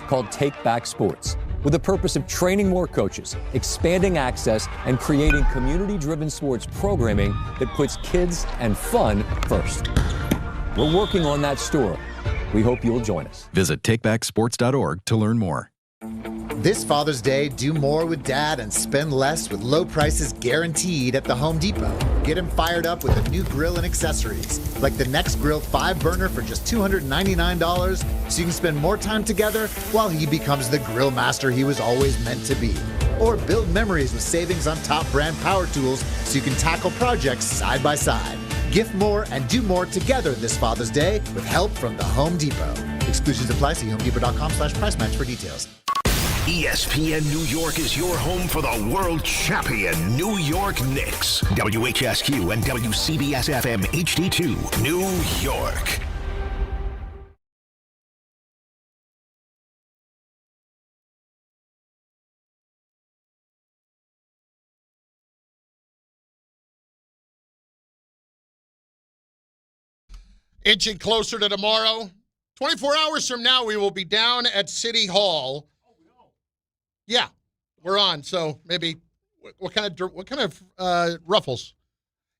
called Take Back Sports, with the purpose of training more coaches, expanding access, and creating community-driven sports programming that puts kids and fun first. We're working on that story. We hope you'll join us. Visit takebacksports.org to learn more. This Father's Day, do more with Dad and spend less with low prices guaranteed at the Home Depot. Get him fired up with a new grill and accessories, like the Next Grill 5-burner for just $299, so you can spend more time together while he becomes the grill master he was always meant to be. Or build memories with savings on top brand power tools so you can tackle projects side by side. Gift more and do more together this Father's Day with help from the Home Depot. Exclusions apply. See homedepot.com/price match for details. ESPN New York is your home for the world champion New York Knicks. WHSQ and WCBS-FM HD2, New York. Inching closer to tomorrow. 24 hours from now, we will be down at City Hall. Yeah, we're on. So maybe what kind of ruffles?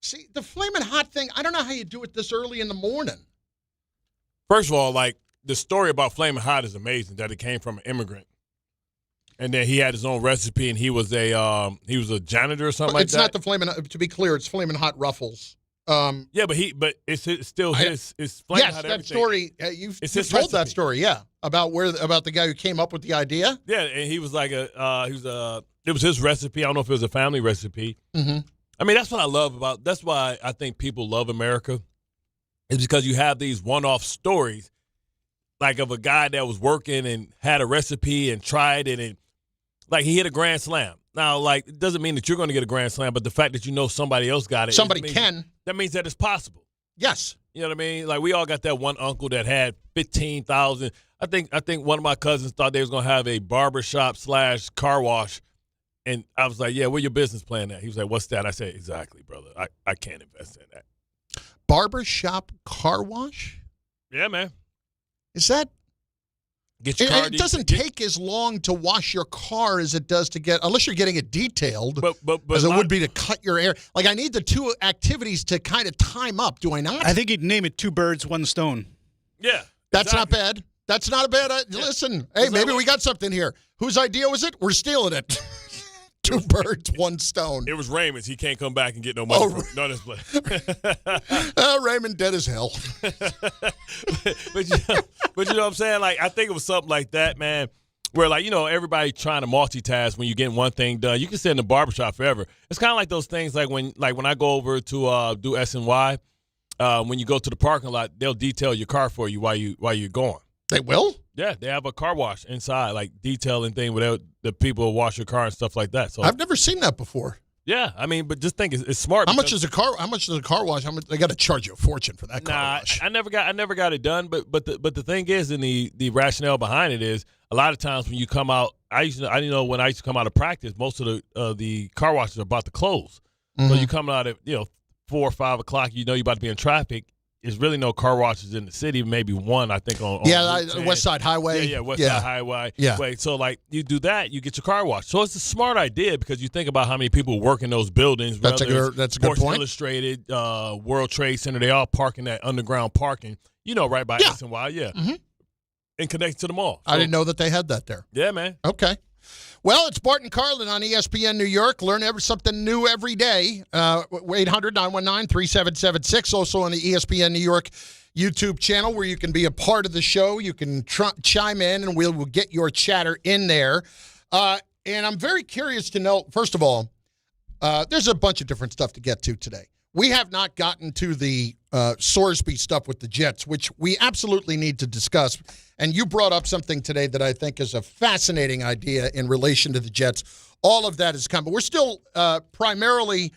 See, the flaming hot thing, I don't know how you do it this early in the morning. First of all, like, the story about flaming hot is amazing, that it came from an immigrant. And then he had his own recipe, and he was a janitor or something like that. It's not the flaming, to be clear, it's flaming hot ruffles. Yeah, but it's still his. It's flaming hot. Yes, that story. You've told that story. Yeah, about the guy who came up with the idea. Yeah, and he was like it was his recipe. I don't know if it was a family recipe. Mm-hmm. I mean, that's what I love about. That's why I think people love America, is because you have these one-off stories, like of a guy that was working and had a recipe and tried it, and like he hit a grand slam. Now, like, it doesn't mean that you're going to get a grand slam, but the fact that you know somebody else got it. Somebody can. That means that it's possible. Yes. You know what I mean? Like, we all got that one uncle that had 15,000. I think one of my cousins thought they was going to have a barbershop / car wash. And I was like, yeah, where your business plan at? He was like, what's that? I said, exactly, brother. I can't invest in that. Barbershop car wash? Yeah, man. Is that? Get your car. It doesn't take as long to wash your car as it does to get, unless you're getting it detailed, but as it would be to cut your hair. Like, I need the two activities to kind of time up, do I not? I think you'd name it 2 birds, 1 stone. Yeah. That's not bad. That's not a bad listen, hey, maybe we got something here. Whose idea was it? We're stealing it. 2 birds, 1 stone. It was Raymond's. He can't come back and get no money. No, this play. Raymond dead as hell. but you know what I'm saying? Like, I think it was something like that, man, where, like, you know, everybody trying to multitask when you're getting one thing done. You can sit in the barbershop forever. It's kind of like those things, like when I go over to do S&Y, when you go to the parking lot, they'll detail your car for you while you're going. They will? Yeah, they have a car wash inside, like detailing thing where the people will wash your car and stuff like that. So I've never seen that before. Yeah, I mean, but just think it's smart. How much is a car wash? They got to charge you a fortune for that car wash. I never got it done. But the thing is, and the rationale behind it is, a lot of times when you come out, I used to come out of practice, most of the car washes are about to close. Mm-hmm. So you come out at 4 or 5 o'clock, you know you're about to be in traffic. There's really no car washes in the city, maybe one, I think, on West Side Highway. Yeah, West Side Highway. Yeah. So, like, you do that, you get your car washed. So it's a smart idea because you think about how many people work in those buildings. That's a good point. Sports Illustrated, World Trade Center, they all park in that underground parking, right by S&Y, mm-hmm. and connected to the mall. So, I didn't know that they had that there. Yeah, man. Okay. Well, it's Bart Carlin on ESPN New York. Learn something new every day. 800-919-3776. Also on the ESPN New York YouTube channel where you can be a part of the show. You can chime in, and we'll get your chatter in there. And I'm very curious to know, first of all, there's a bunch of different stuff to get to today. We have not gotten to the Sorsby stuff with the Jets, which we absolutely need to discuss. And you brought up something today that I think is a fascinating idea in relation to the Jets. All of that is coming. We're still primarily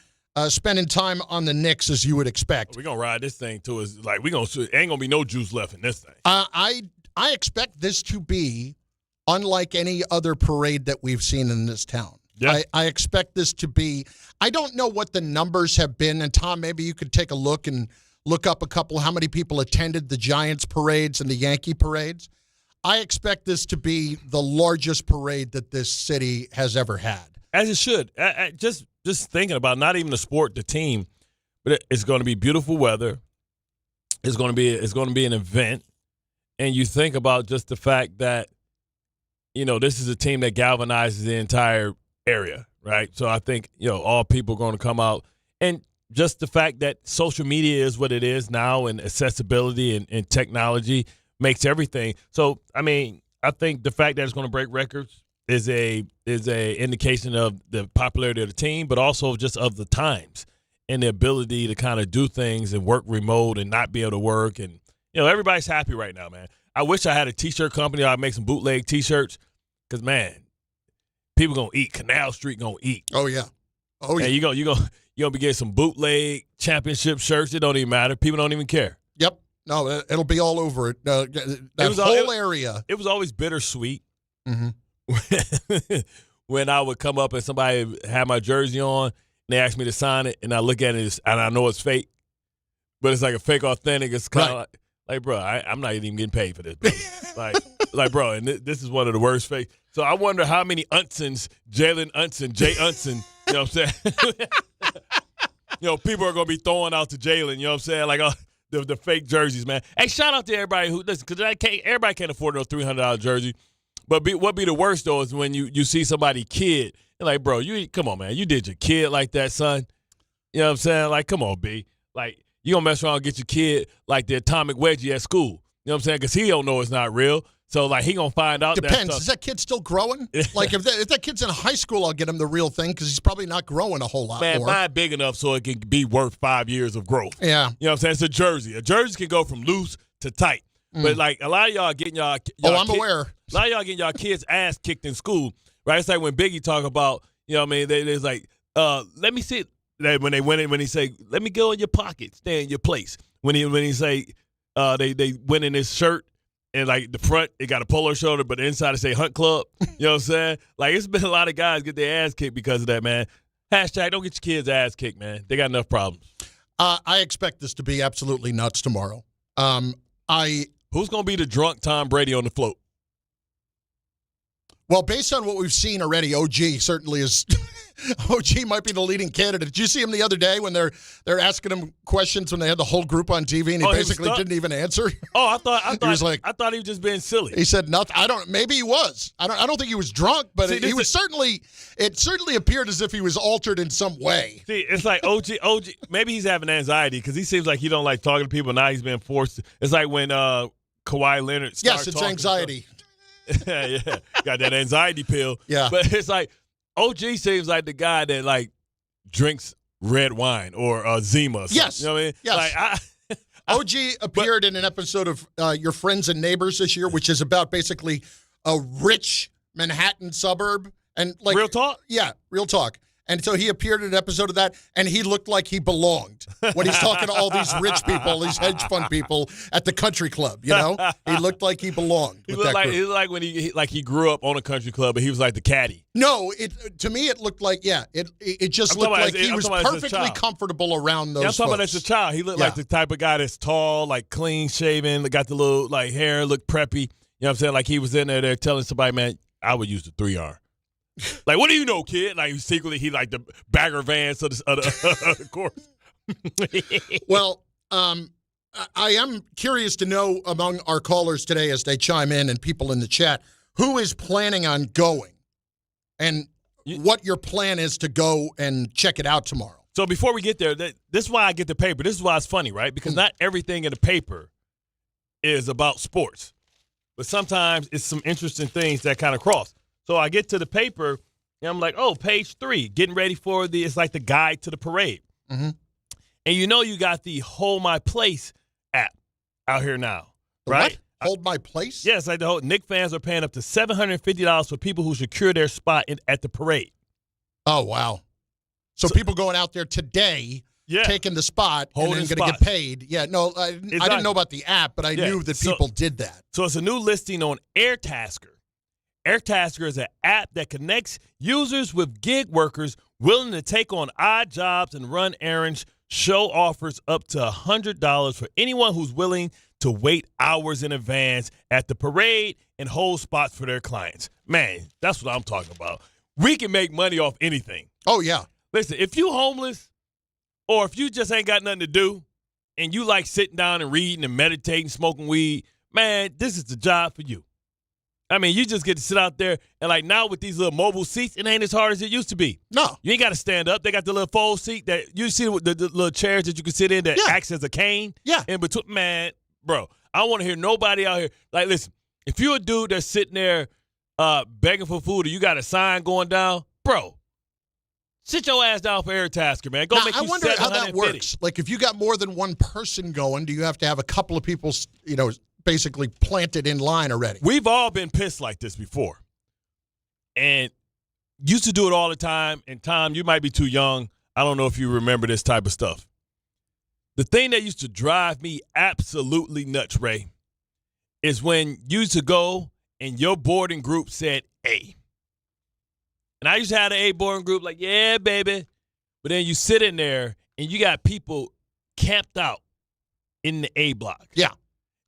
spending time on the Knicks, as you would expect. We're going to ride this thing to us. Like, ain't going to be no juice left in this thing. I expect this to be unlike any other parade that we've seen in this town. Yeah. I expect this to be – I don't know what the numbers have been. And, Tom, maybe you could take a look and look up how many people attended the Giants parades and the Yankee parades. I expect this to be the largest parade that this city has ever had. As it should. Just thinking about not even the sport, the team, but it's going to be beautiful weather. It's going to be an event, and you think about just the fact that, this is a team that galvanizes the entire area, right? So I think all people are going to come out, and just the fact that social media is what it is now, and accessibility and technology makes everything. So, I think the fact that it's going to break records is a indication of the popularity of the team, but also just of the times and the ability to kind of do things and work remote and not be able to work. And, everybody's happy right now, man. I wish I had a T-shirt company. I'd make some bootleg T-shirts because, man, people going to eat. Canal Street going to eat. Oh, yeah. Oh, yeah. And you're gonna be getting some bootleg championship shirts. It don't even matter. People don't even care. Yep. No, it'll be all over it. Whole area. It was always bittersweet. Mm-hmm. When I would come up and somebody had my jersey on and they asked me to sign it, and I look at it and I know it's fake, but it's like a fake authentic. It's kind of like, bro, I'm not even getting paid for this. like, bro, and this is one of the worst fakes. So I wonder how many Unsons, Jalen Unson, Jay Unson, you know what I'm saying? People are going to be throwing out to Jalen, you know what I'm saying? Like the fake jerseys, man. Hey, shout out to everybody who listen, because everybody can't afford those $300 jerseys. But what be the worst, though, is when you see somebody kid, and like, bro, come on, man. You did your kid like that, son. You know what I'm saying? Like, come on, B. Like, you going to mess around and get your kid like the atomic wedgie at school. You know what I'm saying? Because he don't know it's not real. So, like, he going to find out. Depends. Is that kid still growing? Like, if that kid's in high school, I'll get him the real thing because he's probably not growing a whole lot more. Man, mine big enough so it can be worth 5 years of growth. Yeah. You know what I'm saying? It's a jersey. A jersey can go from loose to tight. But, like, a lot of y'all getting y'all I'm aware. A lot of y'all getting y'all kids' ass kicked in school, right? It's like when Biggie talk about, they's like, let me see. When he say, let me go in your pocket, stay in your place. When he say, they went in his shirt, and, like, the front, it got a polo shoulder, but the inside it say Hunt Club. You know what I'm saying? Like, it's been a lot of guys get their ass kicked because of that, man. Hashtag don't get your kids' ass kicked, man. They got enough problems. I expect this to be absolutely nuts tomorrow. Who's going to be the drunk Tom Brady on the float? Well, based on what we've seen already, OG certainly is. OG might be the leading candidate. Did you see him the other day when they're asking him questions when they had the whole group on TV and he basically didn't even answer? Oh, I thought he was like, I thought he was just being silly. He said nothing. Maybe he was. I don't think he was drunk, but he was certainly. It certainly appeared as if he was altered in some way. See, it's like OG. Maybe he's having anxiety because he seems like he don't like talking to people. Now he's being forced. It's like when Kawhi Leonard. Yes, it's anxiety. Yeah, got that anxiety pill. Yeah, but it's like OG seems like the guy that like drinks red wine or Zima. Or yes, you know what I mean. Yes. Like, OG appeared in an episode of Your Friends and Neighbors this year, which is about basically a rich Manhattan suburb and like real talk. Yeah, real talk. And so he appeared in an episode of that, and he looked like he belonged when he's talking to all these rich people, these hedge fund people at the country club. You know, he looked like he belonged. He looked like when he grew up on a country club, but he was like the caddy. No, to me it looked like it just looked like he was perfectly comfortable around those. Yeah, I'm talking about folks. as a child. He looked like the type of guy that's tall, like clean shaven, got the little like hair, look preppy. You know what I'm saying? Like he was in there telling somebody, man, I would use the 3R. Like, what do you know, kid? Like, secretly, he like the bagger vans of the course. Well, I am curious to know among our callers today as they chime in and people in the chat, who is planning on going and what your plan is to go and check it out tomorrow. So before we get there, this is why I get the paper. This is why it's funny, right? Because not everything in the paper is about sports. But sometimes it's some interesting things that kind of cross. So I get to the paper, and I'm like, oh, page 3, getting ready for it's like the guide to the parade. Mm-hmm. And you got the Hold My Place app out here now, right? What? Hold My Place? Yes, like the whole Knicks fans are paying up to $750 for people who secure their spot at the parade. Oh, wow. So people going out there today, taking the spot, and then going to get paid. Yeah, no, I didn't know about the app, but I knew that people did that. So it's a new listing on AirTasker. AirTasker is an app that connects users with gig workers willing to take on odd jobs and run errands. Show offers up to $100 for anyone who's willing to wait hours in advance at the parade and hold spots for their clients. Man, that's what I'm talking about. We can make money off anything. Oh, yeah. Listen, if you homeless or if you just ain't got nothing to do and you like sitting down and reading and meditating, smoking weed, man, this is the job for you. I mean, you just get to sit out there, and like now with these little mobile seats, it ain't as hard as it used to be. No. You ain't got to stand up. They got the little fold seat that you see the little chairs that you can sit in that acts as a cane. Yeah. In between, man, bro, I don't want to hear nobody out here. Like, listen, if you're a dude that's sitting there begging for food or you got a sign going down, bro, sit your ass down for Air Tasker, man. Go now, make I you wonder how that 750. works. Like, if you got more than one person going, do you have to have a couple of people, basically planted in line already? We've all been pissed like this before. And used to do it all the time. And Tom, you might be too young. I don't know if you remember this type of stuff. The thing that used to drive me absolutely nuts, Ray, is when you used to go and your boarding group said A. And I used to have an A boarding group like, yeah, baby. But then you sit in there and you got people camped out in the A block. Yeah.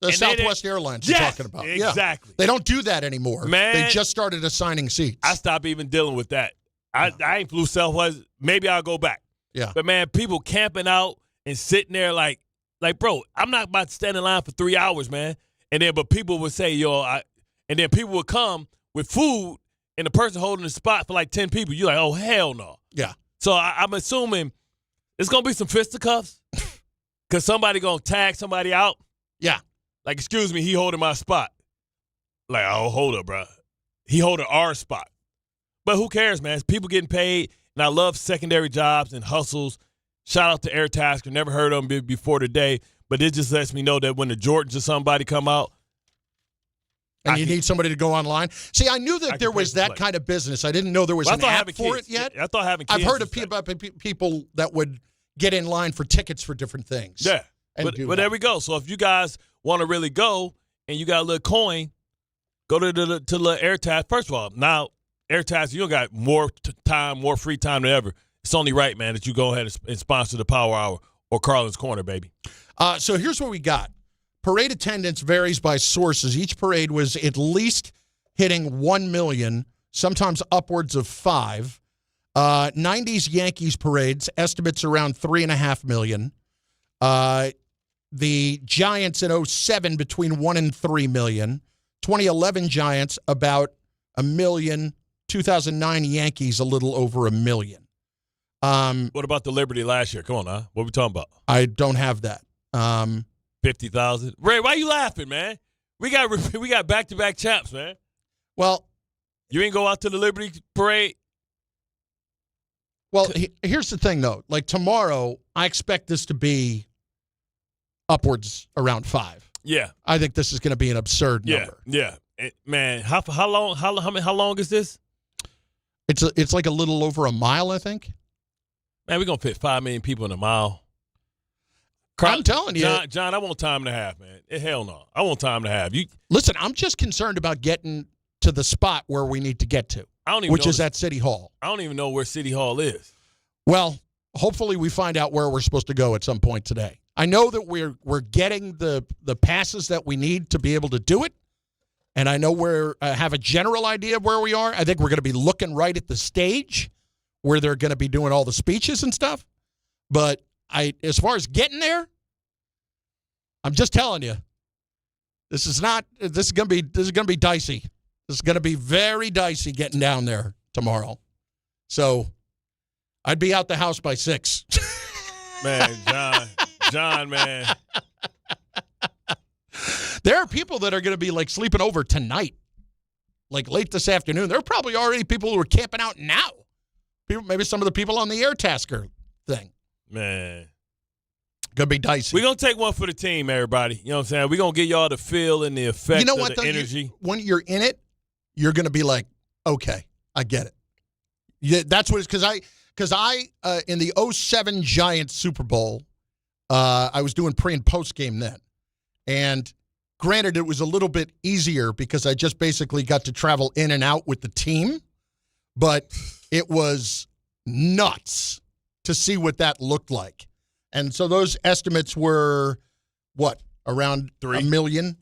The And Southwest Airlines you're talking about. Exactly. Yeah. They don't do that anymore. Man, they just started assigning seats. I stopped even dealing with that. I ain't flew Southwest. Maybe I'll go back. Yeah. But, man, people camping out and sitting there like, bro, I'm not about to stand in line for 3 hours, man. But people would say, and then people would come with food and the person holding the spot for like 10 people. You're like, oh, hell no. Yeah. So I'm assuming it's going to be some fisticuffs because somebody going to tag somebody out. Yeah. Like, excuse me, he holding my spot. Like, oh, hold up, bro. He holding our spot. But who cares, man? It's people getting paid, and I love secondary jobs and hustles. Shout out to Air Tasker. Never heard of them before today, but it just lets me know that when the Jordans or somebody come out. And you need somebody to go online. See, I knew that there was that kind of business. I didn't know there was an app for it yet. I thought having kids. I've heard of people that would get in line for tickets for different things. Yeah. But there we go. So if you guys want to really go and you got a little coin, go to the Air Task. First of all, now Air Task, you got more time, more free time than ever. It's only right, man, that you go ahead and sponsor the Power Hour or Carlin's Corner, baby. So here's what we got. Parade attendance varies by sources. Each parade was at least hitting 1 million, sometimes upwards of 5. 90s Yankees parades, estimates around 3.5 million. The Giants in 07 between 1 and 3 million. 2011 Giants about 1 million. 2009 Yankees a little over 1 million. What about the Liberty last year? Come on, huh? What are we talking about? I don't have that. 50,000. Ray, why you laughing, man? We got back-to-back champs, man. Well, you ain't go out to the Liberty parade. Well, here's the thing, though. Like tomorrow, I expect this to be upwards around 5. Yeah, I think this is going to be an absurd number. Yeah. Man, how long is this? It's like a little over a mile, I think. Man, we're gonna fit 5 million people in a mile. I'm telling you, John, I want time and a half, man. Hell no, I want time and a half. Listen, I'm just concerned about getting to the spot where we need to get to, which is at City Hall. I don't even know where City Hall is. Well, hopefully we find out where we're supposed to go at some point today. I know that we're getting the passes that we need to be able to do it, and I know we have a general idea of where we are. I think we're going to be looking right at the stage where they're going to be doing all the speeches and stuff. But as far as getting there, I'm just telling you, this is going to be dicey. This is going to be very dicey getting down there tomorrow. So I'd be out the house by 6. Man, John, man. There are people that are going to be like sleeping over tonight, like late this afternoon. There are probably already people who are camping out now. Maybe some of the people on the Air Tasker thing. Man. Going to be dicey. We're going to take one for the team, everybody. You know what I'm saying? We're going to get y'all the feel and the effect of the energy. When you're in it, you're going to be like, okay, I get it. Yeah, that's what it's because I in the 07 Giants Super Bowl, I was doing pre and post game then. And granted, it was a little bit easier because I just basically got to travel in and out with the team. But it was nuts to see what that looked like. And so those estimates were, around 3. $1 million.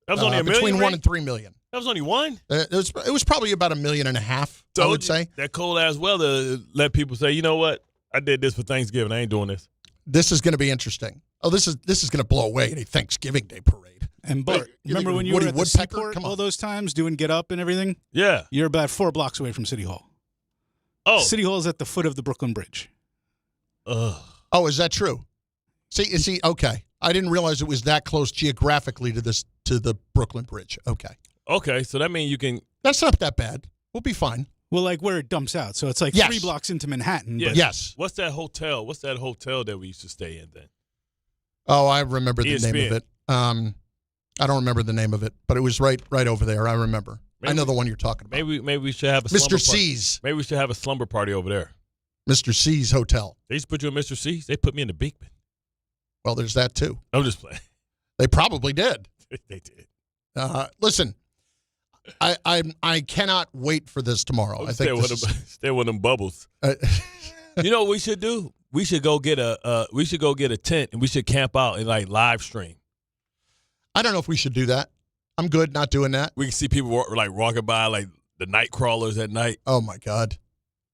That was only $1 million. Between 1 and 3 million. That was only one. It was probably about $1.5 million. I would say that cold ass weather let people say, you know what? I did this for Thanksgiving. I ain't doing this. This is going to be interesting. Oh, this is going to blow away a Thanksgiving Day parade. And Bart, remember when you were at the Seaport all those times doing Get Up and everything? Yeah. You're about 4 blocks away from City Hall. Oh. City Hall is at the foot of the Brooklyn Bridge. Oh, is that true? See, okay. I didn't realize it was that close geographically to the Brooklyn Bridge. Okay, so that means you can. That's not that bad. We'll be fine. Well, like where it dumps out, so it's like 3 blocks into Manhattan. Yes. But yes. What's that hotel that we used to stay in then? Oh, I remember the ESPN. name of it. I don't remember the name of it, but it was right over there. I remember. I know the one you're talking about. Maybe we should have a Mr. C's. Maybe we should have a slumber party over there. Mr. C's Hotel. They used to put you in Mr. C's. They put me in the Beekman. Well, there's that too. I'm just playing. They probably did. They did. Listen, I cannot wait for this tomorrow. I think stay with them bubbles. You know what we should do? We should go get a tent and we should camp out and like live stream. I don't know if we should do that. I'm good not doing that. We can see people walking by like the night crawlers at night. Oh my God.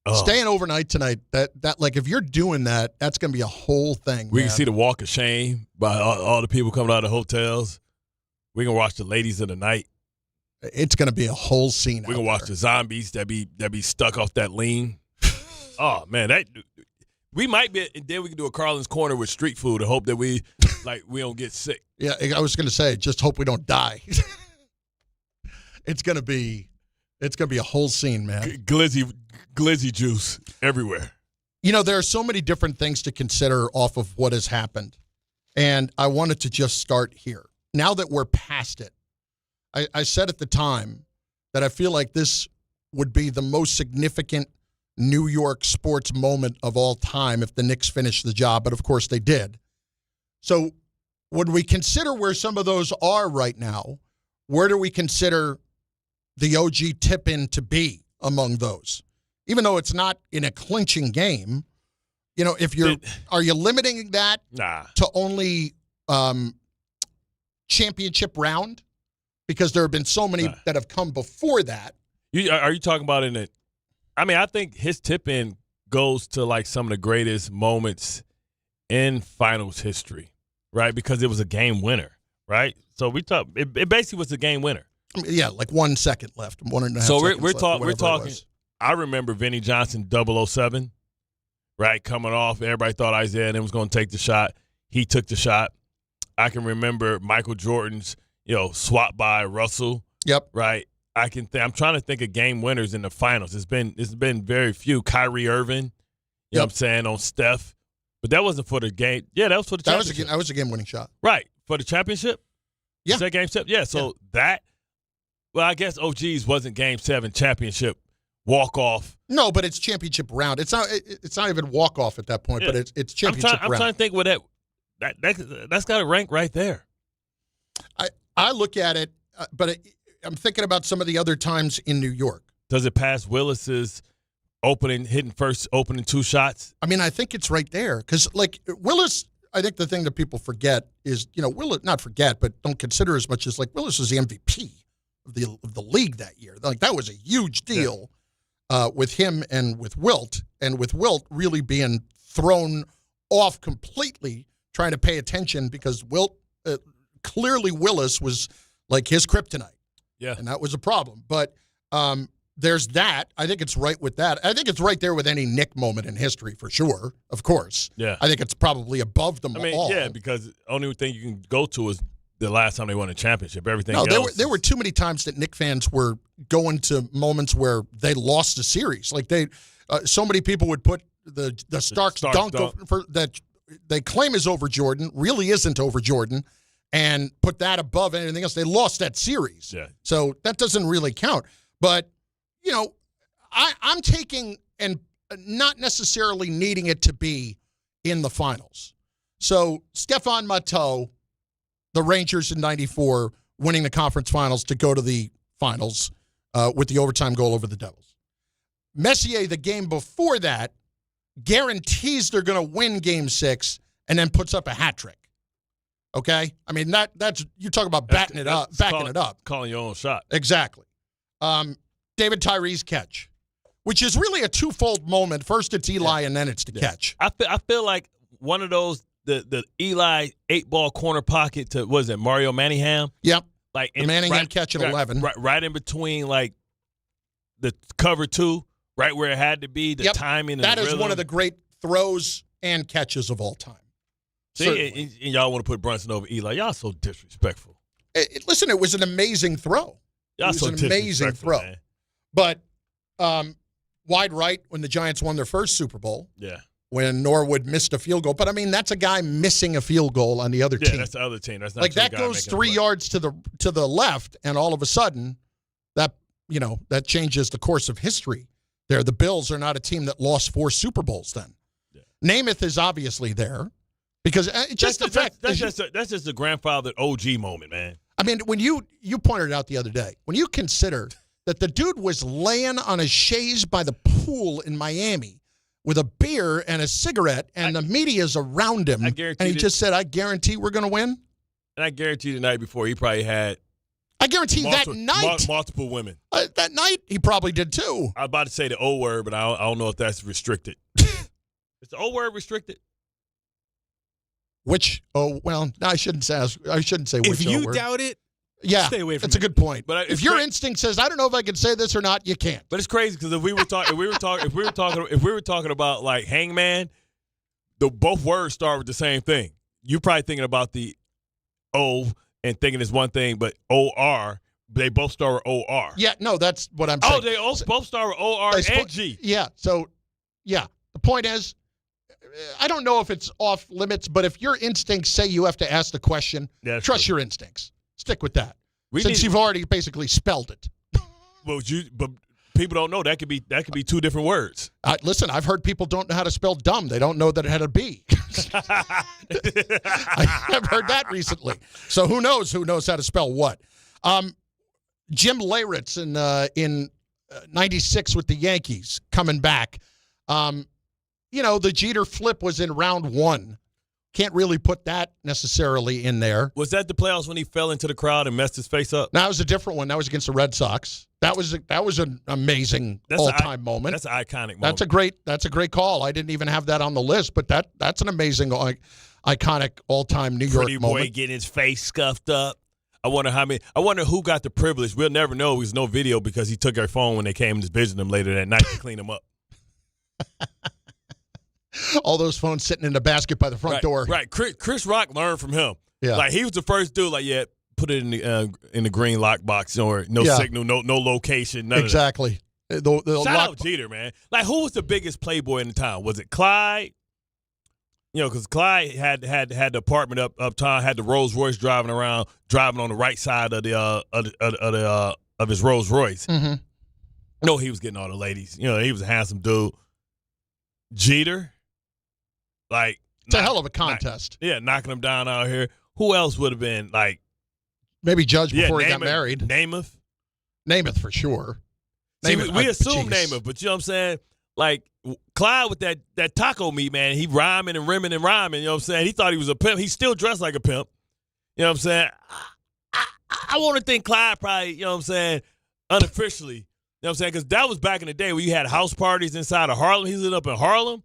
Oh. Staying overnight tonight, that like if you're doing that, that's going to be a whole thing. We can see the walk of shame by all the people coming out of the hotels. We can watch the ladies of the night. It's going to be a whole scene. We can watch the zombies that be stuck off that lean. Oh man, we might be. Then we can do a Carlin's Corner with street food and hope that we don't get sick. Yeah, I was going to say, just hope we don't die. It's going to be a whole scene, man. Glizzy juice everywhere. You know, there are so many different things to consider off of what has happened, and I wanted to just start here. Now that we're past it, I said at the time that I feel like this would be the most significant New York sports moment of all time if the Knicks finished the job, but of course they did. So when we consider where some of those are right now, where do we consider the OG tip-in to be among those? Even though it's not in a clinching game, you know, are you limiting that to only championship round? Because there have been so many that have come before that. Are you talking about in it? I mean, I think his tip-in goes to like some of the greatest moments in finals history, right? Because it was a game winner, right? So it basically was a game winner. I mean, yeah, like 1 second left, 1.5 so seconds left. We're talking. I remember Vinnie Johnson 007, right, coming off. Everybody thought Isaiah and him was going to take the shot. He took the shot. I can remember Michael Jordan's, swap by Russell. Yep. Right. I'm trying to think of game winners in the finals. It's been very few. Kyrie Irving, you know what I'm saying, on Steph. But that wasn't for the game. Yeah, that was for the championship. That was a game-winning shot. Right. For the championship? Yeah. Is that game 7? Yeah, so well, I guess OG's wasn't game 7 championship walk-off. No, but it's championship round. It's not even walk-off at that point, but it's championship round. I'm trying to think what that's got to rank right there. I look at it, but I'm thinking about some of the other times in New York. Does it pass Willis's hitting 2 shots? I mean, I think it's right there because, like, Willis. I think the thing that people forget is, Willis. Not forget, but don't consider as much as like Willis was the MVP of the league that year. Like that was a huge deal with him and with Wilt really being thrown off completely, trying to pay attention because Wilt. Clearly, Willis was like his kryptonite. Yeah. And that was a problem. But there's that. I think it's right with that. I think it's right there with any Knick moment in history for sure, of course. Yeah. I think it's probably above them all. Yeah, because the only thing you can go to is the last time they won a championship. Everything else. There were too many times that Knick fans were going to moments where they lost a series. Like so many people would put the Starks dunk. That they claim is over Jordan, really isn't over Jordan. And put that above anything else. They lost that series. Yeah. So that doesn't really count. But, I'm taking and not necessarily needing it to be in the finals. So Stephon Matteau, the Rangers in 94, winning the conference finals to go to the finals with the overtime goal over the Devils. Messier, the game before that, guarantees they're going to win Game 6 and then puts up a hat trick. Okay? I mean, that's you talk about backing it up. Calling your own shot. Exactly. David Tyree's catch, which is really a twofold moment. First, it's Eli, and then it's the catch. I feel like one of those, the Eli 8-ball corner pocket to, what is it, Mario Manningham? Yep. Like the Manningham catch at 11. Right in between, like, the cover 2, right where it had to be, the timing and that the is rhythm. One of the great throws and catches of all time. See, and y'all want to put Brunson over Eli. Y'all so disrespectful. Listen, it was an amazing throw. Y'all it was so an amazing throw. Man. But wide right when the Giants won their first Super Bowl. Yeah. When Norwood missed a field goal. But, I mean, that's a guy missing a field goal on the other team. Yeah, that's the other team. That's not like that goes 3 yards to the left, and all of a sudden that changes the course of history there. The Bills are not a team that lost 4 Super Bowls then. Yeah. Namath is obviously there because that's just a grandfather OG moment, man. I mean, when you pointed out the other day, when you consider that the dude was laying on a chaise by the pool in Miami with a beer and a cigarette, and the media's around him, and he just said, I guarantee we're going to win. And I guarantee the night before he probably had I guarantee that night. Multiple women. That night, he probably did too. I was about to say the O word, but I don't know if that's restricted. Is the O word restricted? Which? Oh, well, no, I shouldn't say which O word. If you doubt it, yeah, stay away from that's it. a good point. But if your instinct says, I don't know if I can say this or not, you can't. But it's crazy because if we were talking about like Hangman, both words start with the same thing. You're probably thinking about the O and thinking it's one thing, but OR, they both start with OR. Yeah, no, that's what I'm saying. Oh, they both start with OR and G. Yeah, so, yeah. The point is, I don't know if it's off limits, but if your instincts say you have to ask the question, trust your instincts. Stick with that. Since you've already basically spelled it. But people don't know that could be 2 different words. Listen, I've heard people don't know how to spell dumb. They don't know that it had a B. I've heard that recently. So who knows how to spell what? Jim Leyritz in 96 with the Yankees coming back. The Jeter flip was in round 1. Can't really put that necessarily in there. Was that the playoffs when he fell into the crowd and messed his face up? That was a different one. That was against the Red Sox. That was an amazing all-time moment. That's an iconic moment. That's a great call. I didn't even have that on the list, but that's an amazing, iconic all-time New York moment. Pretty boy getting his face scuffed up. I wonder who got the privilege. We'll never know. There was no video because he took our phone when they came to visit him later that night to clean him up. All those phones sitting in the basket by the front door. Right. Chris Rock learned from him. Yeah. Like, he was the first dude, like, put it in the green lockbox, or no signal, no location, none exactly. of that. Shout out Jeter, man. Like, who was the biggest playboy in the town? Was it Clyde? Because Clyde had the apartment uptown, had the Rolls Royce driving on the right side of of his Rolls Royce. Mm-hmm. No, he was getting all the ladies. He was a handsome dude. Jeter, like, it's a hell of a contest. Knocking him down out here. Who else would have been, like, maybe Judge before he got married? Namath for sure. See, we assume Namath, but you know what I'm saying? Like, Clyde with that taco meat, man, he rhyming and rimming and rhyming, you know what I'm saying? He thought he was a pimp. He still dressed like a pimp. You know what I'm saying? I want to think Clyde probably, you know what I'm saying, unofficially, you know what I'm saying? Because that was back in the day where you had house parties inside of Harlem. He lived up in Harlem.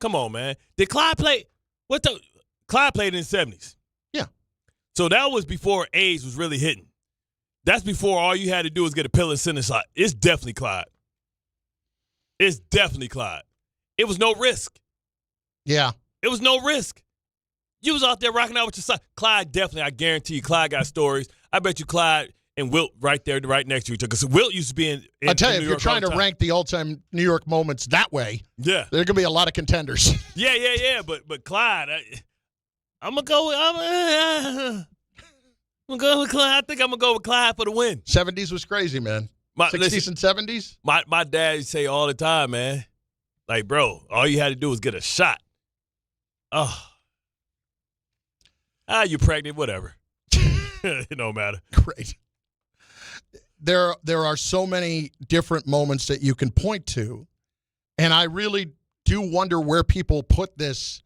Come on, man. Did Clyde play? Clyde played in the 70s. Yeah. So that was before AIDS was really hitting. That's before all you had to do was get a pill and send it. It's definitely Clyde. It's definitely Clyde. It was no risk. Yeah. It was no risk. You was out there rocking out with your son. Clyde definitely, I guarantee you, Clyde got stories. I bet you Clyde and Wilt right there, right next to each other. Because Wilt used to be in I tell you, New if York you're trying to rank the all-time New York moments that way, there are going to be a lot of contenders. Yeah. But Clyde, I'm going to go with Clyde. I think I'm going to go with Clyde for the win. 70s was crazy, man. 60s and 70s? My dad used to say all the time, man, like, bro, all you had to do was get a shot. Oh. You pregnant, whatever. It don't matter. Great. There are so many different moments that you can point to, and I really do wonder where people put this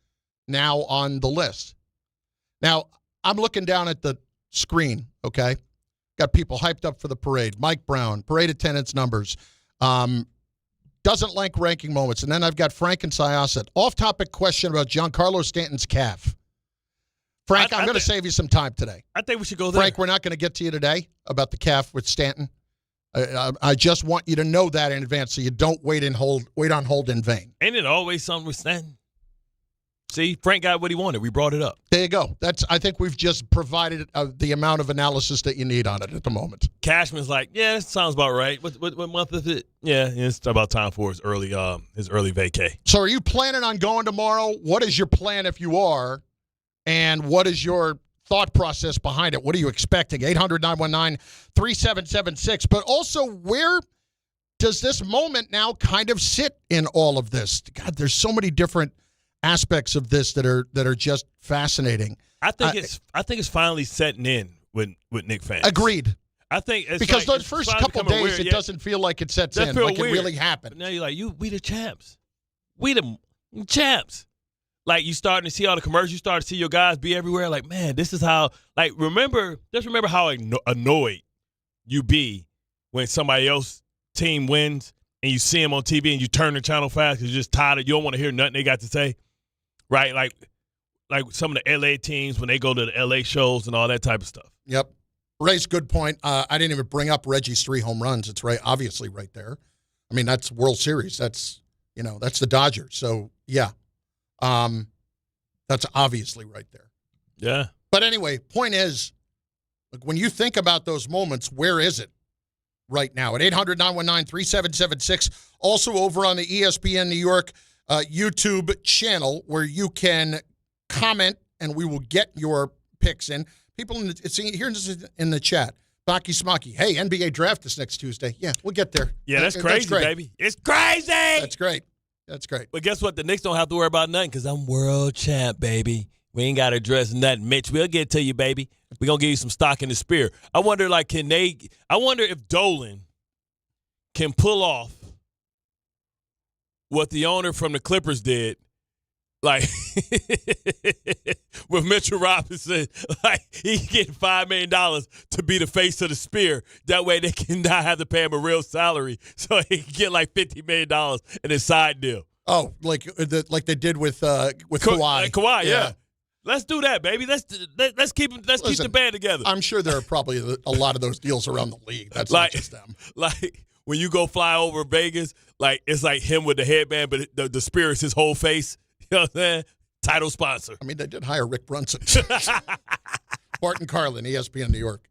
now on the list. Now, I'm looking down at the screen, okay? Got people hyped up for the parade. Mike Brown, parade attendance numbers. Doesn't like ranking moments. And then I've got Frank and Syosset. Off-topic question about Giancarlo Stanton's calf. Frank, I'm going to save you some time today. I think we should go there. Frank, we're not going to get to you today about the calf with Stanton. I just want you to know that in advance so you don't wait on hold in vain. Ain't it always something with Stanton? See, Frank got what he wanted. We brought it up. There you go. I think we've just provided the amount of analysis that you need on it at the moment. Cashman's like, yeah, that sounds about right. What month is it? Yeah, it's about time for his early vacay. So are you planning on going tomorrow? What is your plan if you are? And what is your thought process behind it? What are you expecting? 800-919-3776. But also, where does this moment now kind of sit in all of this? God, there's so many different aspects of this that are just fascinating. I think it's finally setting in with Knicks fans. Agreed. I think it's because like, those first couple days weird, it doesn't feel like it sets in, like weird. It really happened. But now you're like, we the champs. We the champs. Like, you starting to see all the commercials, you start to see your guys be everywhere. Like, man, this is how. Like, remember how annoyed you be when somebody else's team wins and you see them on TV and you turn the channel fast because you're just tired. You don't want to hear nothing they got to say. Right, like some of the L.A. teams when they go to the L.A. shows and all that type of stuff. Yep. Ray's good point. I didn't even bring up Reggie's 3 home runs. It's obviously right there. I mean, that's World Series. That's the Dodgers. So, yeah, that's obviously right there. Yeah. But anyway, point is, like, when you think about those moments, where is it right now? At 800-919-3776. Also over on the ESPN New York YouTube channel where you can comment and we will get your picks in. People here in the chat. Baki Smaki. Hey, NBA draft this next Tuesday. Yeah, we'll get there. Yeah, that's crazy, baby. It's crazy. That's great. But guess what? The Knicks don't have to worry about nothing because I'm world champ, baby. We ain't got to address nothing, Mitch. We'll get to you, baby. We're going to give you some stock in the spear. I wonder if Dolan can pull off what the owner from the Clippers did, like with Mitchell Robinson, like he getting $5 million to be the face of the spear. That way they can not have to pay him a real salary, so he can get like $50 million in his side deal. Oh, like they did with Kawhi. Kawhi, yeah. Let's do that, baby. Let's keep the band together. I'm sure there are probably a lot of those deals around the league. That's not just them. Like when you go fly over Vegas, like it's like him with the headband, but the spear is his whole face. You know what I'm saying? Title sponsor. I mean, they did hire Rick Brunson. Bart Carlin, ESPN New York.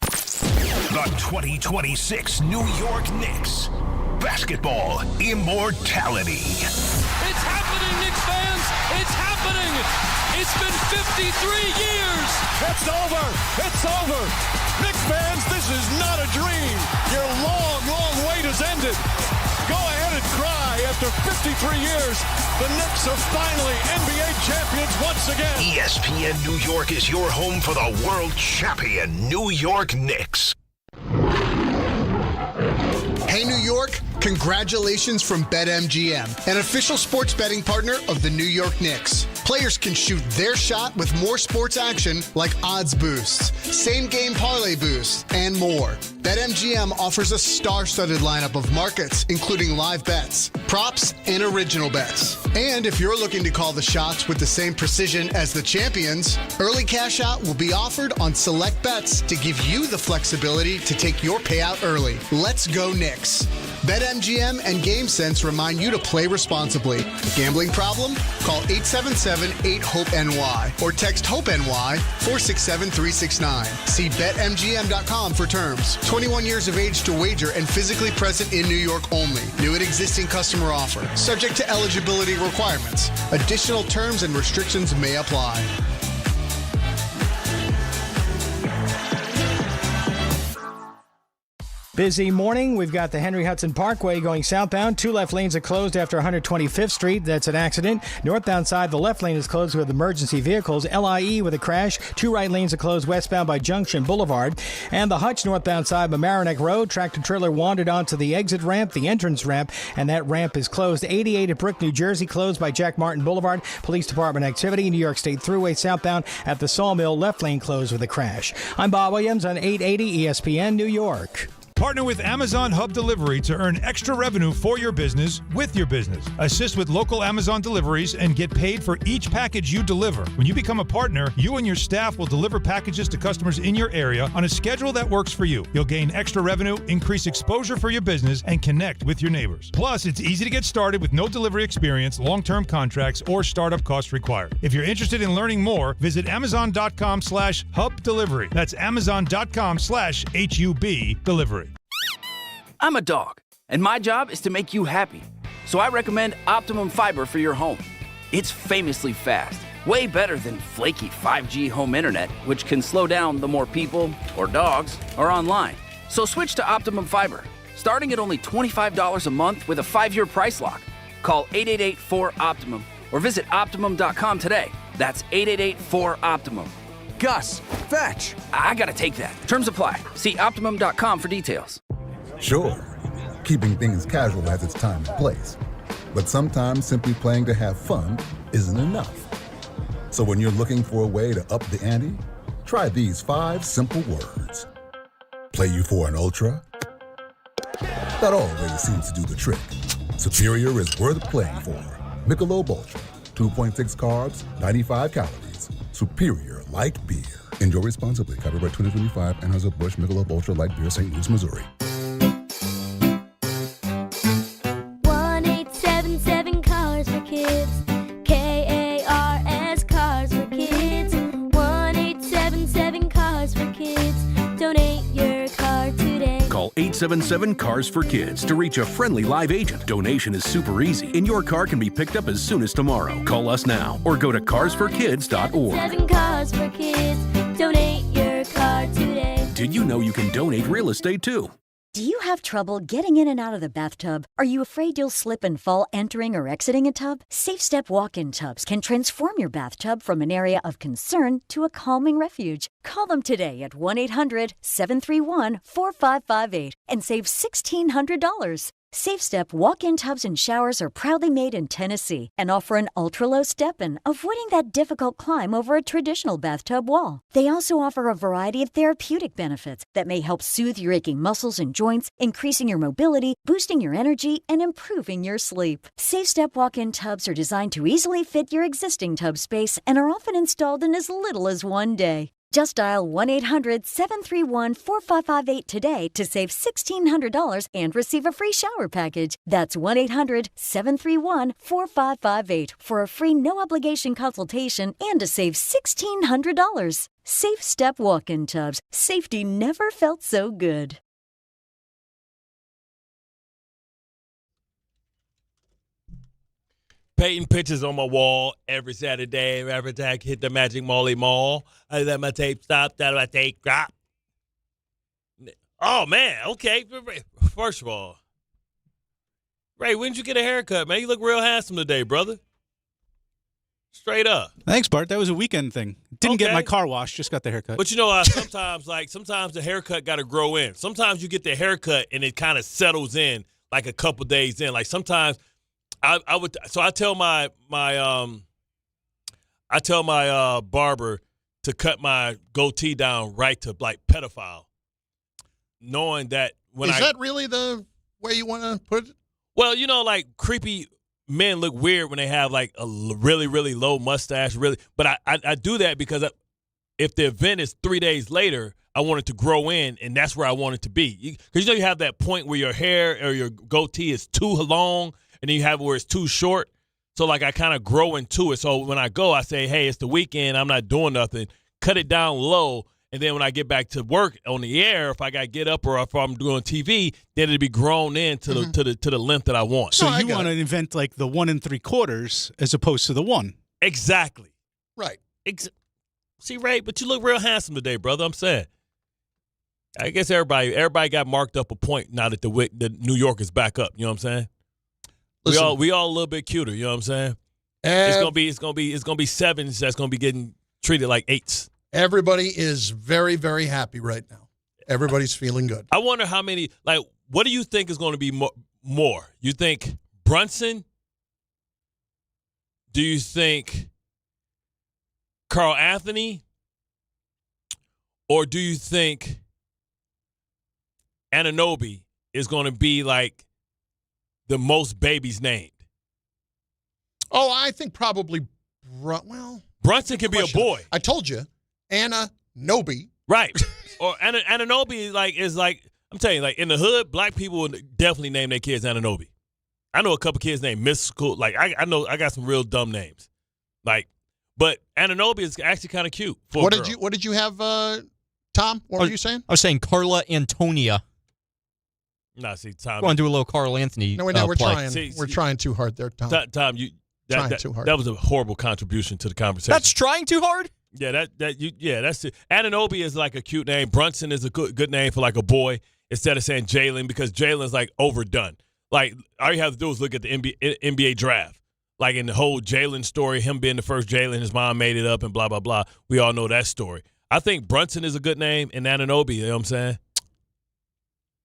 The 2026 New York Knicks. Basketball immortality. It's happening, Knicks fans. It's happening. It's been 53 years. It's over. It's over. Knicks fans, this is not a dream. Your long, long wait has ended. Go ahead and cry. After 53 years, the Knicks are finally NBA champions once again. ESPN New York is your home for the world champion New York Knicks. Hey, New York, congratulations from BetMGM, an official sports betting partner of the New York Knicks. Players can shoot their shot with more sports action like odds boosts, same-game parlay boosts, and more. BetMGM offers a star-studded lineup of markets, including live bets, props, and original bets. And if you're looking to call the shots with the same precision as the champions, early cash out will be offered on select bets to give you the flexibility to take your payout early. Let's go Knicks. BetMGM and GameSense remind you to play responsibly. Gambling problem? Call 877-8-HOPE-NY or text HOPE-NY 467-369. See BetMGM.com for terms. 21 years of age to wager and physically present in New York only. New and existing customer offer. Subject to eligibility requirements. Additional terms and restrictions may apply. Busy morning. We've got the Henry Hudson Parkway going southbound. 2 left lanes are closed after 125th Street. That's an accident. Northbound side, the left lane is closed with emergency vehicles. LIE with a crash. 2 right lanes are closed westbound by Junction Boulevard. And the Hutch northbound side, Mamaroneck Road. Tractor trailer wandered onto the exit ramp, the entrance ramp, and that ramp is closed. 88 at Brook, New Jersey, closed by Jack Martin Boulevard. Police Department activity. New York State Thruway southbound at the Sawmill, left lane closed with a crash. I'm Bob Williams on 880 ESPN New York. Partner with Amazon Hub Delivery to earn extra revenue for your business with your business. Assist with local Amazon deliveries and get paid for each package you deliver. When you become a partner, you and your staff will deliver packages to customers in your area on a schedule that works for you. You'll gain extra revenue, increase exposure for your business, and connect with your neighbors. Plus, it's easy to get started with no delivery experience, long-term contracts, or startup costs required. If you're interested in learning more, visit Amazon.com/Hub Delivery. That's Amazon.com/HUB Delivery. I'm a dog, and my job is to make you happy. So I recommend Optimum Fiber for your home. It's famously fast, way better than flaky 5G home internet, which can slow down the more people or dogs are online. So switch to Optimum Fiber, starting at only $25 a month with a 5-year price lock. Call 888-4-OPTIMUM or visit Optimum.com today. That's 888-4-OPTIMUM. Gus, fetch! I gotta take that. Terms apply. See Optimum.com for details. Sure, keeping things casual has its time and place. But sometimes simply playing to have fun isn't enough. So when you're looking for a way to up the ante, try these 5 simple words. Play you for an ultra? That always seems to do the trick. Superior is worth playing for. Michelob Ultra, 2.6 carbs, 95 calories. Superior light beer. Enjoy responsibly. Copyright 2025, Anheuser-Busch Michelob Ultra Light Beer, St. Louis, Missouri. 1-877 Cars for Kids. KARS Cars for Kids. 1-877 Cars for Kids. Donate your car today. Call 877-CARS for Kids to reach a friendly live agent. Donation is super easy, and your car can be picked up as soon as tomorrow. Call us now or go to carsforkids.org. 7 Cars for Kids. Donate your car today. Did you know you can donate real estate too? Do you have trouble getting in and out of the bathtub? Are you afraid you'll slip and fall entering or exiting a tub? Safe Step walk-in tubs can transform your bathtub from an area of concern to a calming refuge. Call them today at 1-800-731-4558 and save $1,600. Safe Step walk-in tubs and showers are proudly made in Tennessee and offer an ultra-low step-in, avoiding that difficult climb over a traditional bathtub wall. They also offer a variety of therapeutic benefits that may help soothe your aching muscles and joints, increasing your mobility, boosting your energy, and improving your sleep. Safe Step walk-in tubs are designed to easily fit your existing tub space and are often installed in as little as 1 day. Just dial 1-800-731-4558 today to save $1,600 and receive a free shower package. That's 1-800-731-4558 for a free no-obligation consultation and to save $1,600. Safe Step walk-in tubs. Safety never felt so good. Painting pictures on my wall every Saturday. Every time I hit the Magic Molly Mall, I let my tape stop. That my tape drop. Oh, man. Okay. First of all, Ray, when did you get a haircut, man? You look real handsome today, brother. Straight up. Thanks, Bart. That was a weekend thing. Didn't get my car washed. Just got the haircut. But you know, sometimes the haircut got to grow in. Sometimes you get the haircut and it kind of settles in like a couple days in. Like sometimes. I tell my barber to cut my goatee down right to like pedophile, knowing that is that really the way you want to put it? Well, you know, like creepy men look weird when they have like a really, really low mustache, really. But I do that because if the event is 3 days later, I want it to grow in, and that's where I want it to be. Because you have that point where your hair or your goatee is too long. And then you have where it's too short. So, like, I kind of grow into it. So when I go, I say, hey, it's the weekend. I'm not doing nothing. Cut it down low. And then when I get back to work on the air, if I got to get up or if I'm doing TV, then it'll be grown in to the length that I want. So you want to invent, like, the 1 3/4 as opposed to the 1. Exactly. Right. See, Ray, but you look real handsome today, brother. I'm saying. I guess everybody got marked up a point now that the New York is back up. You know what I'm saying? Listen, we all a little bit cuter. You know what I'm saying? It's gonna be sevens that's gonna be getting treated like eights. Everybody is very, very happy right now. Everybody's feeling good. I wonder how many. Like, what do you think is going to be more? You think Brunson? Do you think Carl Anthony? Or do you think Anunoby is going to be like the most babies named? Oh, I think probably, Brunson can be a boy. I told you, Anunoby. Right. Or Anunoby is like, I'm telling you, like in the hood, black people would definitely name their kids Anunoby. I know a couple kids named Mystical. Like I know I got some real dumb names. Like, but Anunoby is actually kind of cute. What did you have, Tom? What were you saying? I was saying Carla Antonia. Nah, see, Tom. I want to do a little Carl Anthony. No, we're trying. We're trying too hard there, Tom. Tom, too hard. That was a horrible contribution to the conversation. That's trying too hard? Yeah, that's it. Anunoby is like a cute name. Brunson is a good name for like a boy instead of saying Jalen, because Jalen's like overdone. Like all you have to do is look at the NBA draft. Like in the whole Jalen story, him being the first Jalen, his mom made it up and blah, blah, blah. We all know that story. I think Brunson is a good name and Anunoby, you know what I'm saying?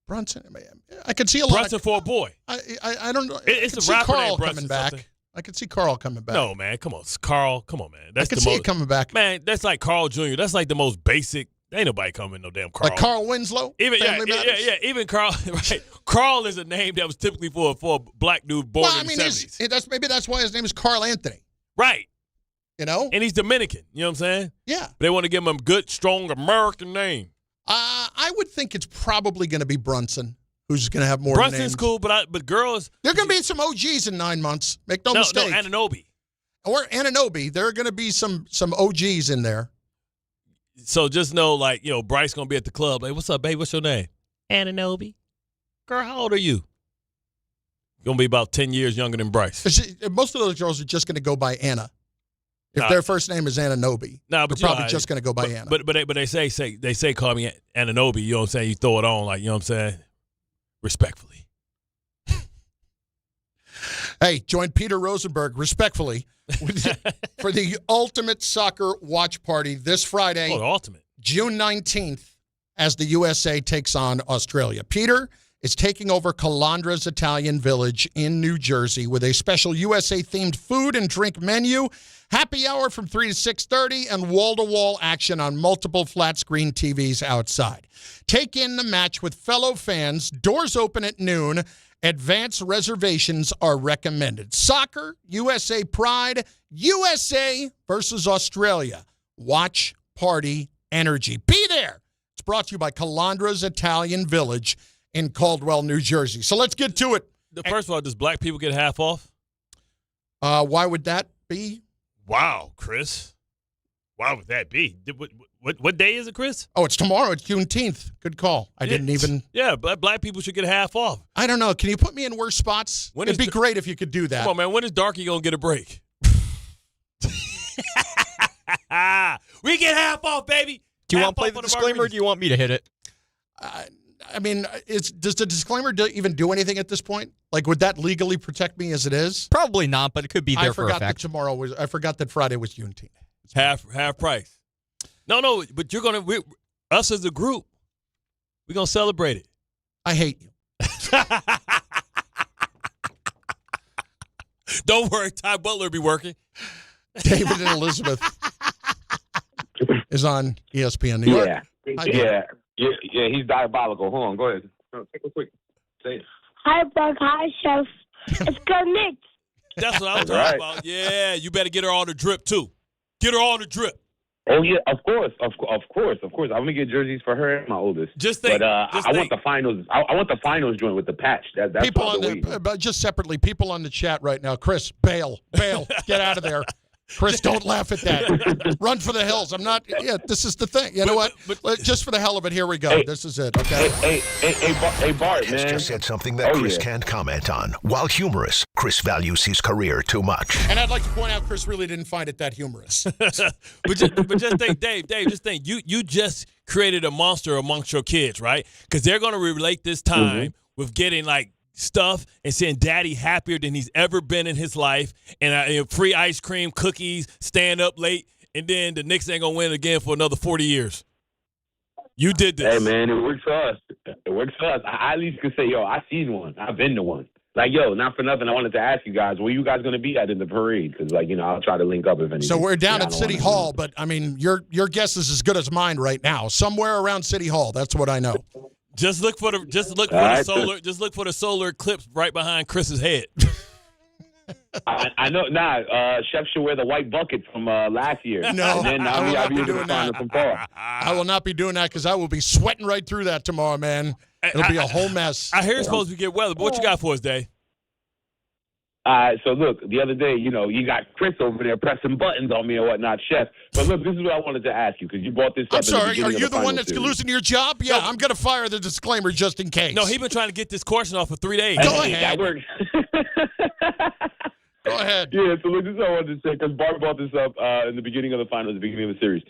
Brunson, I could see a lot. Brunson for a boy. I don't know. It's a rapper Carl named Brunson coming back. something. I could see Carl coming back. No, man, come on. Carl, come on, man. I could see it coming back. Man, that's like Carl Jr. That's like the most basic. Ain't nobody coming no damn Carl. Like Carl Winslow? Even even Carl. Right. Carl is a name that was typically for a black dude born in the 70s. Maybe that's why his name is Carl Anthony. Right. You know? And he's Dominican. You know what I'm saying? Yeah. They want to give him a good, strong American name. I would think it's probably going to be Brunson, who's going to have more Brunson's names. cool, but girls. There are going to be some OGs in 9 months. Make no mistake. No, Anunoby. Or Anunoby. There are going to be some OGs in there. So just know, like, Bryce going to be at the club. Like, what's up, babe? What's your name? Anunoby. Girl, how old are you? Going to be about 10 years younger than Bryce. Most of those girls are just going to go by Anna. If their first name is Anunoby, they're probably just going to go by Anna. But they say call me Anunoby. You know what I'm saying? You throw it on, like, you know what I'm saying? Respectfully. Hey, join Peter Rosenberg respectfully for the ultimate soccer watch party this Friday. Oh, the ultimate. June 19th, as the USA takes on Australia. Peter is taking over Calandra's Italian Village in New Jersey with a special USA-themed food and drink menu, happy hour from 3 to 6:30, and wall-to-wall action on multiple flat-screen TVs outside. Take in the match with fellow fans. Doors open at noon. Advance reservations are recommended. Soccer, USA pride, USA versus Australia. Watch, party, energy. Be there. It's brought to you by Calandra's Italian Village in Caldwell, New Jersey. So let's get to it. First of all, does black people get half off? Why would that be? Wow, Chris. Why would that be? What day is it, Chris? Oh, it's tomorrow. It's Juneteenth. Good call. I didn't even. Yeah, black people should get half off. I don't know. Can you put me in worse spots? It'd be great if you could do that. Come on, man. When is Darky going to get a break? We get half off, baby. Do you want to play the disclaimer or do you want me to hit it? I mean, does the disclaimer even do anything at this point? Like, would that legally protect me as it is? Probably not, but it could be there for effect. I forgot that Friday was Juneteenth. Half price. No, but you're going to, us as a group, we're going to celebrate it. I hate you. Don't worry, Ty Butler will be working. David and Elizabeth is on ESPN New York. Yeah, he's diabolical. Hold on, go ahead. Take a quick. Say it. Hi, Buck. Hi, Chef. It's good, Nick. That's what I'm talking about. Yeah, you better get her on the drip, too. Get her on the drip. Oh, yeah, of course. I'm going to get jerseys for her and my oldest. Just think. But I want the finals. I want the finals joint with the patch. That's people on but just separately, people on the chat right now. Chris, bail. Get out of there. Chris, don't laugh at that. Run for the hills. I'm not. Yeah, this is the thing. You know what? Just for the hell of it, here we go. This is it. Okay. Hey, Bart, man. Just said something that Chris yeah. can't comment on. While humorous, Chris values his career too much. And I'd like to point out, Chris really didn't find it that humorous. but just think, Dave, just think. You just created a monster amongst your kids, right? Because they're going to relate this time with getting like stuff and seeing daddy happier than he's ever been in his life, and free ice cream, cookies, staying up late, and then the Knicks ain't gonna win again for another 40 years. You did this. Hey man, it works for us. It works for us. I at least could say, yo, I seen one. I've been to one. Like, yo, not for nothing, I wanted to ask you guys, where you guys going to be at in the parade? Because, like, you know, I'll try to link up if anything. So we're down at City Hall, but, I mean, your guess is as good as mine right now. Somewhere around City Hall. That's what I know. Just look for the solar eclipse right behind Chris's head. I know. Chef should wear the white bucket from last year. No, and then I'll be doing that. I will not be doing that because I will be sweating right through that tomorrow, man. It'll be a whole mess. I hear it's supposed to get weather, but what you got for us, Dave? So, look, the other day, you know, you got Chris over there pressing buttons on me and whatnot, Chef. But, look, this is what I wanted to ask you because you brought this up. I'm sorry, are you the one that's losing your job? Yeah, I'm going to fire the disclaimer just in case. No, he's been trying to get this question off for 3 days. Go ahead. Go ahead. Yeah, so look, this is what I wanted to say because Bart brought this up in the beginning of the finals, the beginning of the series.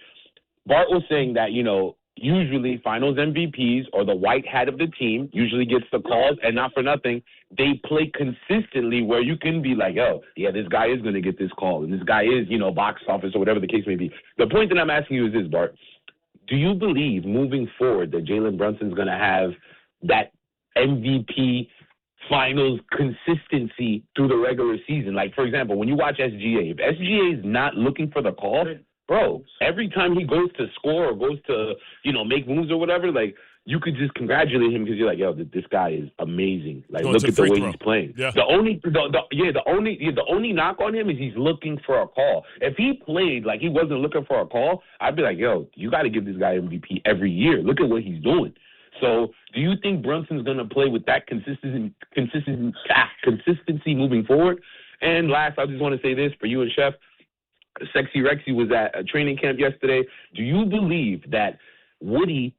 Bart was saying that, you know, usually finals MVPs or the white hat of the team usually gets the calls, and not for nothing, they play consistently where you can be like, oh, yeah, this guy is going to get this call, and this guy is, you know, box office or whatever the case may be. The point that I'm asking you is this, Bart. Do you believe moving forward that Jalen Brunson's going to have that MVP finals consistency through the regular season? Like, for example, when you watch SGA, if SGA is not looking for the call, bro, every time he goes to score or goes to, you know, make moves or whatever, like, you could just congratulate him because you're like, yo, this guy is amazing. Like, look at the way he's playing. Yeah. The only knock on him is he's looking for a call. If he played like he wasn't looking for a call, I'd be like, yo, you got to give this guy MVP every year. Look at what he's doing. So, do you think Brunson's going to play with that consistency moving forward? And last, I just want to say this for you and Chef. Sexy Rexy was at a training camp yesterday. Do you believe that Woody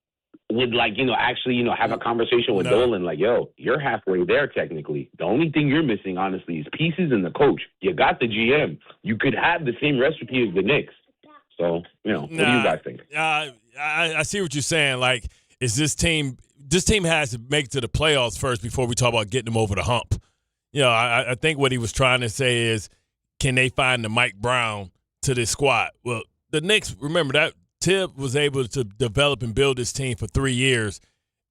would, like, you know, actually, you know, have a conversation with Dolan, like, yo, you're halfway there technically. The only thing you're missing, honestly, is pieces and the coach. You got the GM. You could have the same recipe as the Knicks. So, you know, what do you guys think? I see what you're saying. Like, is this team has to make it to the playoffs first before we talk about getting them over the hump. You know, I think what he was trying to say is, can they find the Mike Brown to this squad? Well, the Knicks, remember that Tibb was able to develop and build this team for 3 years,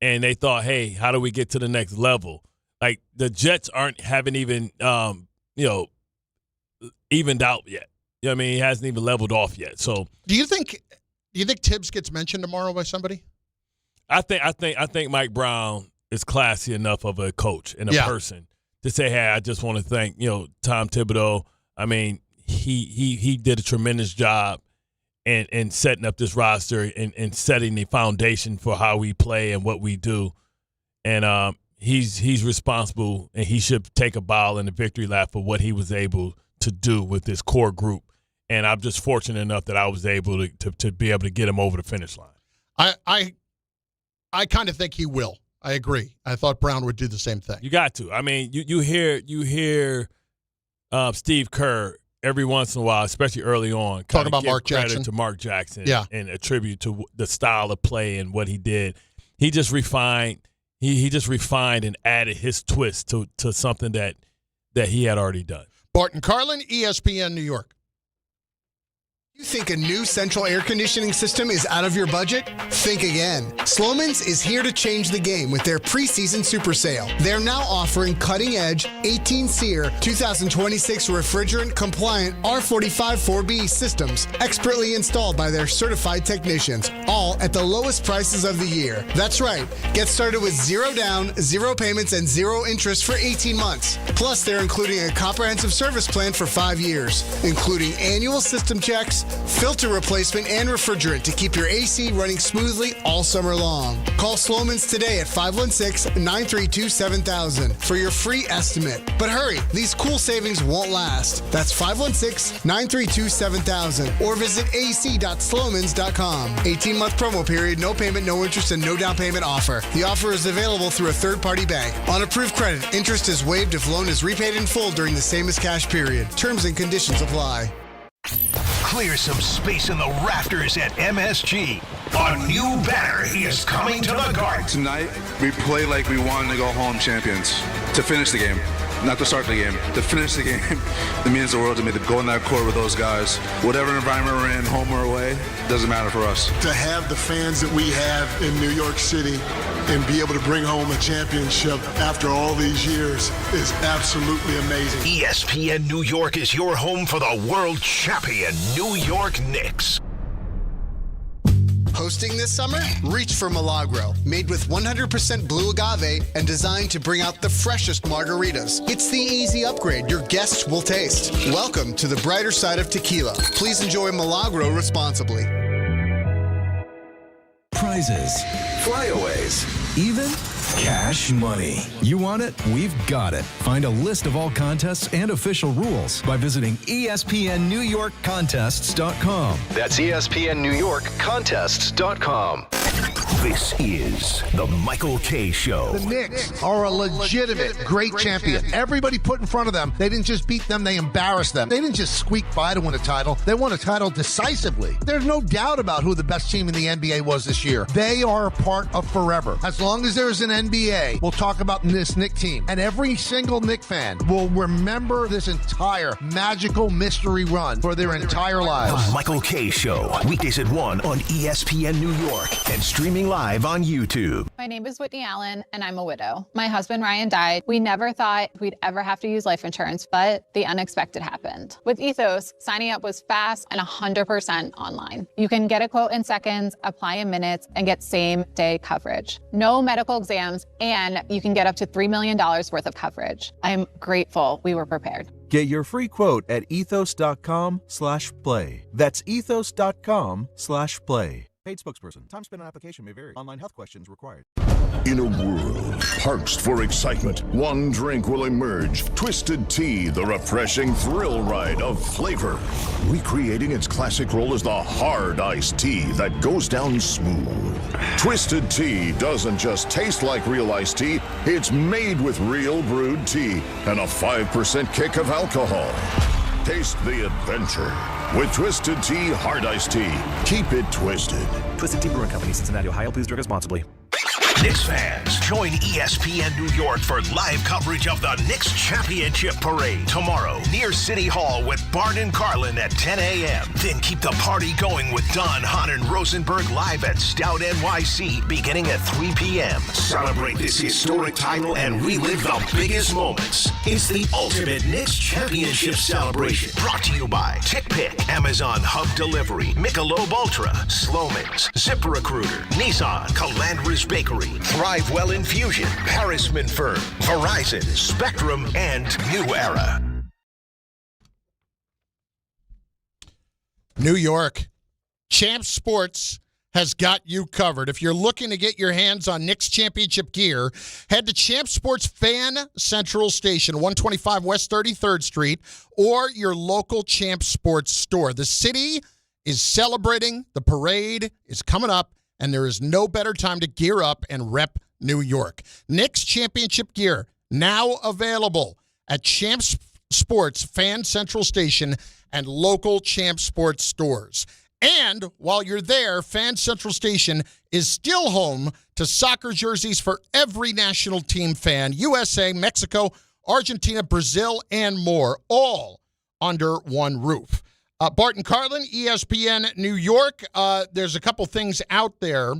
and they thought, hey, how do we get to the next level? Like, the Jets haven't even, evened out yet. You know what I mean? He hasn't even leveled off yet. So, do you think Tibbs gets mentioned tomorrow by somebody? I think Mike Brown is classy enough of a coach and a person to say, hey, I just want to thank, you know, Tom Thibodeau. I mean, he did a tremendous job in setting up this roster and setting the foundation for how we play and what we do. And he's responsible, and he should take a bow in the victory lap for what he was able to do with this core group. And I'm just fortunate enough that I was able to be able to get him over the finish line. I kind of think he will. I agree. I thought Brown would do the same thing. You got to. I mean, you hear Steve Kerr every once in a while, especially early on, talk about Mark credit Jackson. to Mark Jackson, and attribute to the style of play and what he did. He just refined. He just refined and added his twist to something that he had already done. Bart Carlin, ESPN New York. You think a new central air conditioning system is out of your budget? Think again. Slomin's is here to change the game with their preseason super sale. They're now offering cutting-edge 18-SEER 2026 refrigerant-compliant R45-4B systems expertly installed by their certified technicians, all at the lowest prices of the year. That's right. Get started with 0 down, 0 payments, and 0 interest for 18 months. Plus, they're including a comprehensive service plan for 5 years, including annual system checks, filter replacement, and refrigerant to keep your AC running smoothly all summer long. Call Sloman's today at 516-932-7000 for your free estimate. But hurry, these cool savings won't last. That's 516-932-7000 or visit ac.slomans.com. 18-month promo period, no payment, no interest, and no down payment offer. The offer is available through a third-party bank. On approved credit, interest is waived if loan is repaid in full during the same as cash period. Terms and conditions apply. Clear some space in the rafters at MSG. A new banner is coming to the Garden. Tonight, we play like we wanted to go home champions. To finish the game. Not to start the game. To finish the game, it means the world to me to go in that court with those guys. Whatever environment we're in, home or away, doesn't matter for us. To have the fans that we have in New York City and be able to bring home a championship after all these years is absolutely amazing. ESPN New York is your home for the world champion New York Knicks. Hosting this summer? Reach for Milagro. Made with 100% blue agave and designed to bring out the freshest margaritas. It's the easy upgrade your guests will taste. Welcome to the brighter side of tequila. Please enjoy Milagro responsibly. Prizes, flyaways, even cash money. You want it? We've got it. Find a list of all contests and official rules by visiting ESPNNewYorkContests.com. That's ESPNNewYorkContests.com. This is the Michael K. Show. The Knicks are a legitimate great champion. Everybody put in front of them. They didn't just beat them, they embarrassed them. They didn't just squeak by to win a title. They won a title decisively. There's no doubt about who the best team in the NBA was this year. They are a part of forever. As long as there's an NBA, we'll talk about this Knicks team. And every single Knicks fan will remember this entire magical mystery run for their entire lives. The Michael K. Show. Weekdays at 1 on ESPN New York and streaming live on YouTube. My name is Whitney Allen, and I'm a widow. My husband, Ryan, died. We never thought we'd ever have to use life insurance, but the unexpected happened. With Ethos, signing up was fast and 100% online. You can get a quote in seconds, apply in minutes, and get same-day coverage. No medical exams, and you can get up to $3 million worth of coverage. I'm grateful we were prepared. Get your free quote at ethos.com/play. That's ethos.com/play. Paid spokesperson. Time spent on application may vary. Online health questions required. In a world parched for excitement, one drink will emerge. Twisted Tea, the refreshing thrill ride of flavor. Recreating its classic role as the hard iced tea that goes down smooth. Twisted Tea doesn't just taste like real iced tea, it's made with real brewed tea and a 5% kick of alcohol. Taste the adventure with Twisted Tea Hard Iced Tea. Keep it twisted. Twisted Tea Brewing Company, Cincinnati, Ohio. Please drink responsibly. Knicks fans, join ESPN New York for live coverage of the Knicks Championship Parade tomorrow near City Hall with Bart and Carlin at 10 a.m. Then keep the party going with Don, Hahn, and Rosenberg live at Stout NYC beginning at 3 p.m. Celebrate this historic title and relive the biggest moments. It's the ultimate Knicks Championship celebration. Brought to you by TickPick, Amazon Hub Delivery, Michelob Ultra, Sloman's, ZipRecruiter, Nissan, Calandra's Bakery, Thrive Well Infusion, Harrisman Firm, Verizon, Spectrum, and New Era. New York. Champ Sports has got you covered. If you're looking to get your hands on Knicks championship gear, head to Champ Sports Fan Central Station, 125 West 33rd Street, or your local Champ Sports store. The city is celebrating. The parade is coming up, and there is no better time to gear up and rep New York. Knicks championship gear now available at Champ Sports Fan Central Station and local Champ Sports stores. And while you're there, Fan Central Station is still home to soccer jerseys for every national team fan. USA, Mexico, Argentina, Brazil, and more, all under one roof. Bart and Carlin, ESPN New York. There's a couple things out there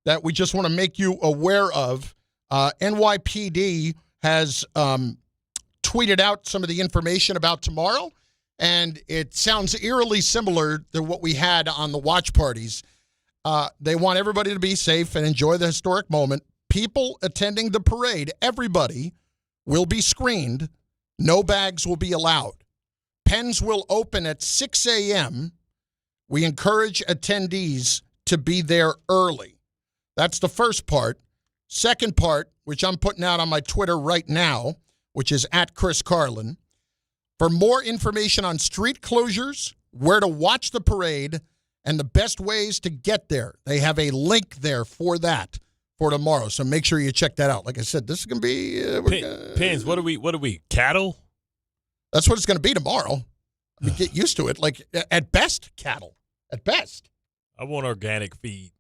that we just want to make you aware of. NYPD has tweeted out some of the information about tomorrow, and it sounds eerily similar to what we had on the watch parties. They want everybody to be safe and enjoy the historic moment. People attending the parade, everybody will be screened. No bags will be allowed. Pens will open at 6 a.m. We encourage attendees to be there early. That's the first part. Second part, which I'm putting out on my Twitter right now, which is at Chris Carlin. For more information on street closures, where to watch the parade, and the best ways to get there, they have a link there for that for tomorrow. So make sure you check that out. Like I said, this is going to be Pins. What are we? Cattle? That's what it's going to be tomorrow. I mean, get used to it. Like at best, cattle. At best. I want organic feed.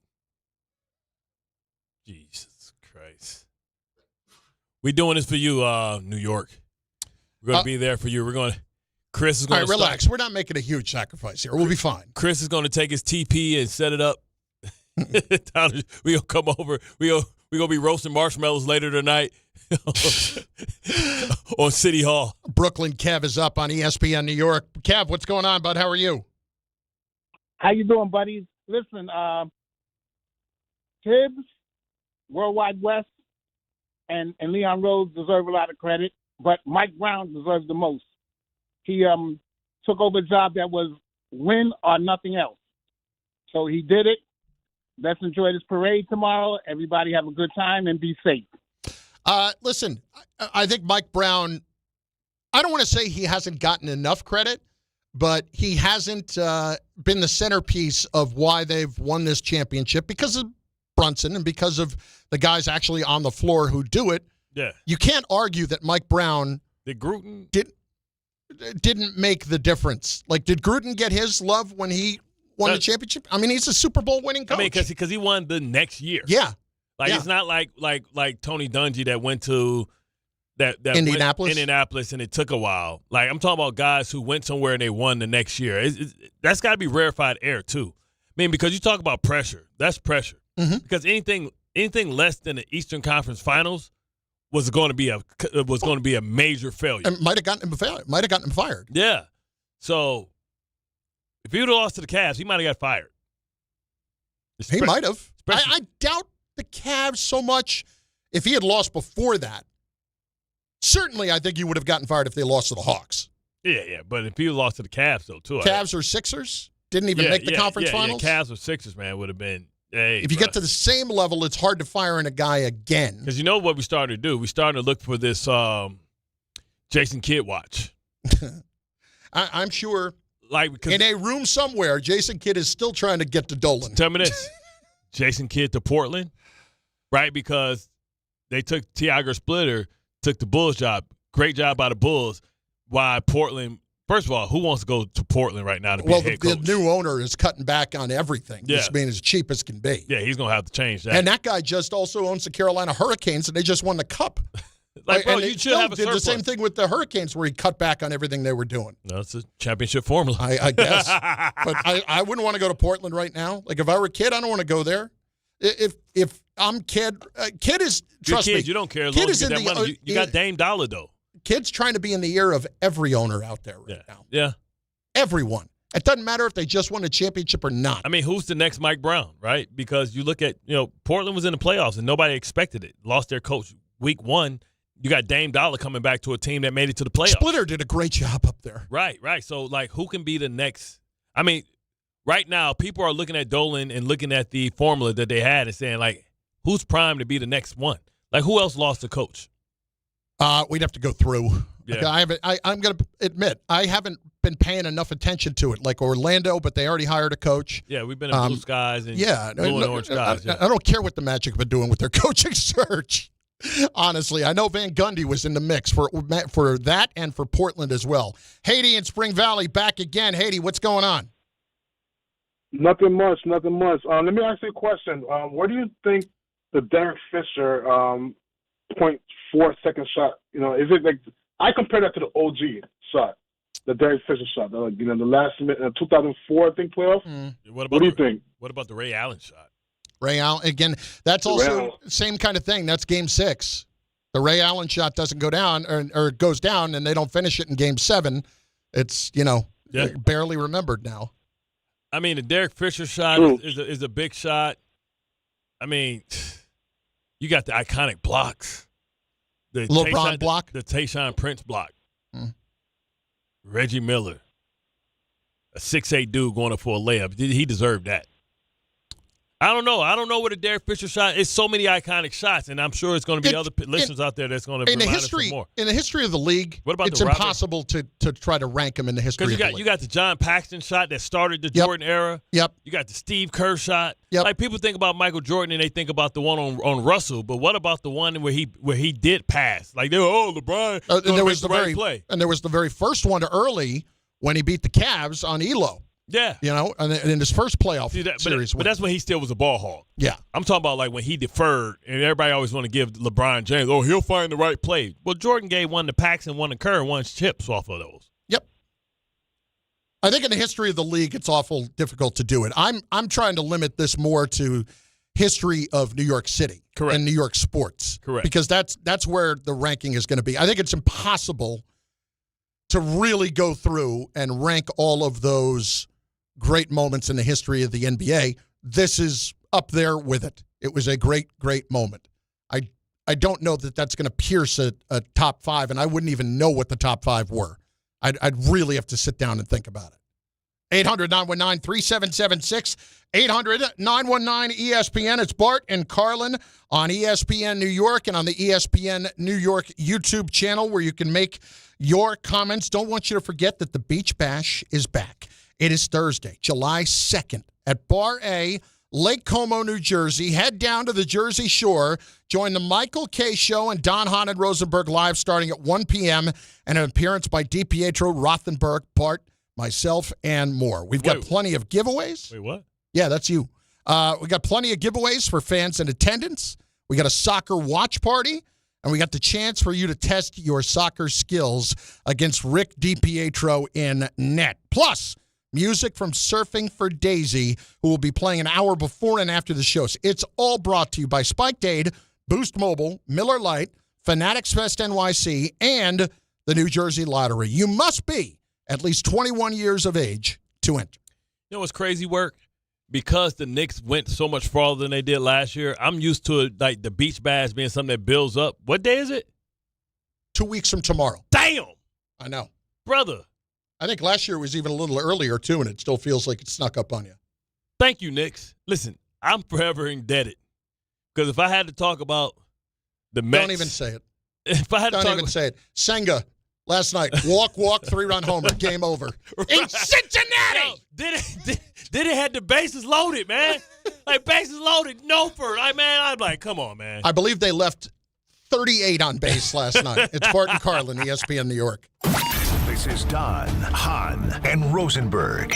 Jesus Christ. We doing this for you, New York. We're going to be there for you. Chris is going to relax. We're not making a huge sacrifice here. We'll be fine. Chris is going to take his TP and set it up. We gonna come over. We gonna be roasting marshmallows later tonight on City Hall. Brooklyn Kev is up on ESPN New York. Kev, what's going on, bud? How are you? How you doing, buddies? Listen, Tibbs, Worldwide West, and Leon Rose deserve a lot of credit, but Mike Brown deserves the most. He took over a job that was win or nothing else. So he did it. Let's enjoy this parade tomorrow. Everybody have a good time and be safe. Listen, I think Mike Brown, I don't want to say he hasn't gotten enough credit, but he hasn't been the centerpiece of why they've won this championship because of Brunson and because of the guys actually on the floor who do it. Yeah. You can't argue that Mike Brown didn't make the difference. Like, did Gruden get his love when he won the championship? I mean, he's a Super Bowl winning coach. I mean, because he won the next year. Yeah. It's not like Tony Dungy that went to that Indianapolis and it took a while. Like, I'm talking about guys who went somewhere and they won the next year. That's got to be rarefied air too. I mean, because you talk about pressure, that's pressure. Mm-hmm. Because anything less than the Eastern Conference Finals was going to be a major failure. And might have gotten him fired. Yeah. So if he would have lost to the Cavs, he might have got fired. He might have. I doubt the Cavs so much. If he had lost before that, certainly I think he would have gotten fired if they lost to the Hawks. Yeah. But if he lost to the Cavs, though, too. Cavs or Sixers? Didn't even make the conference finals? Yeah, Cavs or Sixers, man, would have been. If you get to the same level, it's hard to fire in a guy again. Because you know what we started to do? We started to look for this Jason Kidd watch. I'm sure because in a room somewhere, Jason Kidd is still trying to get to Dolan. Tell me this. Jason Kidd to Portland, right? Because they took Tiago Splitter, took the Bulls job. Great job by the Bulls. Why Portland? First of all, who wants to go to Portland right now to be a head coach? The new owner is cutting back on everything. Yeah. It's being as cheap as can be. Yeah, he's going to have to change that. And that guy just also owns the Carolina Hurricanes, and they just won the Cup. Bro, you should have a did surplus. the same thing with the Hurricanes where he cut back on everything they were doing. No, it's a championship formula. I guess. But I wouldn't want to go to Portland right now. Like, if I were a kid, I don't want to go there. If I'm Kid is, trust me. You don't care as long as you get that money. You got Dame Dollar, though. Kid's trying to be in the ear of every owner out there right now. Yeah. Everyone. It doesn't matter if they just won a championship or not. I mean, who's the next Mike Brown, right? Because you look at, Portland was in the playoffs and nobody expected it. Lost their coach week 1. You got Dame Dollar coming back to a team that made it to the playoffs. Splitter did a great job up there. Right. So, who can be the next? I mean, right now, people are looking at Dolan and looking at the formula that they had and saying, who's primed to be the next one? Who else lost a coach? We'd have to go through. Yeah. I'm going to admit, I haven't been paying enough attention to it. Like Orlando, but they already hired a coach. Yeah, we've been in blue skies and blue and orange skies. I don't care what the Magic have been doing with their coaching search. Honestly, I know Van Gundy was in the mix for that and for Portland as well. Haiti in Spring Valley back again. Haiti, what's going on? Nothing much. Let me ask you a question. Where do you think the Derek Fisher 0.4-second shot, is it like, I compare that to the OG shot, the Derek Fisher shot, the last minute, 2004, I think, playoff? What do you think? What about the Ray Allen shot? Ray Allen, again, that's also same kind of thing. That's Game 6. The Ray Allen shot doesn't go down or goes down, and they don't finish it in Game 7. It's, barely remembered now. I mean, the Derek Fisher shot is a big shot. I mean, you got the iconic blocks. The LeBron block? The Tayshaun Prince block. Reggie Miller. a 6'8" dude going up for a layup. He deserved that. I don't know. I don't know what a Derek Fisher shot. It's so many iconic shots, and I'm sure it's going to be other listeners out there that's going to remind us of more. In the history of the league, what about it's impossible to try to rank them in the history of the league. You got the John Paxson shot that started the Jordan era. Yep. You got the Steve Kerr shot. Yep. Like, people think about Michael Jordan and they think about the one on Russell, but what about the one where he did pass? Like, LeBron there play. And there was the very first one early when he beat the Cavs on Elo. Yeah. And in his first playoff series. But that's when he still was a ball hog. Yeah. I'm talking about like when he deferred, and everybody always want to give LeBron James, he'll find the right play. Well, Jordan gave one to Paxson, one to Kerr, and one chips off of those. Yep. I think in the history of the league, it's awful difficult to do it. I'm trying to limit this more to history of New York City. Correct. And New York sports. Correct. Because that's where the ranking is going to be. I think it's impossible to really go through and rank all of those great moments in the history of the NBA. This is up there with it. It was a great, great moment. I don't know that that's going to pierce a top five, and I wouldn't even know what the top five were. I'd really have to sit down and think about it. 800-919-3776, 800-919-ESPN. It's Bart and Carlin on ESPN New York and on the ESPN New York YouTube channel where you can make your comments. Don't want you to forget that the Beach Bash is back. It is Thursday, July 2nd at Bar A, Lake Como, New Jersey. Head down to the Jersey Shore. Join the Michael K. Show and Don Hahn and Rosenberg live starting at 1 p.m. and an appearance by DiPietro Rothenberg, Bart, myself, and more. We've got plenty of giveaways. Wait, what? Yeah, that's you. We got plenty of giveaways for fans in attendance. We got a soccer watch party. And we got the chance for you to test your soccer skills against Rick DiPietro in net. Plus, music from Surfing for Daisy, who will be playing an hour before and after the shows. It's all brought to you by Spiked Aid, Boost Mobile, Miller Lite, Fanatics Fest NYC, and the New Jersey Lottery. You must be at least 21 years of age to enter. You know what's crazy, Work? Because the Knicks went so much farther than they did last year, I'm used to it, like the Beach Bash being something that builds up. What day is it? 2 weeks from tomorrow. Damn! I know. Brother. I think last year was even a little earlier, too, and it still feels like it snuck up on you. Thank you, Knicks. Listen, I'm forever indebted. Because if I had to talk about the Mets. Don't even say it. If I had to Don't even say it. Senga, last night, walk, 3-run homer, game over. In Cincinnati! Yo, did it had the bases loaded, man. Like, bases loaded, no for. Like, man, I'm like, come on, man. I believe they left 38 on base last night. It's Bart and Carlin, ESPN New York. This is Don, Hahn, and Rosenberg.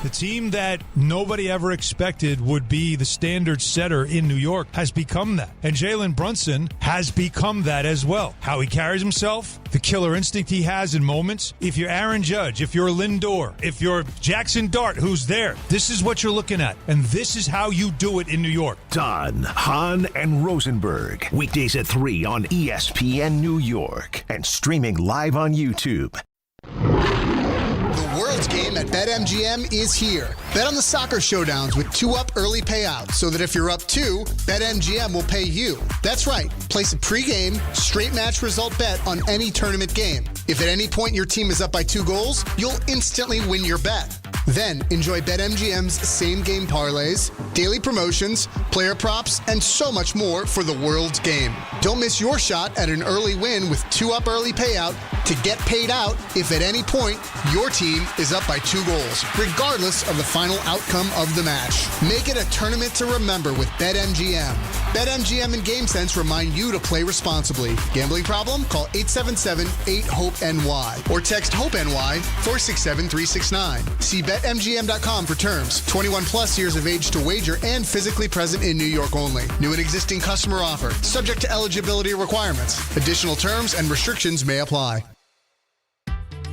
The team that nobody ever expected would be the standard setter in New York has become that. And Jalen Brunson has become that as well. How he carries himself, the killer instinct he has in moments. If you're Aaron Judge, if you're Lindor, if you're Jackson Dart, who's there, this is what you're looking at. And this is how you do it in New York. Don, Hahn, and Rosenberg. Weekdays at 3 on ESPN New York. And streaming live on YouTube. The World's Game at BetMGM is here. Bet on the soccer showdowns with 2-up early payouts so that if you're up 2, BetMGM will pay you. That's right. Place a pregame, straight match result bet on any tournament game. If at any point your team is up by 2 goals, you'll instantly win your bet. Then enjoy BetMGM's same-game parlays, daily promotions, player props, and so much more for the World's Game. Don't miss your shot at an early win with 2-up early payout to get paid out if at any point your team is up by 2 goals, regardless of the final outcome of the match. Make it a tournament to remember with BetMGM. BetMGM and GameSense remind you to play responsibly. Gambling problem? Call 877-8-HOPE-NY or text HOPE-NY 467-369. See BetMGM.com for terms. 21 plus years of age to wager and physically present in New York only. New and existing customer offer. Subject to eligibility requirements. Additional terms and restrictions may apply.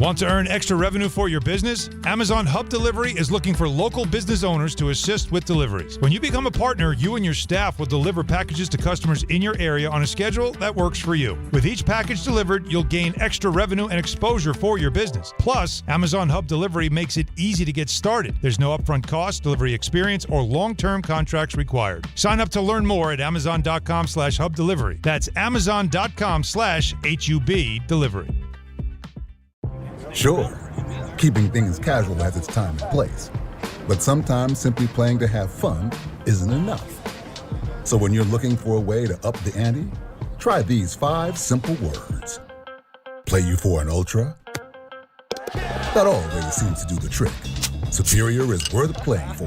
Want to earn extra revenue for your business? Amazon Hub Delivery is looking for local business owners to assist with deliveries. When you become a partner, you and your staff will deliver packages to customers in your area on a schedule that works for you. With each package delivered, you'll gain extra revenue and exposure for your business. Plus, Amazon Hub Delivery makes it easy to get started. There's no upfront cost, delivery experience, or long-term contracts required. Sign up to learn more at Amazon.com/Hub Delivery. That's Amazon.com/HUB Delivery. Sure, keeping things casual has its time and place. But sometimes simply playing to have fun isn't enough. So when you're looking for a way to up the ante, try these 5 simple words. Play you for an ultra? That always seems to do the trick. Superior is worth playing for.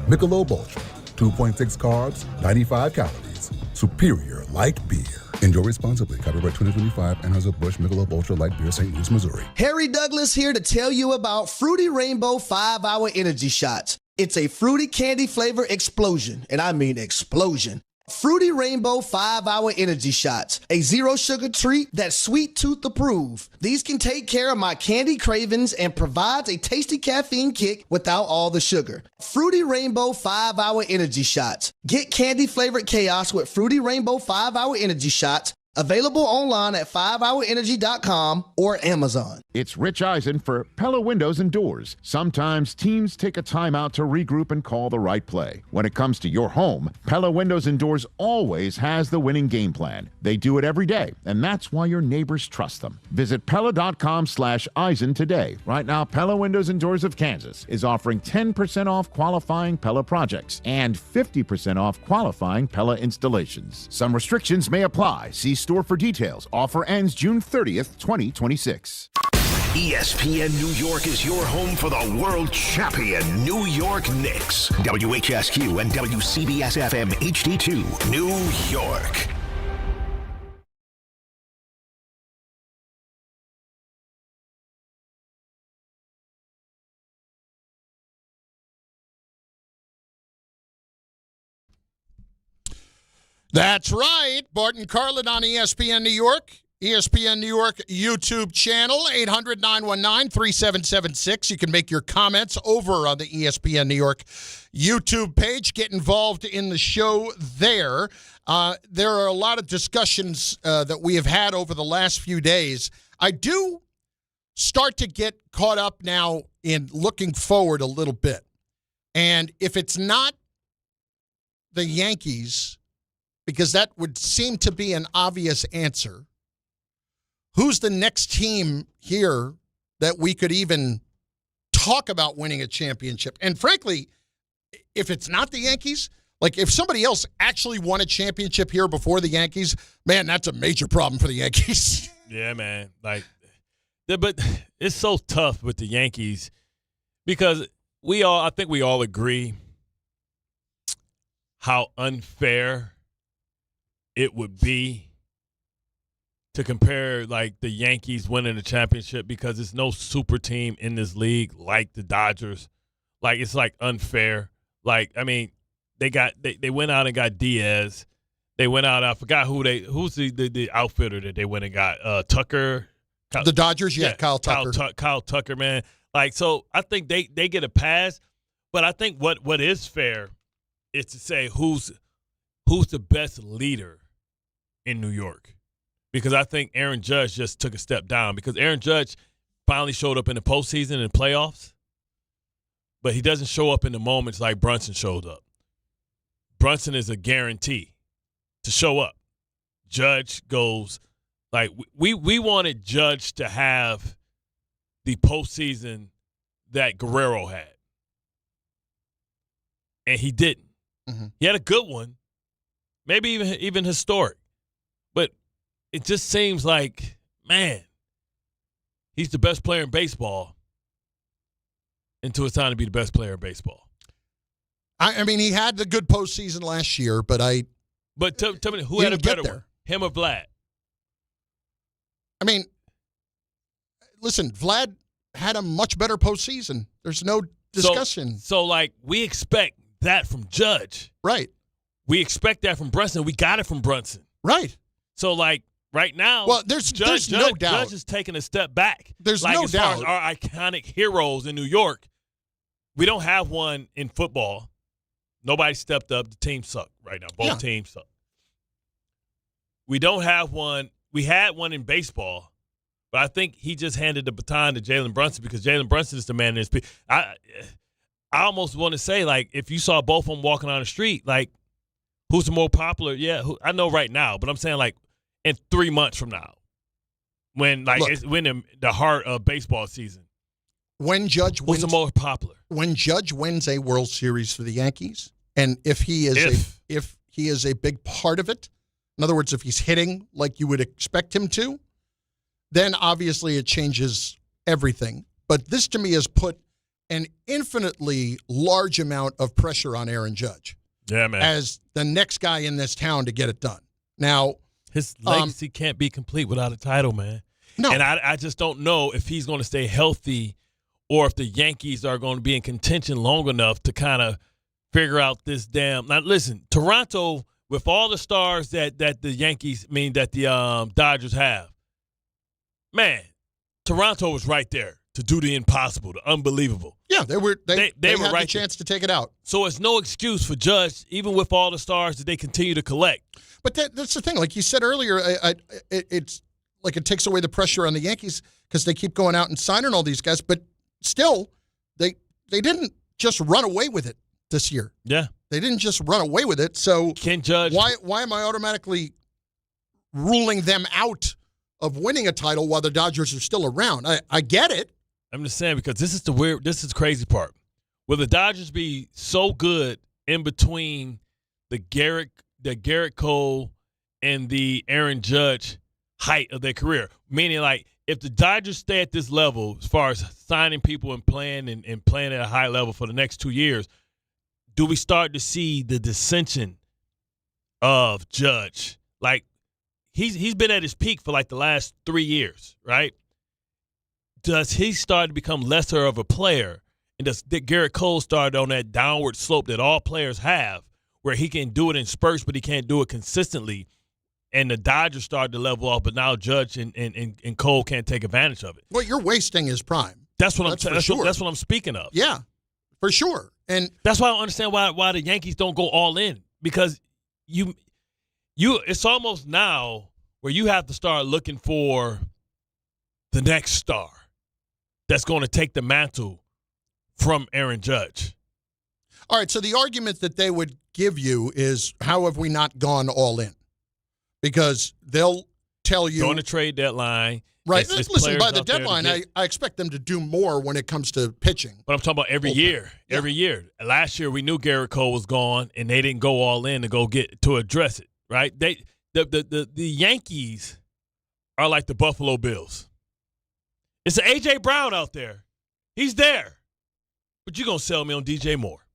Michelob Ultra, 2.6 carbs, 95 calories. Superior light beer. Enjoy responsibly. Copyright 2025, Anheuser-Busch Michelob Ultra Light Beer, St. Louis, Missouri. Harry Douglas here to tell you about Fruity Rainbow 5-Hour Energy Shots. It's a fruity candy flavor explosion, and I mean explosion. Fruity Rainbow 5-Hour Energy Shots, a zero-sugar treat that's sweet tooth approved. These can take care of my candy cravings and provides a tasty caffeine kick without all the sugar. Fruity Rainbow 5-Hour Energy Shots. Get candy-flavored chaos with Fruity Rainbow 5-Hour Energy Shots. Available online at 5hourenergy.com or Amazon. It's Rich Eisen for Pella Windows and Doors. Sometimes teams take a timeout to regroup and call the right play. When it comes to your home, Pella Windows and Doors always has the winning game plan. They do it every day, and that's why your neighbors trust them. Visit Pella.com/Eisen today. Right now, Pella Windows and Doors of Kansas is offering 10% off qualifying Pella projects and 50% off qualifying Pella installations. Some restrictions may apply. See store for details. Offer ends June 30th, 2026. ESPN New York is your home for the world champion New York Knicks. WHSQ and WCBS FM HD2, New York. That's right. Bart Carlin on ESPN New York. ESPN New York YouTube channel, 800-919-3776. You can make your comments over on the ESPN New York YouTube page. Get involved in the show there. There are a lot of discussions that we have had over the last few days. I do start to get caught up now in looking forward a little bit. And if it's not the Yankees, because that would seem to be an obvious answer, who's the next team here that we could even talk about winning a championship? And frankly, if it's not the Yankees, like if somebody else actually won a championship here before the Yankees, man, that's a major problem for the Yankees. Yeah, man. But it's so tough with the Yankees because I think we all agree how unfair it would be to compare like the Yankees winning the championship because there's no super team in this league like the Dodgers. Like it's like unfair. Like I mean, they went out and got Diaz. They went out. I forgot who's the outfitter that they went and got Tucker. The Dodgers, yeah, Kyle Tucker. Kyle Tucker, man. Like so, I think they get a pass. But I think what is fair is to say who's the best leader in New York. Because I think Aaron Judge just took a step down because Aaron Judge finally showed up in the postseason and playoffs, but he doesn't show up in the moments like Brunson showed up. Brunson is a guarantee to show up. Judge goes like we wanted Judge to have the postseason that Guerrero had, and he didn't. Mm-hmm. He had a good one, maybe even historic. But it just seems like, man, he's the best player in baseball until it's time to be the best player in baseball. I mean, he had the good postseason last year, but tell me who had a better one, him or Vlad? I mean, listen, Vlad had a much better postseason. There's no discussion. So like, we expect that from Judge. Right. We expect that from Brunson. We got it from Brunson. Right. So, like, right now, well, there's no doubt. Judge is taking a step back. There's like, no as doubt. Far as our iconic heroes in New York, we don't have one in football. Nobody stepped up. The team suck right now. Both teams suck. We don't have one. We had one in baseball, but I think he just handed the baton to Jalen Brunson because Jalen Brunson is the man in his – I almost want to say, like, if you saw both of them walking on the street, like, who's the more popular? Yeah, I know right now, but I'm saying, like, in 3 months from now, when like it's when the heart of baseball season. when Judge wins, who's the most popular? When Judge wins a World Series for the Yankees, and if he is a big part of it, in other words, if he's hitting like you would expect him to, then obviously it changes everything. But this to me has put an infinitely large amount of pressure on Aaron Judge. Yeah, man. As the next guy in this town to get it done. Now, his legacy can't be complete without a title, man. No. And I just don't know if he's going to stay healthy or if the Yankees are going to be in contention long enough to kind of figure out this damn. Now, listen, Toronto, with all the stars that the Dodgers have, man, Toronto was right there to do the impossible, the unbelievable. Yeah, they had right the chance to take it out. So it's no excuse for Judge, even with all the stars that they continue to collect. But that's the thing. Like you said earlier, it's like it takes away the pressure on the Yankees because they keep going out and signing all these guys. But still, they didn't just run away with it this year. Yeah. They didn't just run away with it. So Ken Judge. Why am I automatically ruling them out of winning a title while the Dodgers are still around? I get it. I'm just saying because this is the crazy part. Will the Dodgers be so good in between the Garrett Cole and the Aaron Judge height of their career? Meaning, like, if the Dodgers stay at this level as far as signing people and playing and playing at a high level for the next 2 years, do we start to see the dissension of Judge? Like, he's been at his peak for like the last 3 years, right? Does he start to become lesser of a player? And does Garrett Cole start on that downward slope that all players have, where he can do it in spurts, but he can't do it consistently? And the Dodgers started to level off, but now Judge and Cole can't take advantage of it. Well, you're wasting his prime. That's what I'm speaking of. Yeah, for sure. And that's why I don't understand why the Yankees don't go all in, because you it's almost now where you have to start looking for the next star that's going to take the mantle from Aaron Judge. All right, so the argument that they would give you is, how have we not gone all in? Because they'll tell you. During the trade deadline. Right. Listen, by the deadline, I expect them to do more when it comes to pitching. But I'm talking about every year. Yeah. Every year. Last year, we knew Garrett Cole was gone, and they didn't go all in to address it, right? The Yankees are like the Buffalo Bills. It's an A.J. Brown out there. He's there. But you're going to sell me on DJ Moore.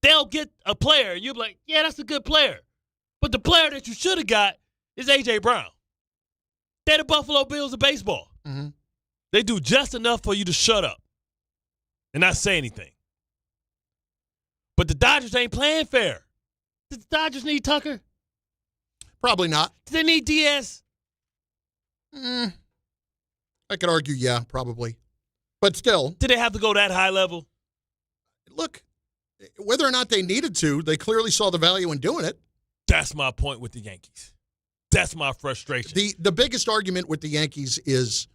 They'll get a player, and you'll be like, yeah, that's a good player. But the player that you should have got is A.J. Brown. They're the Buffalo Bills of baseball. Mm-hmm. They do just enough for you to shut up and not say anything. But the Dodgers ain't playing fair. Did the Dodgers need Tucker? Probably not. Do they need Diaz? I could argue, yeah, probably. But still. Did they have to go that high level? Look, whether or not they needed to, they clearly saw the value in doing it. That's my point with the Yankees. That's my frustration. The biggest argument with the Yankees is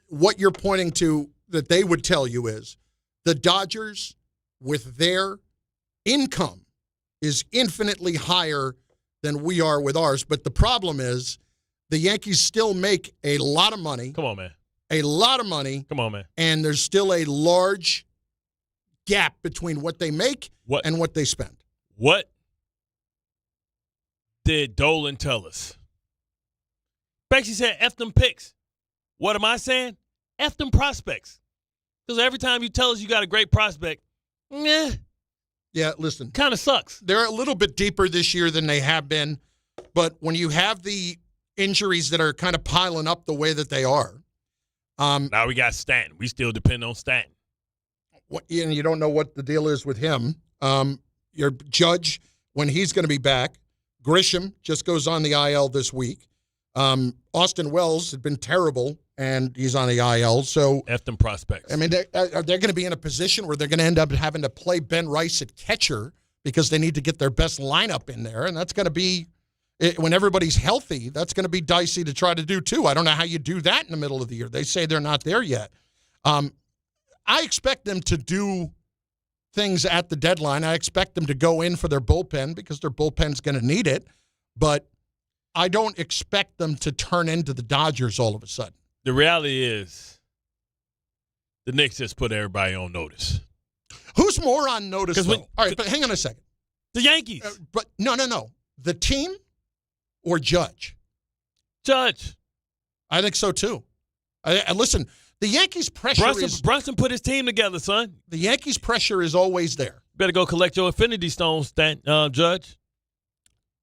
what you're pointing to that they would tell you is the Dodgers, with their income, is infinitely higher than we are with ours. But the problem is the Yankees still make a lot of money. Come on, man. A lot of money. Come on, man. And there's still a large gap between what they make and what they spend. What did Dolan tell us? Basically said, F them picks. What am I saying? F them prospects. Because every time you tell us you got a great prospect, yeah, listen. Kind of sucks. They're a little bit deeper this year than they have been. But when you have the injuries that are kind of piling up the way that they are. Now we got Stanton. We still depend on Stanton. And you don't know what the deal is with him. Your Judge, when he's going to be back. Grisham just goes on the IL this week. Austin Wells had been terrible, and he's on the IL. So F them prospects. I mean, are they going to be in a position where they're going to end up having to play Ben Rice at catcher because they need to get their best lineup in there? And that's going to be, when everybody's healthy, that's going to be dicey to try to do, too. I don't know how you do that in the middle of the year. They say they're not there yet. I expect them to do things at the deadline. I expect them to go in for their bullpen because their bullpen's going to need it. But I don't expect them to turn into the Dodgers all of a sudden. The reality is the Knicks just put everybody on notice. Who's more on notice, though? All right, but hang on a second. The Yankees. But no. The team or Judge? Judge. I think so, too. Listen, the Yankees' pressure Brunson put his team together, son. The Yankees' pressure is always there. Better go collect your Infinity Stones, Judge.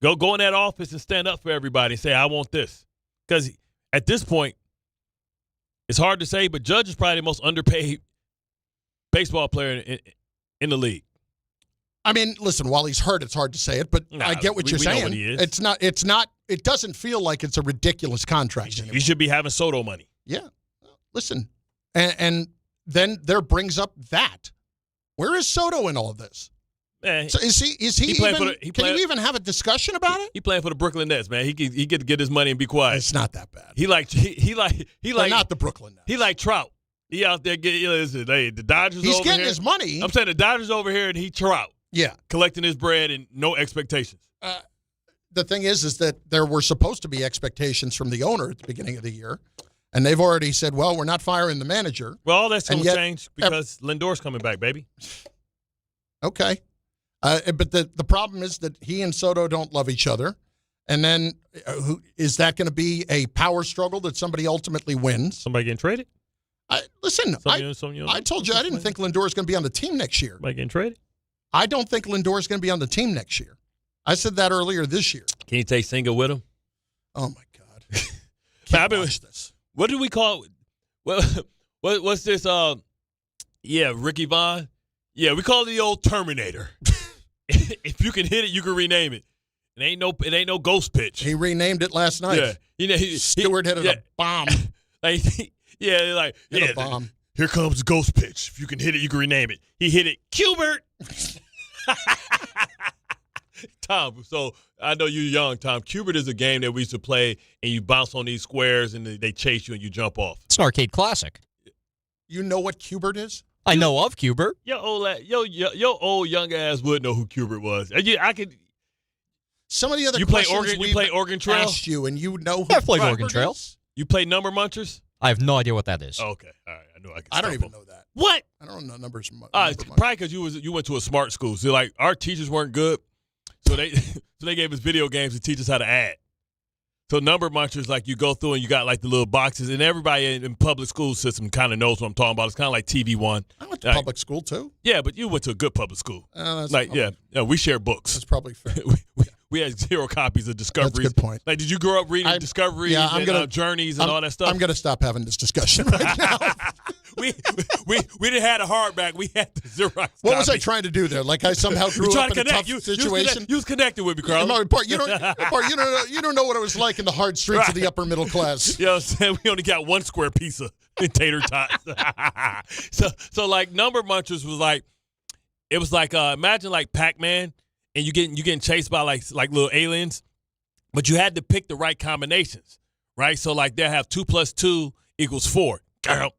Go in that office and stand up for everybody and say, I want this. Because at this point, it's hard to say, but Judge is probably the most underpaid baseball player in the league. I mean, listen, while he's hurt, it's hard to say it, but I get what you're saying. Know what he is. It's not, it doesn't feel like it's a ridiculous contract anymore. He should be having Soto money. Yeah. Listen, and then there brings up that. Where is Soto in all of this? Man, so is he even, can you even have a discussion about it? He playing for the Brooklyn Nets, man. He get to get his money and be quiet. It's not that bad. He like not the Brooklyn Nets. He like Trout. He out there the Dodgers. He's over getting here. his money. I'm saying the Dodgers over here and he Trout. Yeah, collecting his bread and no expectations. The thing is that there were supposed to be expectations from the owner at the beginning of the year, and they've already said, "Well, we're not firing the manager." Well, all that's going to change because Lindor's coming back, baby. Okay. But the problem is that he and Soto don't love each other. And then is that going to be a power struggle that somebody ultimately wins? Somebody getting traded? I told you I didn't think Lindor is going to be on the team next year. Somebody getting traded? I don't think Lindor is going to be on the team next year. I said that earlier this year. Can you take Single with him? Oh, my God. Can't watch this. What do we call what's this? Ricky Vaughn? Yeah, we call it the old Terminator. If you can hit it, you can rename it. It ain't no ghost pitch. He renamed it last night. Yeah, Stewart hit a bomb. A bomb. Here comes the ghost pitch. If you can hit it, you can rename it. He hit it, Qbert. Tom, so I know you're young, Tom. Qbert is a game that we used to play, and you bounce on these squares, and they chase you, and you jump off. It's an arcade classic. You know what Qbert is? I know of Qbert. Your old young ass would know who Qbert was. I could. Some of the other you play Oregon Trail. Asked you, and you know who I've played Oregon Trail. You play Number Munchers? I have no idea what that is. Okay, all right. I know. I don't even know that. What? I don't know numbers. Probably because you went to a smart school. So like our teachers weren't good, so they gave us video games to teach us how to add. So Number Munchers, like you go through and you got like the little boxes, and everybody in public school system kind of knows what I'm talking about. It's kind of like TV1. I went to public school too. Yeah, but you went to a good public school. We share books. That's probably fair. We had 0 copies of Discoveries. That's a good point. Like, did you grow up reading Discoveries and Journeys and all that stuff? I'm going to stop having this discussion right now. we didn't have a hardback. We had the Xerox. What was I trying to do there? Like I somehow grew up in a tough situation? You was connected with me, Carl. Bart, you don't know what it was like in the hard streets of the upper middle class. You know what I'm saying? We only got one square pizza and tater tots. so like Number Munchers was like, it was like imagine like Pac-Man. And you getting chased by like little aliens, but you had to pick the right combinations, right? So like they'll have 2 + 2 = 4.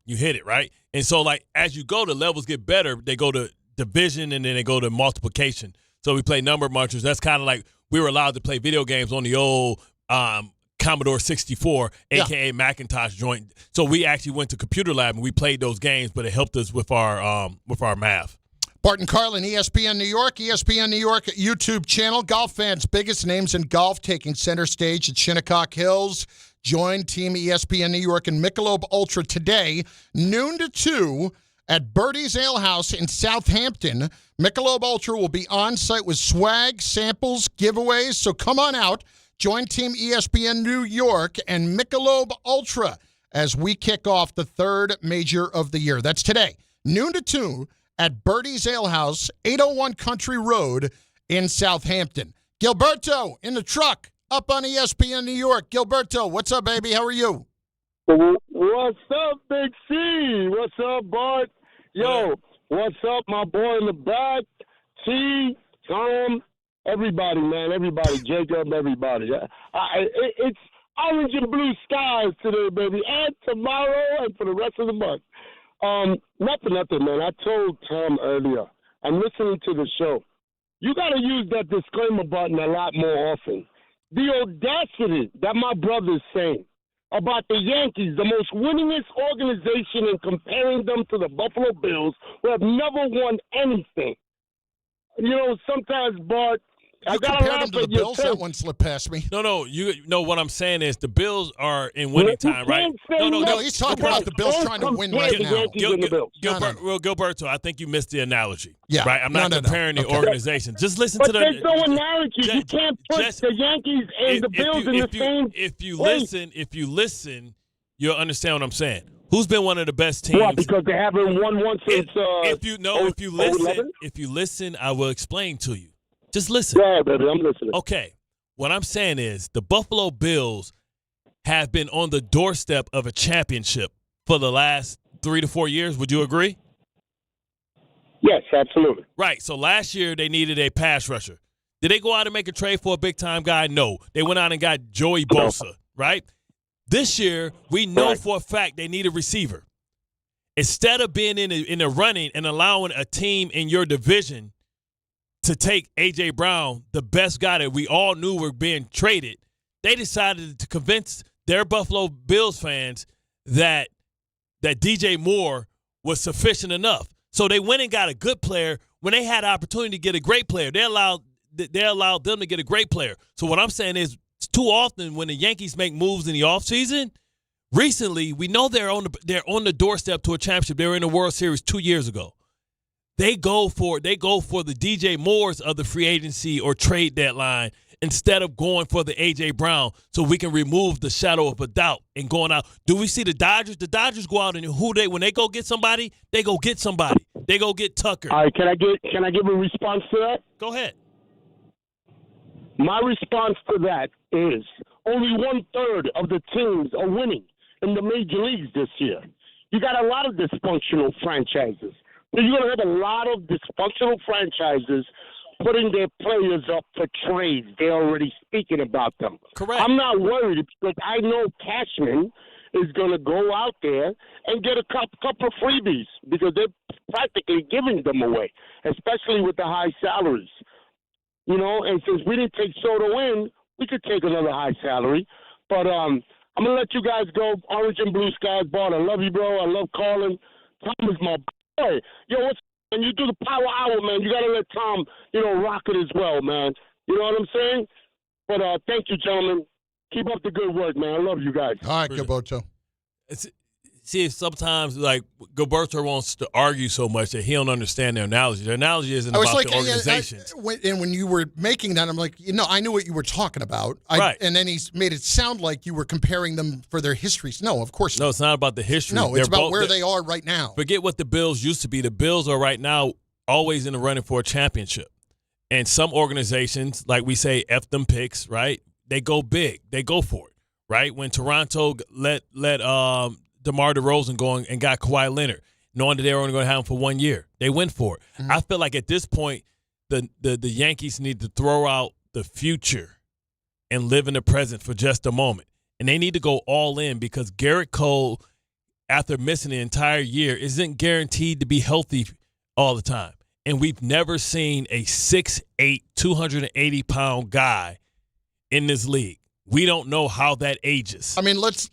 You hit it, right? And so like as you go, the levels get better. They go to division and then they go to multiplication. So we play Number Munchers. That's kind of like we were allowed to play video games on the old Commodore 64, aka Macintosh joint. So we actually went to computer lab and we played those games, but it helped us with our math. Bart Carlin, ESPN New York YouTube channel. Golf fans' biggest names in golf taking center stage at Shinnecock Hills. Join Team ESPN New York and Michelob Ultra today, noon to 2 at Birdie's Ale House in Southampton. Michelob Ultra will be on site with swag, samples, giveaways. So come on out. Join Team ESPN New York and Michelob Ultra as we kick off the third major of the year. That's today, noon to 2. At Birdie's Ale House, 801 Country Road in Southampton. Gilberto in the truck up on ESPN New York. Gilberto, what's up, baby? How are you? What's up, Big C? What's up, Bart? Yo, what's up, my boy in the back? T, Tom, everybody, man. Everybody. Jacob, everybody. It's orange and blue skies today, baby. And tomorrow and for the rest of the month. Nothing, man. I told Tom earlier, I'm listening to the show. You got to use that disclaimer button a lot more often. The audacity that my brother is saying about the Yankees, the most winningest organization, and comparing them to the Buffalo Bills, who have never won anything. You know, sometimes, Bart, I got to compared them to the Bills. That one slipped past me. No. You know what I'm saying is the Bills are in winning time, right? No. He's talking about the Bills trying to win right now. Gilberto, I think you missed the analogy. Yeah. Right. I'm not comparing the organization. Just listen to the. But there's no analogy. You can't put the Yankees and the Bills in the same. If you listen, you'll understand what I'm saying. Who's been one of the best teams? Well, because they haven't won one since. If you listen, I will explain to you. Just listen. Yeah, baby, I'm listening. Okay. What I'm saying is the Buffalo Bills have been on the doorstep of a championship for the last 3 to 4 years. Would you agree? Yes, absolutely. Right. So last year they needed a pass rusher. Did they go out and make a trade for a big-time guy? No. They went out and got Joey Bosa, right? This year, we know for a fact they need a receiver. Instead of being in the running and allowing a team in your division to take A.J. Brown, the best guy that we all knew were being traded, they decided to convince their Buffalo Bills fans that DJ Moore was sufficient enough. So they went and got a good player when they had the opportunity to get a great player. They allowed them to get a great player. So what I'm saying is too often when the Yankees make moves in the offseason, recently we know they're on the doorstep to a championship. They were in the World Series 2 years ago. They go for the DJ Moores of the free agency or trade deadline instead of going for the A.J. Brown so we can remove the shadow of a doubt and going out. Do we see the Dodgers? The Dodgers go out and when they go get somebody, they go get somebody. They go get Tucker. All right, can I give a response to that? Go ahead. My response to that is only 1/3 of the teams are winning in the major leagues this year. You got a lot of dysfunctional franchises. You're going to have a lot of dysfunctional franchises putting their players up for trades. They're already speaking about them. Correct. I'm not worried because I know Cashman is going to go out there and get a couple of freebies because they're practically giving them away, especially with the high salaries. You know, and since we didn't take Soto in, we could take another high salary. But I'm going to let you guys go. Orange and blue skies, Bart. I love you, bro. I love Carlin. Tom is my boy. Yo, when you do the power hour, man, you got to let Tom, rock it as well, man. You know what I'm saying? But thank you, gentlemen. Keep up the good work, man. I love you guys. All right, Gilberto. See, sometimes, like, Gilberto wants to argue so much that he don't understand the analogy. The analogy isn't about the organizations. When you were making that, I'm like, I knew what you were talking about. Right. And then he's made it sound like you were comparing them for their histories. No, of course not. No, it's not about the history. No, it's about where they are right now. Forget what the Bills used to be. The Bills are right now always in the running for a championship. And some organizations, like we say, F them picks, right? They go big. They go for it, right? When Toronto let DeMar DeRozan going and got Kawhi Leonard, knowing that they were only going to have him for 1 year. They went for it. Mm-hmm. I feel like at this point, the Yankees need to throw out the future and live in the present for just a moment. And they need to go all in because Garrett Cole, after missing the entire year, isn't guaranteed to be healthy all the time. And we've never seen a 6'8", 280-pound guy in this league. We don't know how that ages. I mean, let's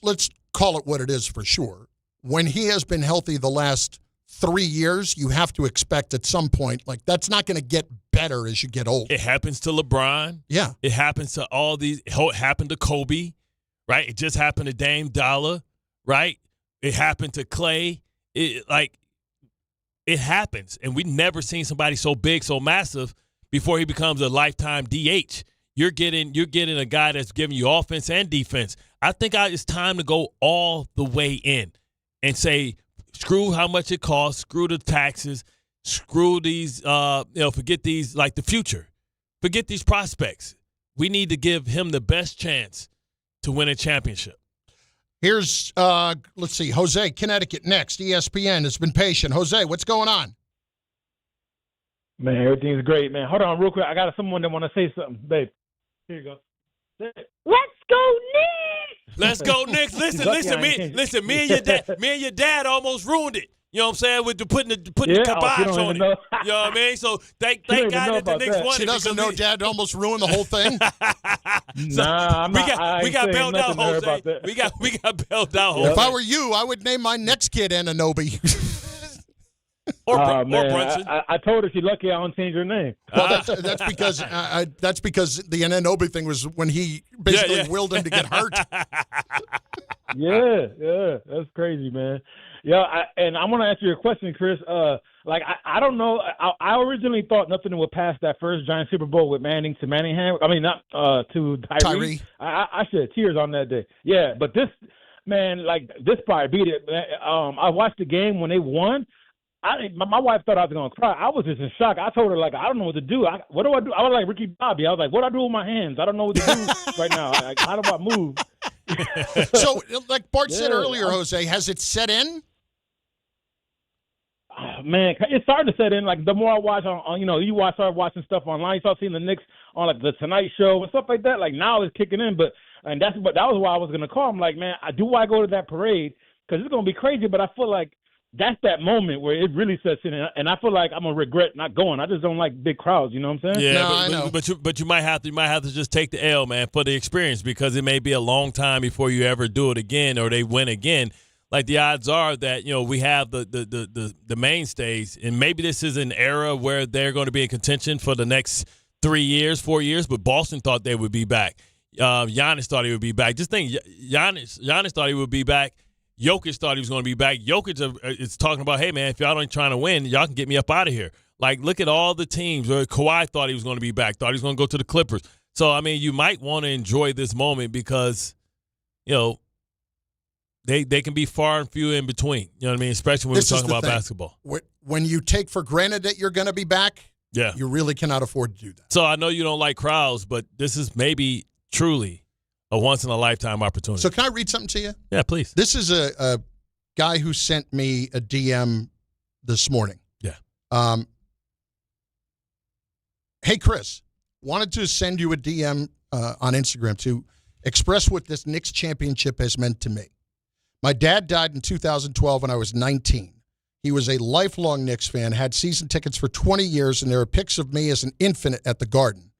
call it what it is for sure. When he has been healthy the last 3 years, you have to expect at some point, like, that's not going to get better as you get older. It happens to LeBron. Yeah. It happens to all these. It happened to Kobe, right? It just happened to Dame Dollar, right? It happened to Clay. It happens. And we've never seen somebody so big, so massive before he becomes a lifetime DH. You're getting a guy that's giving you offense and defense. I think it's time to go all the way in and say, screw how much it costs, screw the taxes, screw these, forget these, like the future. Forget these prospects. We need to give him the best chance to win a championship. Here's, let's see, Jose, Connecticut next. ESPN has been patient. Jose, what's going on? Man, everything's great, man. Hold on real quick. I got someone that want to say something, babe. Here you go. Let's go, Knicks! Let's go, Knicks. Listen, me and your dad almost ruined it. You know what I'm saying? With putting the kibosh on it. Know. You know what I mean? So thank God that the Knicks won. She doesn't know Dad almost ruined the whole thing. We got bailed out, Jose. We got bailed out, Jose. If I were you, I would name my next kid Ananobi. or Brunson. I told her she's lucky I don't change her name. Well, that's because the Ananobi thing was when he basically willed him to get hurt. Yeah, that's crazy, man. Yeah, and I want to ask you a question, Chris. I don't know. I originally thought nothing would pass that first Giant Super Bowl with Manning to Manningham. I mean, not to Tyree. I shed tears on that day. Yeah, but this, man, this probably beat it. I watched the game when they won. My wife thought I was going to cry. I was just in shock. I told her, I don't know what to do. What do I do? I was like Ricky Bobby. I was like, what do I do with my hands? I don't know what to do right now. How do I move? So, like Bart said earlier, Jose, has it set in? Man, it's starting to set in. The more I watch on you start watching stuff online, you start seeing the Knicks on the Tonight Show and stuff like that. Now it's kicking in, that was why I was gonna call. I'm like, man, do I go to that parade? Because it's gonna be crazy. But I feel like that's that moment where it really sets in, and I feel like I'm gonna regret not going. I just don't like big crowds. You know what I'm saying? Yeah, I know. But you might have to just take the L, man, for the experience, because it may be a long time before you ever do it again or they win again. The odds are that we have the mainstays, and maybe this is an era where they're going to be in contention for the next 3 years, 4 years. But Boston thought they would be back. Giannis thought he would be back. Just think, Giannis thought he would be back. Jokic thought he was going to be back. Jokic is talking about, hey man, if y'all ain't trying to win, y'all can get me up out of here. Look at all the teams. Kawhi thought he was going to be back. Thought he was going to go to the Clippers. So I mean, you might want to enjoy this moment because, They can be far and few in between. You know what I mean? Especially when we're talking about basketball. When you take for granted that you're going to be back, you really cannot afford to do that. So I know you don't like crowds, but this is maybe truly a once-in-a-lifetime opportunity. So can I read something to you? Yeah, please. This is a guy who sent me a DM this morning. Yeah. Hey, Chris, wanted to send you a DM on Instagram to express what this Knicks championship has meant to me. My dad died in 2012 when I was 19. He was a lifelong Knicks fan, had season tickets for 20 years, and there are pics of me as an infant at the Garden.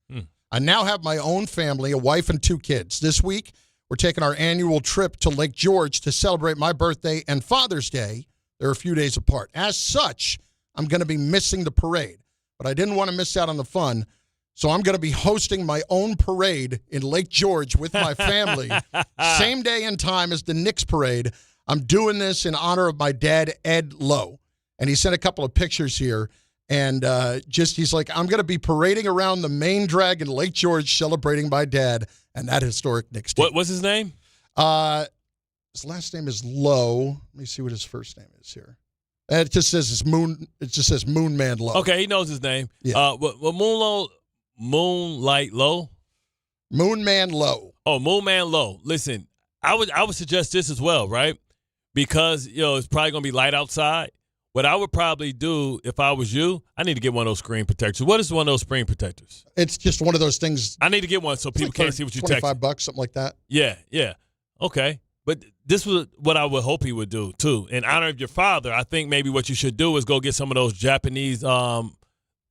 I now have my own family, a wife and 2 kids. This week, we're taking our annual trip to Lake George to celebrate my birthday and Father's Day. They're a few days apart. As such, I'm going to be missing the parade, but I didn't want to miss out on the fun, so I'm going to be hosting my own parade in Lake George with my family. Same day and time as the Knicks parade. I'm doing this in honor of my dad, Ed Lowe. And he sent a couple of pictures here. And he's like, I'm going to be parading around the main drag in Lake George celebrating my dad and that historic Knicks team. What's his name? His last name is Lowe. Let me see what his first name is here. It just says Moon Man Lowe. Okay, he knows his name. Yeah. Moonlight Low? Moon Man Low. Oh, Moon Man Low. Listen, I would suggest this as well, right? Because, it's probably going to be light outside. What I would probably do if I was you, I need to get one of those screen protectors. What is one of those screen protectors? It's just one of those things. I need to get one so people can't see what you text. $25, something like that. Yeah. Okay. But this was what I would hope he would do, too. In honor of your father, I think maybe what you should do is go get some of those Japanese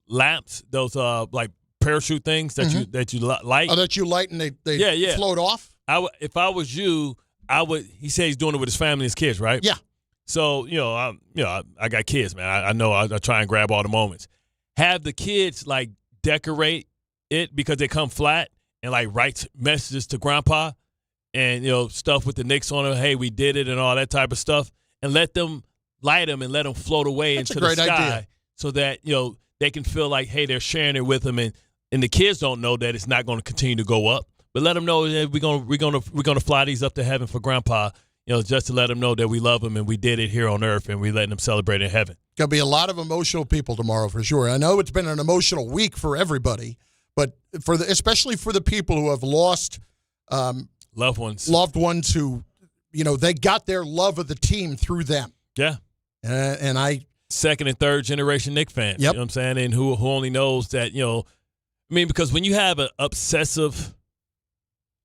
lamps, those parachute things that you light. Oh, that you light and they float off? If I was you, I would. He said he's doing it with his family and his kids, right? Yeah. So I got kids, man. I know I try and grab all the moments. Have the kids decorate it because they come flat and write messages to Grandpa and stuff with the Knicks on it. Hey, we did it and all that type of stuff, and let them light them and let them float away into the sky idea. So that they can feel like, hey, they're sharing it with them, and the kids don't know that it's not going to continue to go up, but let them know that we're gonna fly these up to heaven for Grandpa, just to let them know that we love him and we did it here on earth and we letting them celebrate in heaven. Gonna be a lot of emotional people tomorrow for sure. I know it's been an emotional week for everybody, but especially for the people who have lost loved ones who, they got their love of the team through them. Yeah, and I. Second and third generation Knicks fans. Yep. You know what I'm saying? And who only knows that, because when you have an obsessive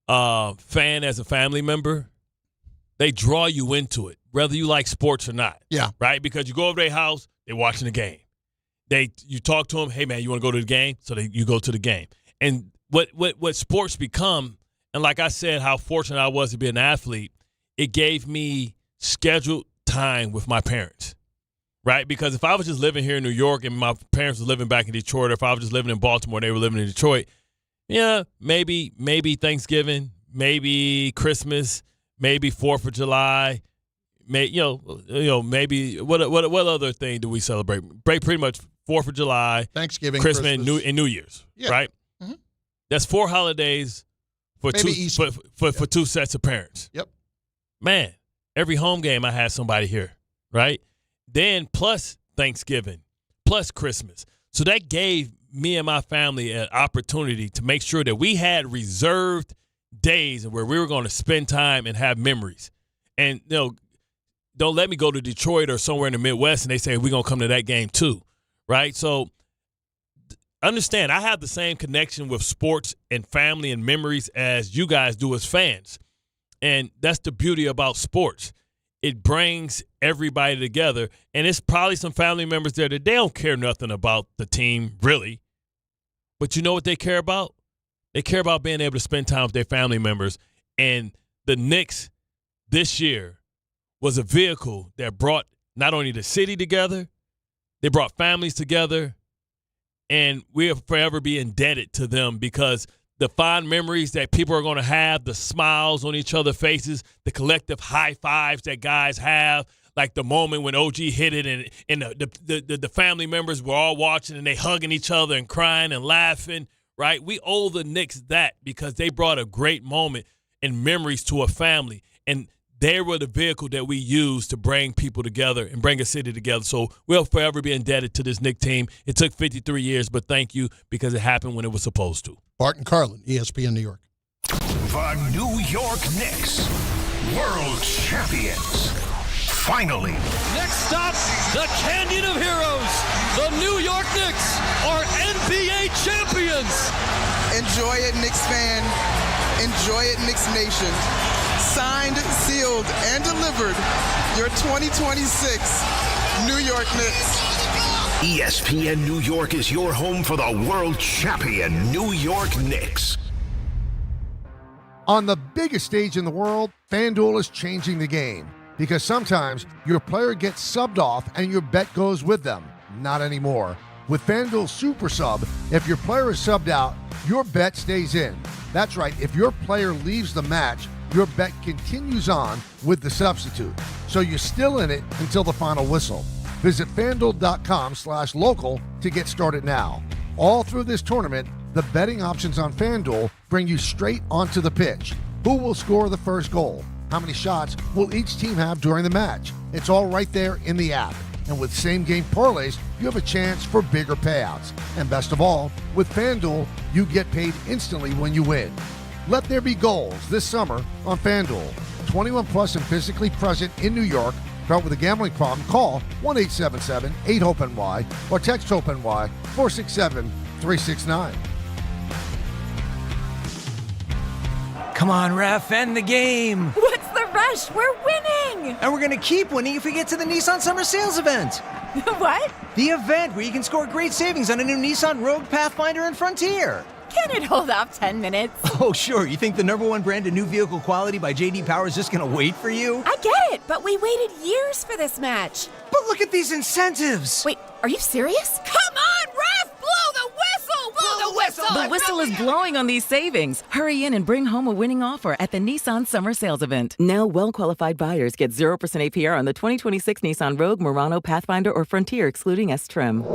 fan as a family member, they draw you into it. whether you like sports or not. Yeah. Right? Because you go over to their house, they're watching the game. You talk to them, hey, man, you want to go to the game? So you go to the game. And what sports become, and like I said, how fortunate I was to be an athlete, it gave me scheduled time with my parents, right? Because if I was just living here in New York and my parents were living back in Detroit, or if I was just living in Baltimore and they were living in Detroit, yeah, maybe Thanksgiving, maybe Christmas, maybe 4th of July, maybe what other thing do we celebrate? Pretty much 4th of July, Thanksgiving, Christmas. And New Year's, right? Mm-hmm. That's 4 holidays for two sets of parents. Yep. Man, every home game I had somebody here, right? Then plus Thanksgiving, plus Christmas. So that gave me and my family an opportunity to make sure that we had reserved days where we were going to spend time and have memories. And, don't let me go to Detroit or somewhere in the Midwest and they say, we're going to come to that game too, right? So understand, I have the same connection with sports and family and memories as you guys do as fans. And that's the beauty about sports. It brings everybody together. And it's probably some family members there that they don't care nothing about the team, really. But you know what they care about? They care about being able to spend time with their family members. And the Knicks this year was a vehicle that brought not only the city together, they brought families together. And we'll forever be indebted to them because the fond memories that people are going to have, the smiles on each other's faces, the collective high fives that guys have, like the moment when OG hit it and the family members were all watching and they hugging each other and crying and laughing, right? We owe the Knicks that because they brought a great moment and memories to a family. And they were the vehicle that we used to bring people together and bring a city together. So we'll forever be indebted to this Knicks team. It took 53 years, but thank you because it happened when it was supposed to. Bart Carlin, ESPN New York. The New York Knicks, world champions. Finally. Next stop, the Canyon of Heroes. The New York Knicks are NBA champions. Enjoy it, Knicks fan. Enjoy it, Knicks Nation. Signed, sealed, and delivered, your 2026 New York Knicks. ESPN New York is your home for the world champion New York Knicks. On the biggest stage in the world, FanDuel is changing the game because sometimes your player gets subbed off and your bet goes with them. Not anymore. With FanDuel Super Sub, if your player is subbed out, your bet stays in. That's right. If your player leaves the match, your bet continues on with the substitute. So you're still in it until the final whistle. Visit FanDuel.com/local to get started now. All through this tournament, the betting options on FanDuel bring you straight onto the pitch. Who will score the first goal? How many shots will each team have during the match? It's all right there in the app. And with same-game parlays, you have a chance for bigger payouts. And best of all, with FanDuel, you get paid instantly when you win. Let there be goals this summer on FanDuel. 21 plus and physically present in New York. Start with a gambling problem? Call 1-877-8-HOPE-NY or text HOPE-NY 467-369. Come on, ref, end the game. What's the rush? We're winning. And we're going to keep winning if we get to the Nissan Summer Sales event. What? The event where you can score great savings on a new Nissan Rogue, Pathfinder, and Frontier. Can it hold off 10 minutes? Oh, sure. You think the #1 brand of new vehicle quality by J.D. Power is just going to wait for you? I get it, but we waited years for this match. But look at these incentives. Wait, are you serious? Come on, ref! Blow the whistle! Blow the whistle! The whistle is blowing on these savings. Hurry in and bring home a winning offer at the Nissan Summer Sales Event. Now, well-qualified buyers get 0% APR on the 2026 Nissan Rogue, Murano, Pathfinder, or Frontier, excluding S-Trim.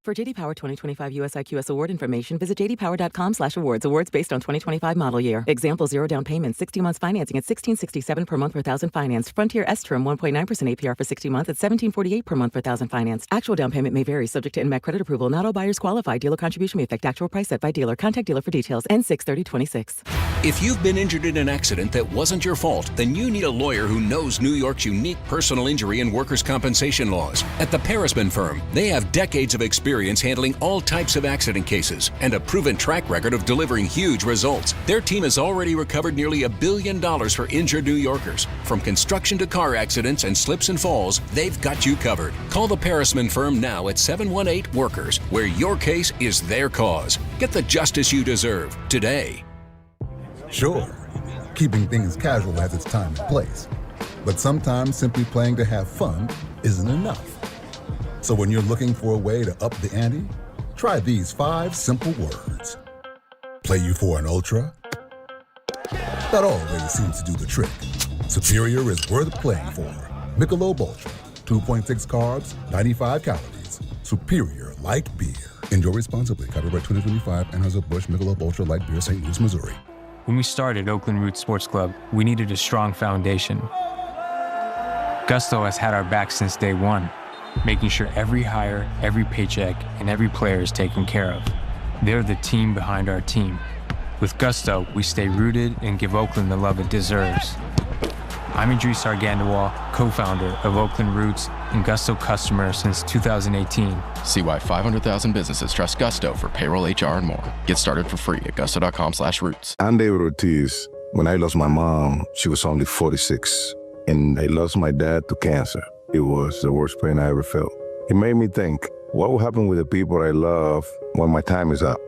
For J.D. Power 2025 US IQS award information, visit jdpower.com/awards. Awards based on 2025 model year. Example, 0 down payment, 60 months financing at $1,667 per month per thousand finance. Frontier S-Trim 1.9% APR for 60 months at $1,748 per month per thousand finance. Actual down payment may vary, subject to NMAC credit approval. Not all buyers qualify. Dealer contribution may affect actual price set by dealer. Contact dealer for details. N6/30/26. If you've been injured in an accident that wasn't your fault, then you need a lawyer who knows New York's unique personal injury and workers' compensation laws. At the Parisman Firm, they have decades of experience experience handling all types of accident cases and a proven track record of delivering huge results. Their team has already recovered nearly $1 billion for injured New Yorkers. From construction to car accidents and slips and falls, they've got you covered. Call the Parisman firm now at 718-WORKERS, where your case is their cause. Get the justice you deserve today. Sure, keeping things casual has its time and place. But sometimes simply playing to have fun isn't enough. So when you're looking for a way to up the ante, try these 5 simple words. Play you for an ultra? That always seems to do the trick. Superior is worth playing for. Michelob Ultra, 2.6 carbs, 95 calories. Superior light beer. Enjoy responsibly. Copyright 2025, Anheuser-Busch Michelob Ultra Light Beer, St. Louis, Missouri. When we started Oakland Roots Sports Club, we needed a strong foundation. Gusto has had our back since day one, making sure every hire, every paycheck, and every player is taken care of. They're the team behind our team. With Gusto, we stay rooted and give Oakland the love it deserves. I'm Idris Argandawal, co-founder of Oakland Roots and Gusto customer since 2018. See why 500,000 businesses trust Gusto for payroll, HR, and more. Get started for free at gusto.com/roots. I'm David Ortiz. When I lost my mom, she was only 46, and I lost my dad to cancer. It was the worst pain I ever felt. It made me think, what will happen with the people I love when my time is up?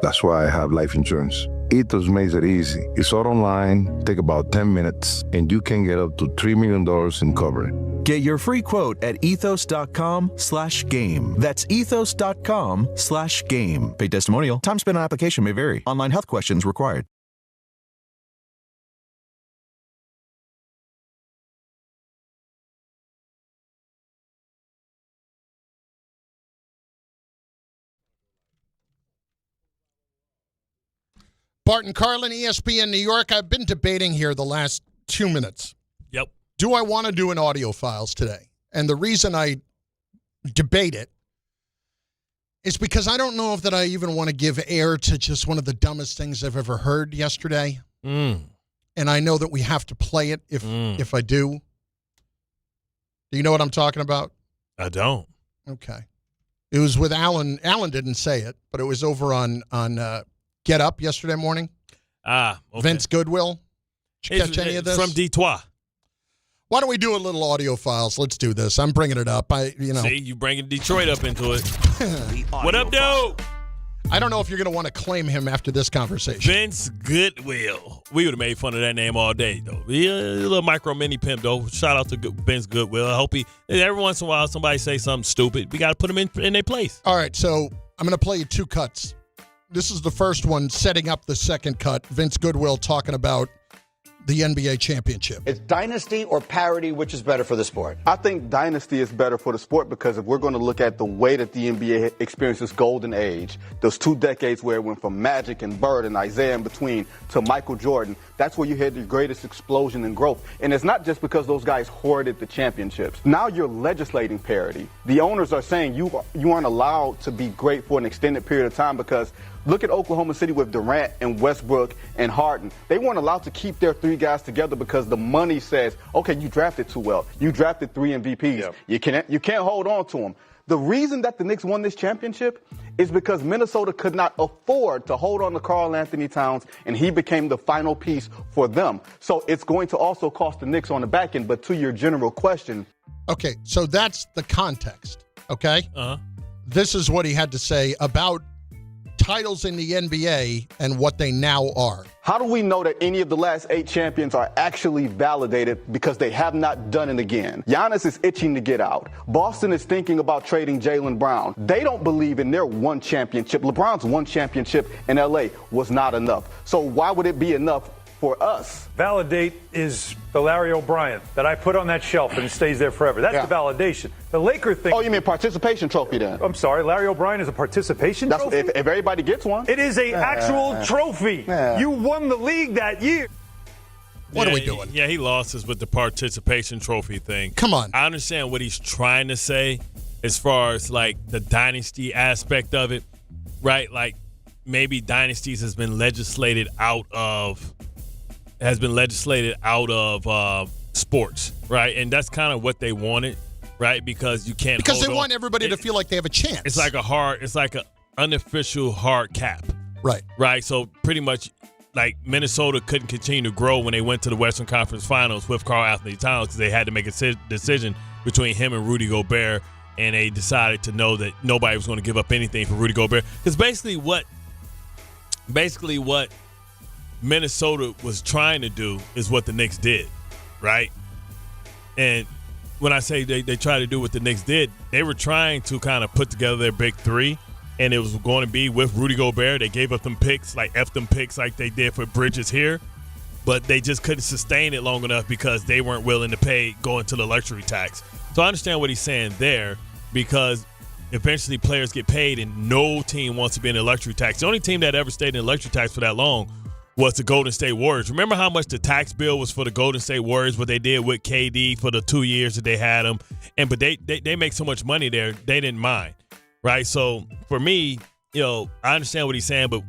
That's why I have life insurance. Ethos makes it easy. It's all online, take about 10 minutes, and you can get up to $3 million in coverage. Get your free quote at ethos.com/game. That's ethos.com/game. Paid testimonial. Time spent on application may vary. Online health questions required. Bart Carlin, ESPN New York. I've been debating here the last 2 minutes. Yep. Do I want to do an audio files today? And the reason I debate it is because I don't know if that I even want to give air to just one of the dumbest things I've ever heard yesterday. And I know that we have to play it if I do. Do you know what I'm talking about? I don't. Okay. It was with Alan. Alan didn't say it, but it was over on Get Up yesterday morning. Okay. Vince Goodwill. Did you catch any of this? From Detroit. Why don't we do a little audio files? Let's do this. I'm bringing it up. See, you bringing Detroit up into it. What up, dude? I don't know if you're going to want to claim him after this conversation. Vince Goodwill. We would have made fun of that name all day, though. He a little micro mini pimp, though. Shout out to Vince Goodwill. I hope every once in a while somebody say something stupid. We got to put them in their place. All right, so I'm going to play you 2 cuts. This is the first one, setting up the second cut. Vince Goodwill talking about the NBA championship. It's dynasty or parity, which is better for the sport? I think dynasty is better for the sport because if we're going to look at the way that the NBA experienced its golden age, those 2 decades where it went from Magic and Bird and Isaiah in between to Michael Jordan, that's where you had the greatest explosion in growth. And it's not just because those guys hoarded the championships. Now you're legislating parity. The owners are saying you aren't allowed to be great for an extended period of time because look at Oklahoma City with Durant and Westbrook and Harden. They weren't allowed to keep their 3 guys together because the money says, okay, you drafted too well. You drafted 3 MVPs. Yep. You can't hold on to them. The reason that the Knicks won this championship is because Minnesota could not afford to hold on to Karl Anthony Towns, and he became the final piece for them. So it's going to also cost the Knicks on the back end. But to your general question. Okay, so that's the context, okay? Uh-huh. This is what he had to say about titles in the NBA and what they now are. How do we know that any of the last 8 champions are actually validated because they have not done it again? Giannis is itching to get out. Boston is thinking about trading Jaylen Brown. They don't believe in their 1 championship. LeBron's 1 championship in LA was not enough. So why would it be enough for us? Validate is the Larry O'Brien that I put on that shelf and it stays there forever. That's the validation. The Laker thing. Oh, you mean participation trophy then? I'm sorry, Larry O'Brien is a participation trophy? If everybody gets one. It is an actual trophy. You won the league that year. What are we doing? Yeah, he lost us with the participation trophy thing. Come on. I understand what he's trying to say as far as like the dynasty aspect of it, right? Like maybe dynasties has been legislated out of sports, right? And that's kind of what they wanted. right? Because you can't because hold they on. want everybody to feel like they have a chance. It's like an unofficial hard cap. Right. So pretty much like Minnesota couldn't continue to grow when they went to the Western Conference Finals with Karl-Anthony Towns because they had to make a decision between him and Rudy Gobert, and they decided to know that nobody was going to give up anything for Rudy Gobert. Because basically what Minnesota was trying to do is what the Knicks did, right? And when I say they tried to do what the Knicks did, they were trying to kind of put together their big three, and it was going to be with Rudy Gobert. They gave up them picks, like them picks like they did for Bridges here, but they just couldn't sustain it long enough because they weren't willing to pay going to the luxury tax. So I understand what he's saying there, because eventually players get paid and no team wants to be in the luxury tax. The only team that ever stayed in the luxury tax for that long was the Golden State Warriors. Remember how much the tax bill was for the Golden State Warriors, what they did with KD for the 2 years that they had him? But they make so much money there, they didn't mind, right? So for me, I understand what he's saying, but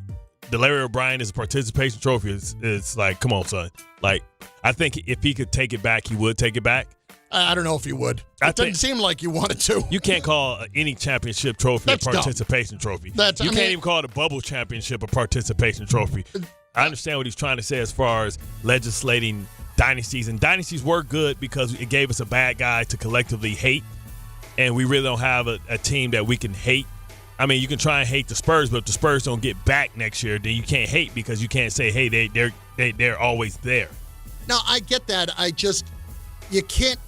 the Larry O'Brien is a participation trophy. It's like, come on, son. Like, I think if he could take it back, he would take it back. I don't know if he would. It doesn't seem like you wanted to. You can't call any championship trophy a participation trophy. Can't even call the bubble championship a participation trophy. I understand what he's trying to say as far as legislating dynasties. And dynasties were good because it gave us a bad guy to collectively hate. And we really don't have a team that we can hate. I mean, you can try and hate the Spurs, but if the Spurs don't get back next year, then you can't hate because you can't say, hey, they're always there. No, I get that. You can't.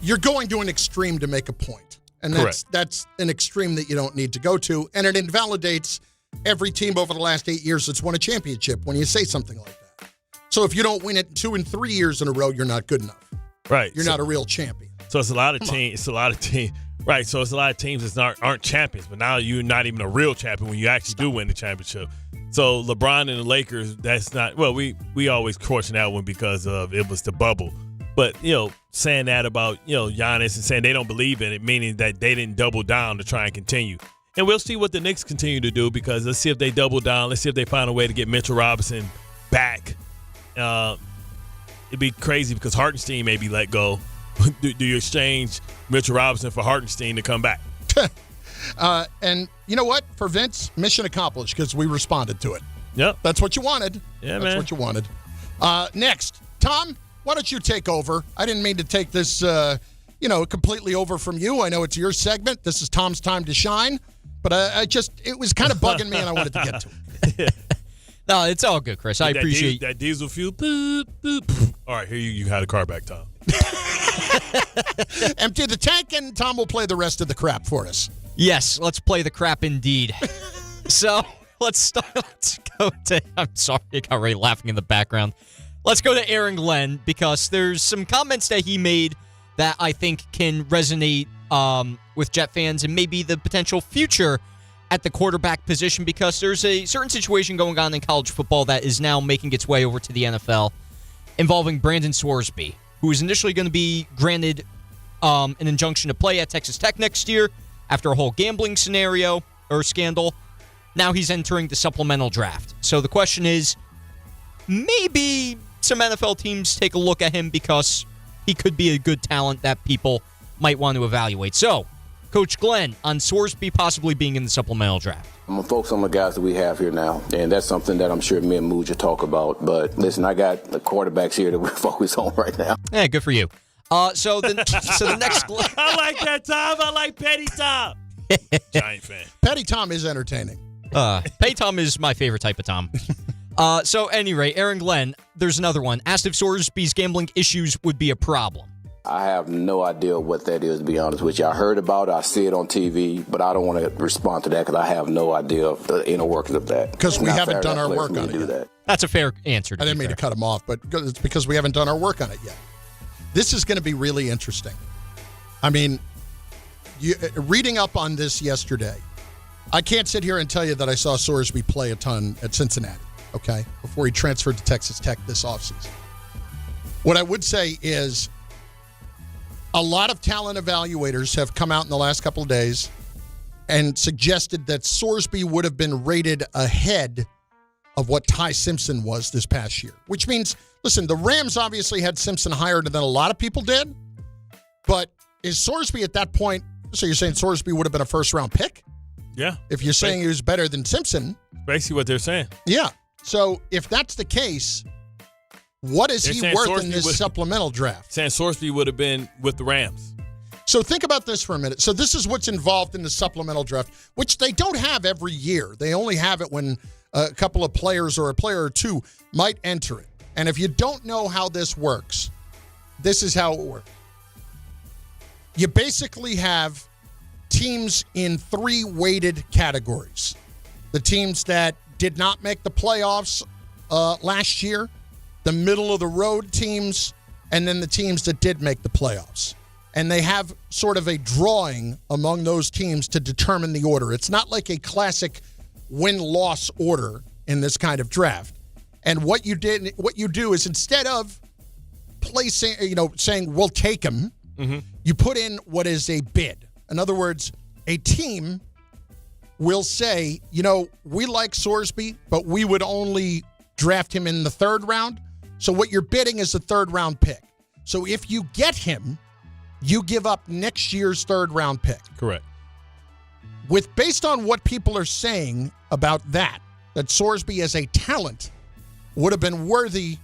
You're going to an extreme to make a point. And that's an extreme that you don't need to go to. And it invalidates every team over the last 8 years that's won a championship when you say something like that. So if you don't win it 2 and 3 years in a row, you're not good enough. Right. You're not a real champion. So it's a lot of teams. Right. So it's a lot of teams that aren't champions, but now you're not even a real champion when you actually do win the championship. So LeBron and the Lakers, that's not, well, we always caution that one because of it was the bubble. But, saying that about, Giannis and saying they don't believe in it, meaning that they didn't double down to try and continue. And we'll see what the Knicks continue to do because let's see if they double down. Let's see if they find a way to get Mitchell Robinson back. It'd be crazy because Hartenstein may be let go. Do you exchange Mitchell Robinson for Hartenstein to come back? And you know what? For Vince, mission accomplished because we responded to it. Yep. That's what you wanted. Yeah, That's what you wanted. Next, Tom, why don't you take over? I didn't mean to take this, completely over from you. I know it's your segment. This is Tom's time to shine. But it was kind of bugging me, and I wanted to get to it. No, it's all good, Chris. I appreciate that diesel fuel. Boop, boop. All right, here you had a car back, Tom. Empty the tank, and Tom will play the rest of the crap for us. Yes, let's play the crap indeed. So let's go to. I'm sorry, I got Ray laughing in the background. Let's go to Aaron Glenn because there's some comments that he made that I think can resonate with Jet fans and maybe the potential future at the quarterback position because there's a certain situation going on in college football that is now making its way over to the NFL involving Brandon Sorsby, who is initially going to be granted an injunction to play at Texas Tech next year after a whole gambling scenario or scandal. Now he's entering the supplemental draft. So the question is, maybe some NFL teams take a look at him because he could be a good talent that people might want to evaluate. So, Coach Glenn, on Sorsby possibly being in the supplemental draft. I'm going to focus on the guys that we have here now, and that's something that I'm sure me and Mooj will talk about. But listen, I got the quarterbacks here that we're focused on right now. Yeah, good for you. So the next... I like that, Tom. I like Petty Tom. Giant fan. Petty Tom is entertaining. Petty Tom is my favorite type of Tom. So anyway, Aaron Glenn, there's another one. Asked if Sorsby's gambling issues would be a problem. I have no idea what that is, to be honest with you. I heard about it, I see it on TV, but I don't want to respond to that because I have no idea of the inner workings of that. Because we haven't done our work on it yet. That's a fair answer. I didn't mean to cut him off, but it's because we haven't done our work on it yet. This is going to be really interesting. I mean, reading up on this yesterday, I can't sit here and tell you that I saw Sorsby play a ton at Cincinnati, okay, before he transferred to Texas Tech this offseason. What I would say is a lot of talent evaluators have come out in the last couple of days and suggested that Sorsby would have been rated ahead of what Ty Simpson was this past year, which means, listen, the Rams obviously had Simpson higher than a lot of people did, But is Sorsby at that point, so you're saying Sorsby would have been a first-round pick? Yeah. If you're saying he was better than Simpson. Basically what they're saying. Yeah. So if that's the case, what is he worth in this supplemental draft? Saying Sorsby would have been with the Rams. So think about this for a minute. So this is what's involved in the supplemental draft, which they don't have every year. They only have it when a couple of players or a player or two might enter it. And if you don't know how this works, this is how it works. You basically have teams in 3 weighted categories. The teams that did not make the playoffs last year, the middle-of-the-road teams, and then the teams that did make the playoffs. And they have sort of a drawing among those teams to determine the order. It's not like a classic win-loss order in this kind of draft. And what you do is instead of placing, saying we'll take him, you put in what is a bid. In other words, a team will say, we like Sorsby, but we would only draft him in the 3rd round. So what you're bidding is a 3rd-round pick. So if you get him, you give up next year's 3rd-round pick. Correct. Based on what people are saying about that Sorsby as a talent would have been worthy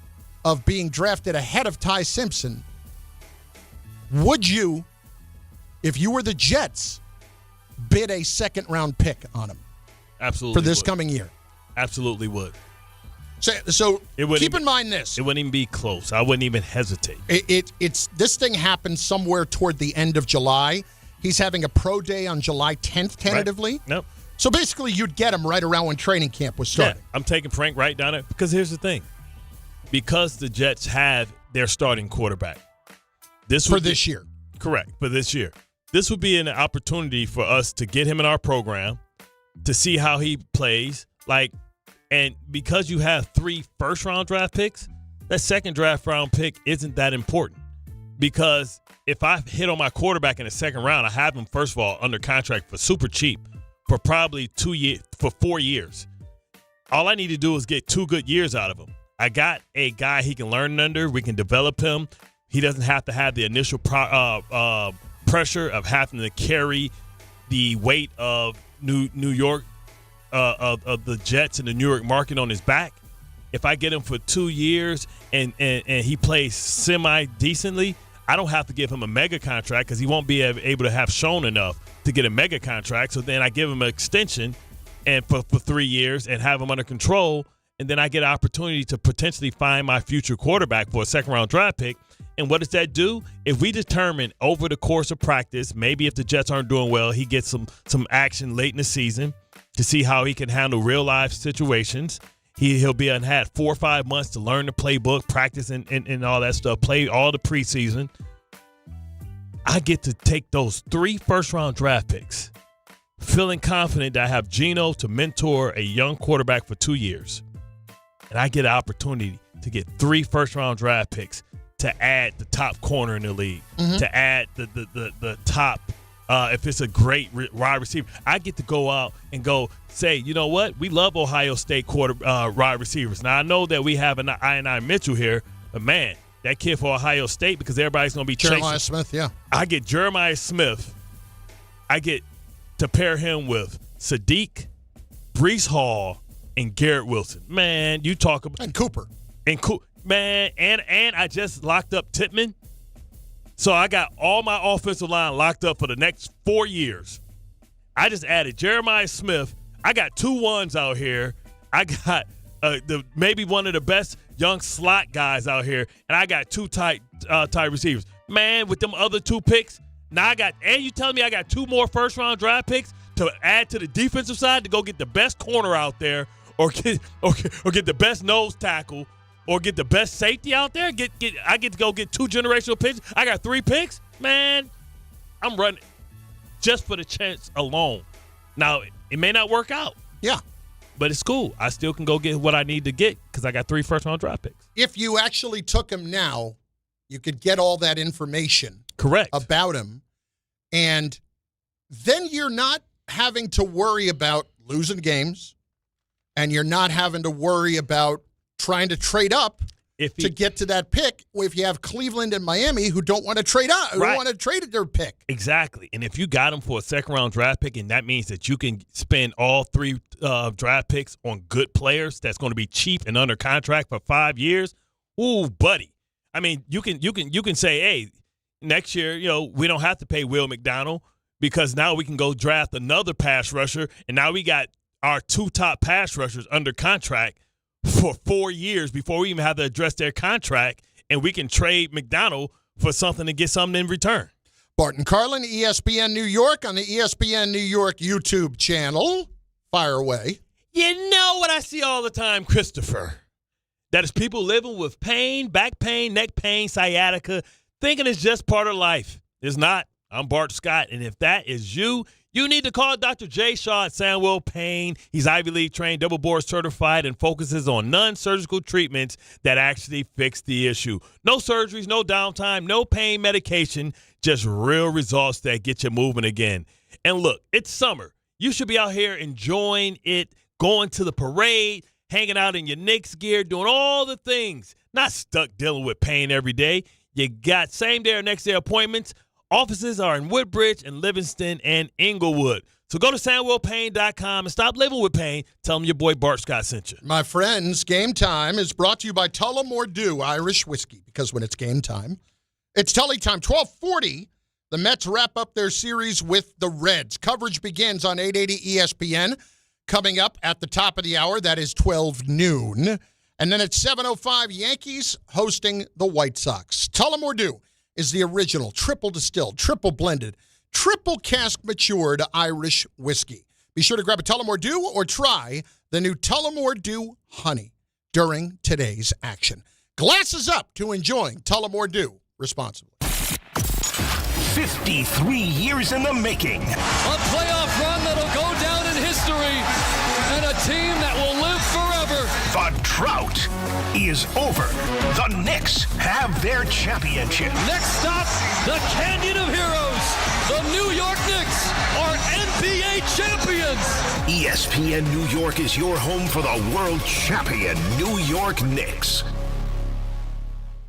of being drafted ahead of Ty Simpson, would you, if you were the Jets, bid a 2nd-round pick on him? Absolutely. For this coming year? Absolutely would. So keep in mind this. It wouldn't even be close. I wouldn't even hesitate. It's this thing happened somewhere toward the end of July. He's having a pro day on July 10th, tentatively. Right. Nope. So basically, you'd get him right around when training camp was starting. Yeah, I'm taking Frank right down it because here's the thing. Because the Jets have their starting quarterback. This year. Correct, for this year. This would be an opportunity for us to get him in our program, to see how he plays. And because you have 3 first-round draft picks, that 2nd draft round pick isn't that important. Because if I hit on my quarterback in the 2nd round, I have him, first of all, under contract for super cheap for probably 4 years. All I need to do is get 2 good years out of him. I got a guy he can learn under. We can develop him. He doesn't have to have the initial pressure of having to carry the weight of New York, of the Jets and the New York market on his back. If I get him for 2 years and he plays semi-decently, I don't have to give him a mega contract because he won't be able to have shown enough to get a mega contract. So then I give him an extension and for 3 years and have him under control, and then I get an opportunity to potentially find my future quarterback for a 2nd-round draft pick. And what does that do? If we determine over the course of practice, maybe if the Jets aren't doing well, he gets some action late in the season to see how he can handle real-life situations. He'll be had 4 or 5 months to learn the playbook, practice, and all that stuff, play all the preseason. I get to take those 3 first-round draft picks, feeling confident that I have Geno to mentor a young quarterback for 2 years. And I get an opportunity to get 3 first-round draft picks to add the top corner in the league, to add the top, if it's a great wide receiver. I get to go out and go say, you know what? We love Ohio State wide receivers. Now, I know that we have an I Mitchell here, but, man, that kid for Ohio State, because everybody's going to be chasing. Jeremiah Smith, yeah. I get Jeremiah Smith. I get to pair him with Sadiq, Breece Hall, and Garrett Wilson. Man, you talk about – And Cooper. Man, and I just locked up Tippmann. So I got all my offensive line locked up for the next 4 years. I just added Jeremiah Smith. I got 2 ones out here. I got maybe one of the best young slot guys out here, and I got 2 tight receivers. Man, with them other 2 picks, now and you telling me I got 2 more first-round draft picks to add to the defensive side to go get the best corner out there, or get the best nose tackle, or get the best safety out there? I get to go get 2 generational picks. I got 3 picks? Man, I'm running just for the chance alone. Now, it may not work out. Yeah. But it's cool. I still can go get what I need to get because I got 3 first-round draft picks. If you actually took him now, you could get all that information about him. And then you're not having to worry about losing games, and you're not having to worry about trying to trade up to get to that pick if you have Cleveland and Miami who don't want to trade out, who don't want to trade their pick. Exactly. And if you got them for a second-round draft pick, and that means that you can spend all 3 draft picks on good players that's going to be cheap and under contract for 5 years, ooh, buddy. I mean, you can say, hey, next year, we don't have to pay Will McDonald because now we can go draft another pass rusher, and now we got our 2 top pass rushers under contract for 4 years before we even have to address their contract, and we can trade McDonald for something to get something in return. Bart Carlin, ESPN New York on the ESPN New York YouTube channel. Fire away. You know what I see all the time, Christopher? That is people living with pain, back pain, neck pain, sciatica, thinking it's just part of life. It's not. I'm Bart Scott, and if that is you, you need to call Dr. Jay Shaw at Sandwell Pain. He's Ivy League trained, double board certified, and focuses on non-surgical treatments that actually fix the issue. No surgeries, no downtime, no pain medication, just real results that get you moving again. And look, it's summer. You should be out here enjoying it, going to the parade, hanging out in your Knicks gear, doing all the things, not stuck dealing with pain every day. You got same-day or next-day appointments. Offices are in Woodbridge and Livingston and Inglewood. So go to SandwellPain.com and stop living with pain. Tell them your boy Bart Scott sent you. My friends, Game Time is brought to you by Tullamore Dew Irish Whiskey, because when it's game time, it's Tully time. 12:40, the Mets wrap up their series with the Reds. Coverage begins on 880 ESPN. Coming up at the top of the hour, that is 12 noon. And then at 7:05, Yankees hosting the White Sox. Tullamore Dew is the original triple distilled, triple blended, triple cask matured Irish whiskey. Be sure to grab a Tullamore Dew or try the new Tullamore Dew Honey during today's action. Glasses up to enjoying Tullamore Dew responsibly. 53 years in the making. A playoff run that'll go down in history, and a team that will live forever. The drought is over. The Knicks have their championship. Next stop, the Canyon of Heroes. The New York Knicks are NBA champions. ESPN New York is your home for the world champion New York Knicks.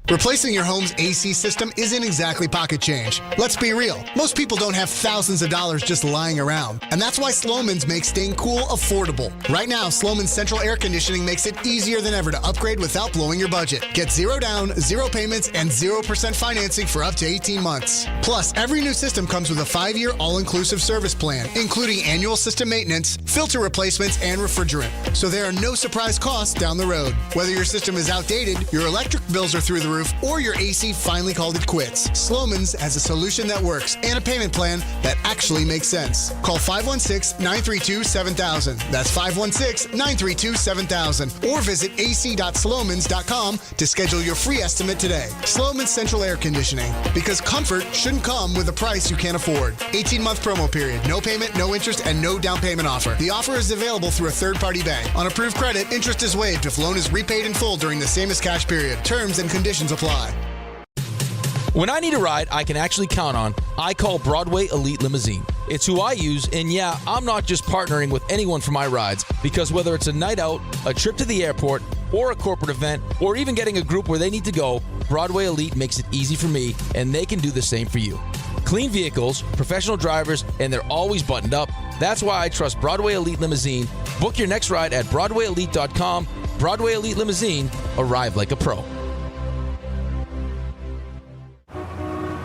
Replacing your home's AC system isn't exactly pocket change. Let's be real. Most people don't have thousands of dollars just lying around. And that's why Slomin's makes staying cool affordable. Right now, Slomin's central air conditioning makes it easier than ever to upgrade without blowing your budget. Get 0 down, 0 payments, and 0% financing for up to 18 months. Plus, every new system comes with a 5-year all-inclusive service plan, including annual system maintenance, filter replacements, and refrigerant. So there are no surprise costs down the road. Whether your system is outdated, your electric bills are through the roof, or your AC finally called it quits, Slomin's has a solution that works and a payment plan that actually makes sense. Call 516-932-7000. That's 516-932-7000. Or visit ac.slomans.com to schedule your free estimate today. Slomin's Central Air Conditioning. Because comfort shouldn't come with a price you can't afford. 18-month promo period. No payment, no interest, and no down payment offer. The offer is available through a third-party bank. On approved credit, interest is waived if loan is repaid in full during the same as cash period. Terms and conditions apply. When I need a ride I can actually count on, I call Broadway Elite Limousine. It's who I use, and yeah, I'm not just partnering with anyone for my rides, because whether it's a night out, a trip to the airport, or a corporate event, or even getting a group where they need to go, Broadway Elite makes it easy for me, and they can do the same for you. Clean vehicles, professional drivers, and they're always buttoned up. That's why I trust Broadway Elite Limousine. Book your next ride at BroadwayElite.com. Broadway Elite Limousine, arrive like a pro.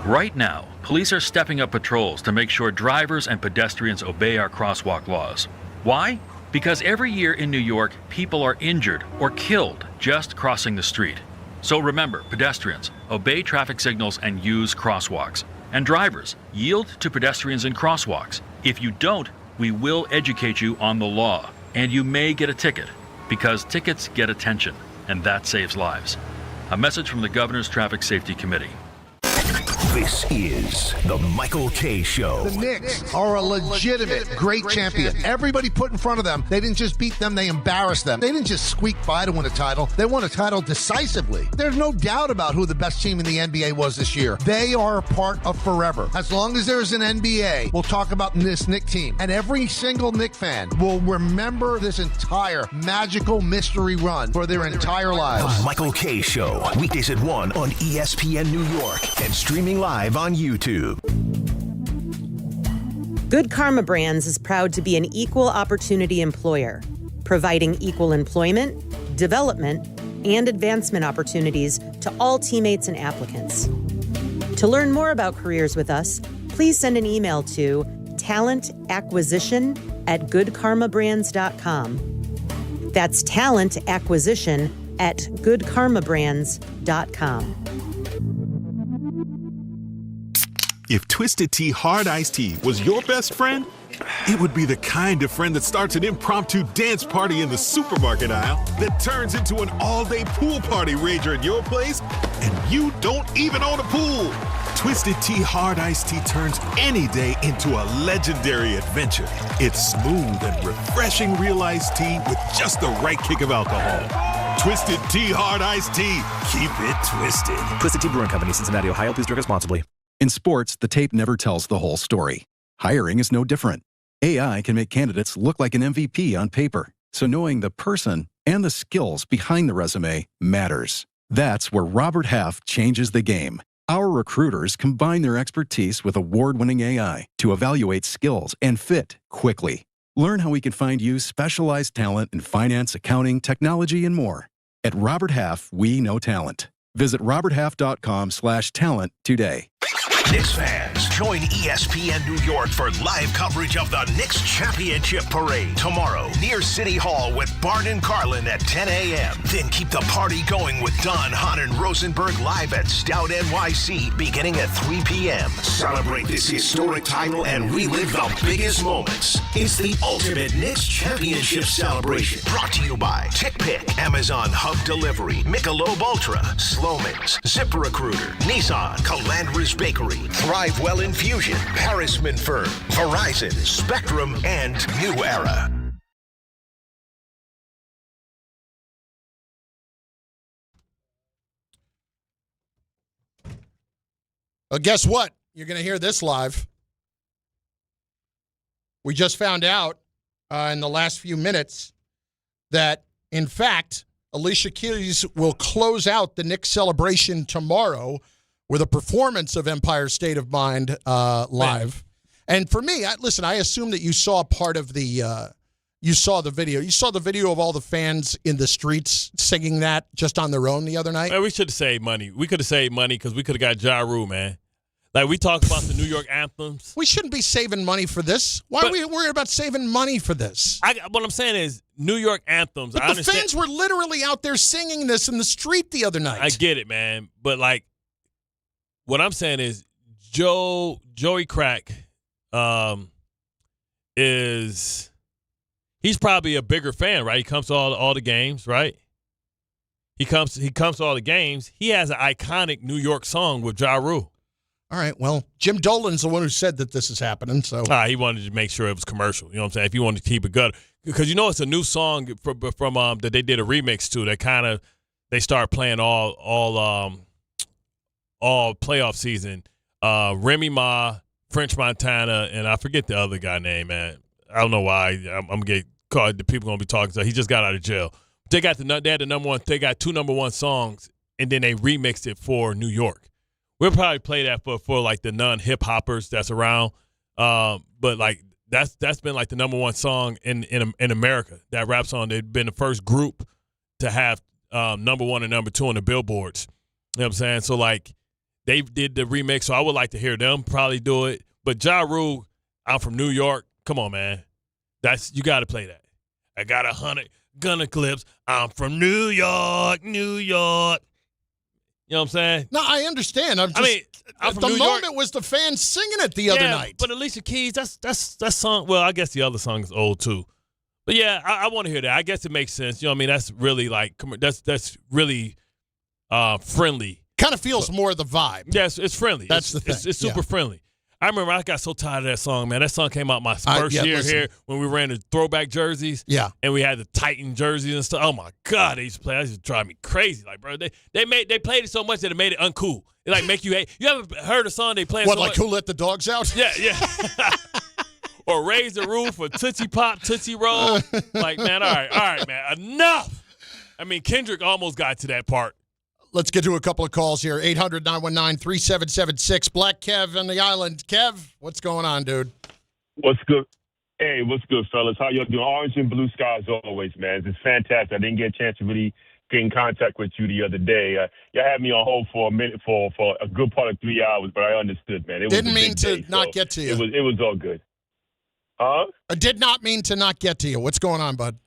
Right now, police are stepping up patrols to make sure drivers and pedestrians obey our crosswalk laws. Why? Because every year in New York, people are injured or killed just crossing the street. So remember, pedestrians, obey traffic signals and use crosswalks. And drivers, yield to pedestrians in crosswalks. If you don't, we will educate you on the law, and you may get a ticket, because tickets get attention, and that saves lives. A message from the Governor's Traffic Safety Committee. This is the Michael K. Show. The Knicks are a legitimate great champion. Everybody put in front of them. They didn't just beat them, they embarrassed them. They didn't just squeak by to win a title. They won a title decisively. There's no doubt about who the best team in the NBA was this year. They are a part of forever. As long as there's an NBA, we'll talk about this Knick team. And every single Knick fan will remember this entire magical mystery run for their entire lives. The Michael K. Show. Weekdays at 1 on ESPN New York and streaming live on YouTube. Good Karma Brands is proud to be an equal opportunity employer, providing equal employment, development, and advancement opportunities to all teammates and applicants. To learn more about careers with us, please send an email to talentacquisition@goodkarmabrands.com. That's talentacquisition@goodkarmabrands.com. If Twisted Tea Hard Iced Tea was your best friend, it would be the kind of friend that starts an impromptu dance party in the supermarket aisle that turns into an all-day pool party rager at your place, and you don't even own a pool. Twisted Tea Hard Iced Tea turns any day into a legendary adventure. It's smooth and refreshing real iced tea with just the right kick of alcohol. Twisted Tea Hard Iced Tea. Keep it twisted. Twisted Tea Brewing Company, Cincinnati, Ohio. Please drink responsibly. In sports, the tape never tells the whole story. Hiring is no different. AI can make candidates look like an MVP on paper, so knowing the person and the skills behind the resume matters. That's where Robert Half changes the game. Our recruiters combine their expertise with award-winning AI to evaluate skills and fit quickly. Learn how we can find you specialized talent in finance, accounting, technology, and more. At Robert Half, we know talent. Visit roberthalf.com/talent today. Knicks fans, join ESPN New York for live coverage of the Knicks Championship Parade tomorrow near City Hall with Bart Carlin at 10 a.m. Then keep the party going with Don, Hahn, and Rosenberg live at Stout NYC beginning at 3 p.m. Celebrate this historic title and relive the biggest moments. It's the ultimate Knicks Championship celebration. Brought to you by TickPick, Amazon Hub Delivery, Michelob Ultra, Sloman's, ZipRecruiter, Nissan, Calandra's Bakery, Thrive Well Infusion, Harrisman Firm, Verizon, Spectrum, and New Era. Well, guess what? You're going to hear this live. We just found out in the last few minutes that, in fact, Alicia Keys will close out the Knicks celebration tomorrow with a performance of Empire State of Mind live. And for me, I assume that you saw part of the you saw the video. You saw the video of all the fans in the streets singing that just on their own the other night. Man, we should have saved money. We could have saved money because we could have got Ja Rule, man. Like, we talk about the New York anthems. We shouldn't be saving money for this. Why are we worried about saving money for this? What I'm saying is New York anthems. But the fans were literally out there singing this in the street the other night. I get it, man. But, like, what I'm saying is Joey Crack he's probably a bigger fan, right? He comes to all the games, right? He comes to all the games. He has an iconic New York song with Ja Rule. All right, well, Jim Dolan's the one who said that this is happening, so. He wanted to make sure it was commercial, you know what I'm saying? If you wanted to keep it good. Because, it's a new song from that they did a remix to that kind of, they start playing all playoff season. Remy Ma, French Montana, and I forget the other guy name, man. I don't know why. I'm going to get caught. The people going to be talking. So he just got out of jail. They had the number one. They got 2 number 1 songs, and then they remixed it for New York. We'll probably play that for like the non-hip hoppers that's around. But like that's been like the number 1 song in America. That rap song. They've been the first group to have number 1 and number 2 on the billboards. You know what I'm saying? So like they did the remix. So I would like to hear them probably do it. But Ja Rule, I'm from New York. Come on, man. You got to play that. I got 100 gun clips. I'm from New York, New York. You know what I'm saying? No, I understand. I'm from the New moment York. was the fans singing it the other night. But Alicia Keys, that song. Well, I guess the other song is old too. But yeah, I want to hear that. I guess it makes sense. You know what I mean? That's really like that's really friendly Kind of feels more the vibe. Yes, it's friendly. That's the thing. It's super friendly. I remember I got so tired of that song, man. That song came out my first year here when we ran the throwback jerseys. Yeah. And we had the Titan jerseys and stuff. Oh, my God. They used to play. That used to drive me crazy. Like, bro, they played it so much that it made it uncool. It, like, make you hate. You ever heard a song they play What, so like much? Who Let the Dogs Out? Yeah. Or Raise the Roof or Tootsie Pop, Tootsie Roll. Like, man, all right, man. Enough. I mean, Kendrick almost got to that part. Let's get to a couple of calls here. 800-919-3776. Black Kev on the island. Kev, what's going on, dude? What's good? Hey, what's good, fellas? How y'all doing? Orange and blue skies always, man. It's fantastic. I didn't get a chance to really get in contact with you the other day. Y'all had me on hold for a minute, for a good part of 3 hours, but I understood, man. Didn't mean to not get to you. It was all good. Huh? I did not mean to not get to you. What's going on, bud?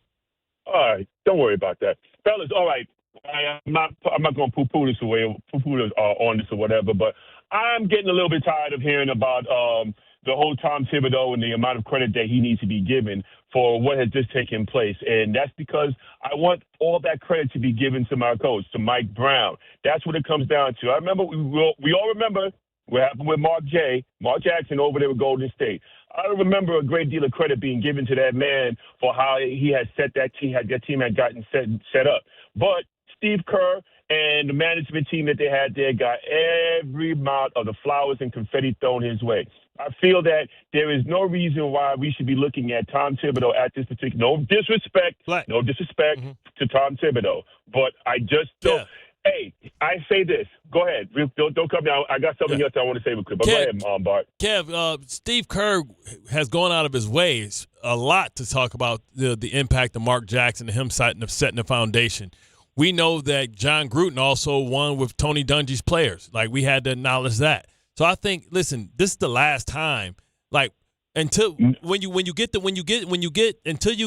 All right. Don't worry about that. Fellas, all right. I'm not going to poo-poo this away, on this or whatever, but I'm getting a little bit tired of hearing about the whole Tom Thibodeau and the amount of credit that he needs to be given for what has just taken place. And that's because I want all that credit to be given to my coach, to Mike Brown. That's what it comes down to. I remember, we all remember what happened with Mark Jackson over there with Golden State. I remember a great deal of credit being given to that man for how he had set that team had gotten set up. But Steve Kerr and the management team that they had there got every amount of the flowers and confetti thrown his way. I feel that there is no reason why we should be looking at Tom Thibodeau at this particular. No disrespect to Tom Thibodeau, but I just don't. Yeah. Hey, I say this. Go ahead. Don't come down. I got something else I want to say real quick. But go ahead, Bart. Kev, Steve Kerr has gone out of his ways a lot to talk about the impact of Mark Jackson and him setting the foundation. We know that John Gruden also won with Tony Dungy's players. Like, we had to acknowledge that. So I think, listen, this is the last time. Like, until until you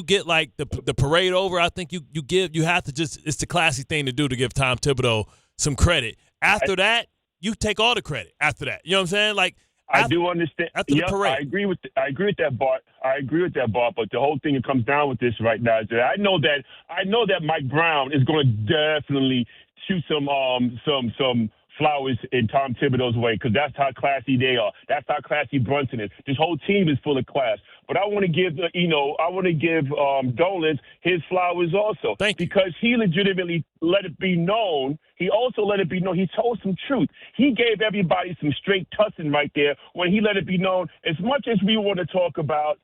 get like the parade over, I think you have to just, it's the classy thing to do to give Tom Thibodeau some credit. After that, you take all the credit. After that, you know what I'm saying? Like, I do understand. After the parade, I agree with that, Bart. But the whole thing that comes down with this right now is that I know that Mike Brown is going to definitely shoot some flowers in Tom Thibodeau's way, because that's how classy they are. That's how classy Brunson is. This whole team is full of class. But I want to give Dolan his flowers also, because he legitimately let it be known. He also let it be known. He told some truth. He gave everybody some straight tussing right there when he let it be known. As much as we want to talk about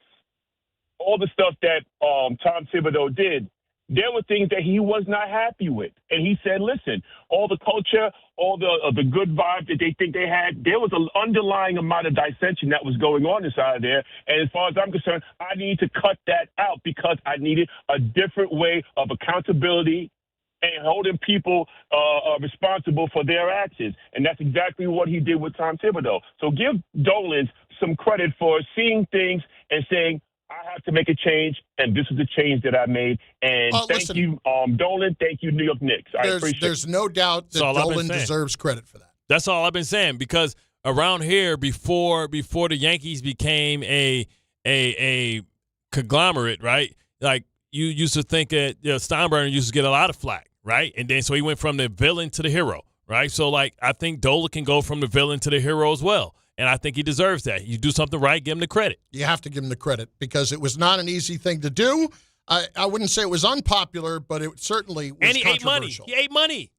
all the stuff that Tom Thibodeau did, there were things that he was not happy with. And he said, listen, all the culture, all the good vibe that they think they had, there was an underlying amount of dissension that was going on inside of there. And as far as I'm concerned, I need to cut that out because I needed a different way of accountability and holding people responsible for their actions. And that's exactly what he did with Tom Thibodeau. So give Dolan some credit for seeing things and saying, I have to make a change, and this is the change that I made. And thank you, Dolan. Thank you, New York Knicks. I appreciate it. There's no doubt that Dolan deserves credit for that. That's all I've been saying, because around here, before the Yankees became a conglomerate, right? Like, you used to think that Steinbrenner used to get a lot of flack, right? And then so he went from the villain to the hero, right? So, like, I think Dolan can go from the villain to the hero as well. And I think he deserves that. You do something right, give him the credit. You have to give him the credit because it was not an easy thing to do. I wouldn't say it was unpopular, but it certainly was controversial. He ate money.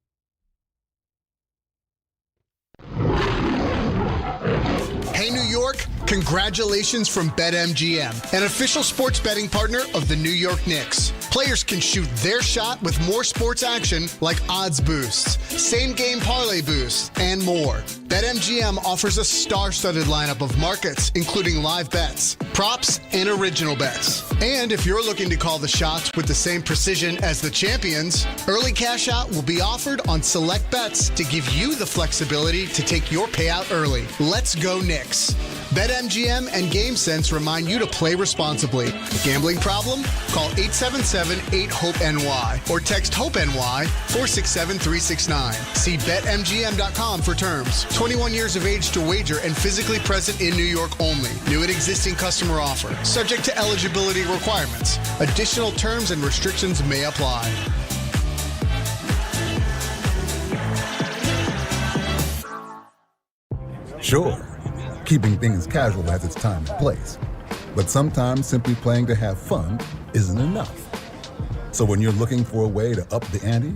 Hey, New York, congratulations from BetMGM, an official sports betting partner of the New York Knicks. Players can shoot their shot with more sports action like odds boosts, same-game parlay boosts, and more. BetMGM offers a star-studded lineup of markets, including live bets, props, and original bets. And if you're looking to call the shots with the same precision as the champions, early cash out will be offered on select bets to give you the flexibility to take your payout early. Let's go Knicks. BetMGM and GameSense remind you to play responsibly. Gambling problem? Call 877-8-HOPE-NY or text HOPE-NY 467-369. See BetMGM.com for terms. 21 years of age to wager and physically present in New York only. New and existing customer offer. Subject to eligibility requirements. Additional terms and restrictions may apply. Sure, keeping things casual has its time and place. But sometimes simply playing to have fun isn't enough. So when you're looking for a way to up the ante,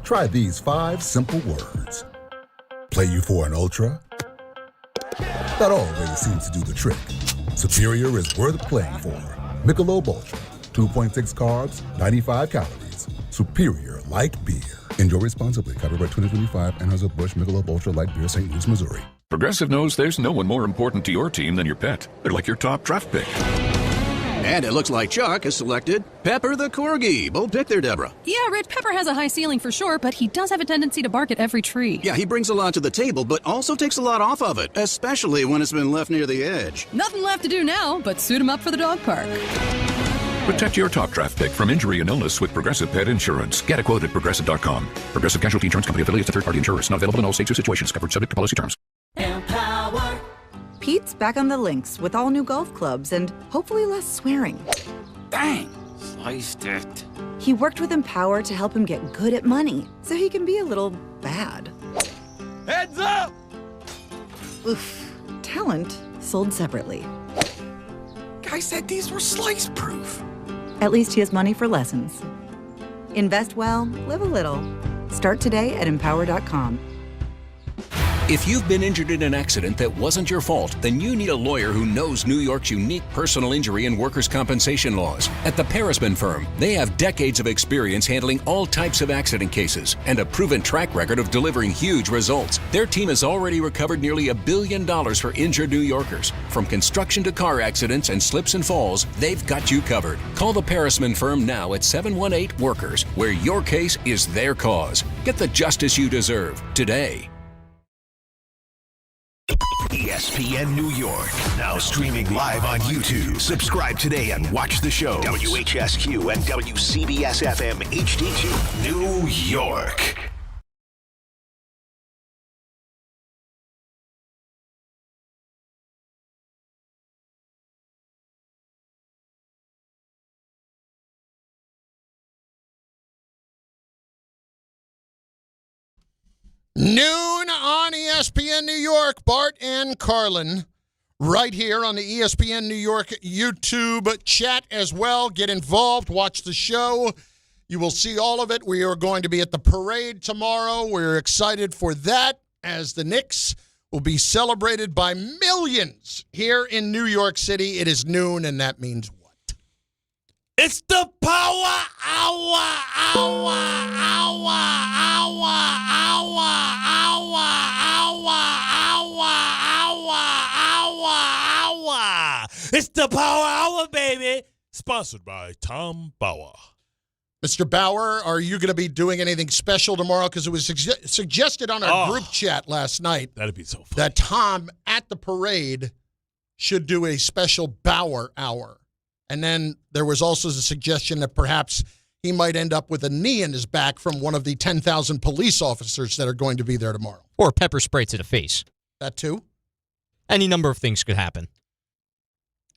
try these 5 simple words. Play you for an ultra? That always seems to do the trick. Superior is worth playing for. Michelob Ultra, 2.6 carbs, 95 calories. Superior light beer. Enjoy responsibly. Copyright 2025 Anheuser-Busch Michelob Ultra Light Beer, St. Louis, Missouri. Progressive knows there's no one more important to your team than your pet. They're like your top draft pick. And it looks like Chuck has selected Pepper the Corgi. Bold pick there, Deborah. Yeah, Rich, Pepper has a high ceiling for sure, but he does have a tendency to bark at every tree. Yeah, he brings a lot to the table, but also takes a lot off of it, especially when it's been left near the edge. Nothing left to do now but suit him up for the dog park. Protect your top draft pick from injury and illness with Progressive Pet Insurance. Get a quote at Progressive.com. Progressive Casualty Insurance Company affiliates to third-party insurers. Not available in all states or situations. Covered subject to policy terms. Empower. Pete's back on the links with all new golf clubs and hopefully less swearing. Dang, sliced it. He worked with Empower to help him get good at money so he can be a little bad. Heads up! Oof. Talent sold separately. Guy said these were slice-proof. At least he has money for lessons. Invest well, live a little. Start today at empower.com. If you've been injured in an accident that wasn't your fault, then you need a lawyer who knows New York's unique personal injury and workers' compensation laws. At the Parisman Firm, they have decades of experience handling all types of accident cases and a proven track record of delivering huge results. Their team has already recovered nearly $1 billion for injured New Yorkers. From construction to car accidents and slips and falls, they've got you covered. Call the Parisman Firm now at 718-WORKERS, where your case is their cause. Get the justice you deserve today. ESPN New York, now streaming live on YouTube. Subscribe today and watch the show. WHSQ and WCBS FM HD2, New York. Noon on ESPN New York. Bart and Carlin right here on the ESPN New York YouTube chat as well. Get involved. Watch the show. You will see all of it. We are going to be at the parade tomorrow. We're excited for that as the Knicks will be celebrated by millions here in New York City. It is noon, and that means what? It's the Power Hour. It's the Power Hour, baby. Sponsored by Tom Bauer. Mr. Bauer, are you going to be doing anything special tomorrow? Because it was suggested on our group chat last night. That'd be so funny. That Tom at the parade should do a special Bauer Hour. And then there was also the suggestion that perhaps he might end up with a knee in his back from one of the 10,000 police officers that are going to be there tomorrow. Or pepper spray to the face. That too? Any number of things could happen.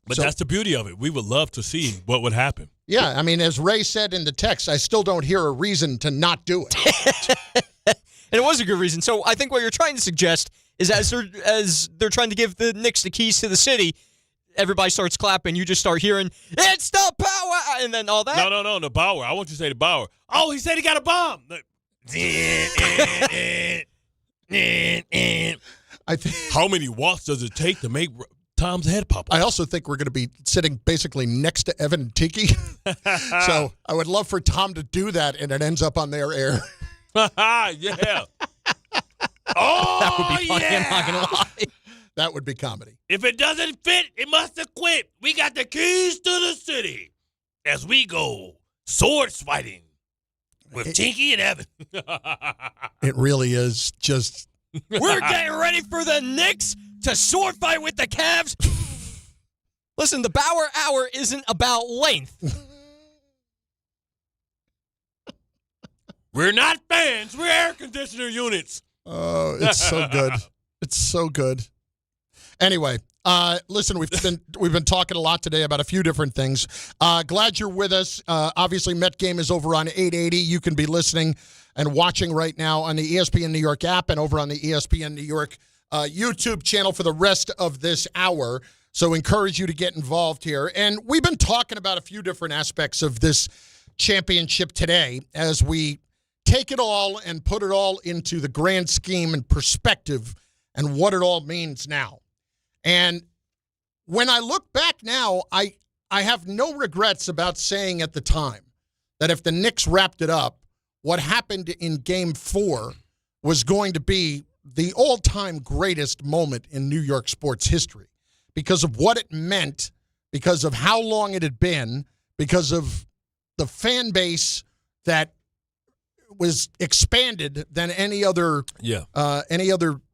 But that's the beauty of it. We would love to see what would happen. Yeah, I mean, as Ray said in the text, I still don't hear a reason to not do it. And it was a good reason. So I think what you're trying to suggest is as they're trying to give the Knicks the keys to the city, everybody starts clapping. You just start hearing, it's the Power, and then all that. No, the Bauer. I want you to say the Bauer. Oh, he said he got a bomb. I think. How many walks does it take to make Tom's head pop up? I also think we're going to be sitting basically next to Evan and Tiki. So I would love for Tom to do that, and it ends up on their air. Yeah. Oh, that would be funny, yeah. I'm not going to lie. That would be comedy. If it doesn't fit, it must have quit. We got the keys to the city as we go swords fighting with Tinky and Evan. It really is just... We're getting ready for the Knicks to sword fight with the Cavs. Listen, the Bauer Hour isn't about length. We're not fans. We're air conditioner units. Oh, it's so good. It's so good. Anyway, listen, we've been talking a lot today about a few different things. Glad you're with us. Obviously, Met game is over on 880. You can be listening and watching right now on the ESPN New York app and over on the ESPN New York YouTube channel for the rest of this hour. So encourage you to get involved here. And we've been talking about a few different aspects of this championship today as we take it all and put it all into the grand scheme and perspective and what it all means now. And when I look back now, I have no regrets about saying at the time that if the Knicks wrapped it up, what happened in Game 4 was going to be the all-time greatest moment in New York sports history because of what it meant, because of how long it had been, because of the fan base that was expanded than any other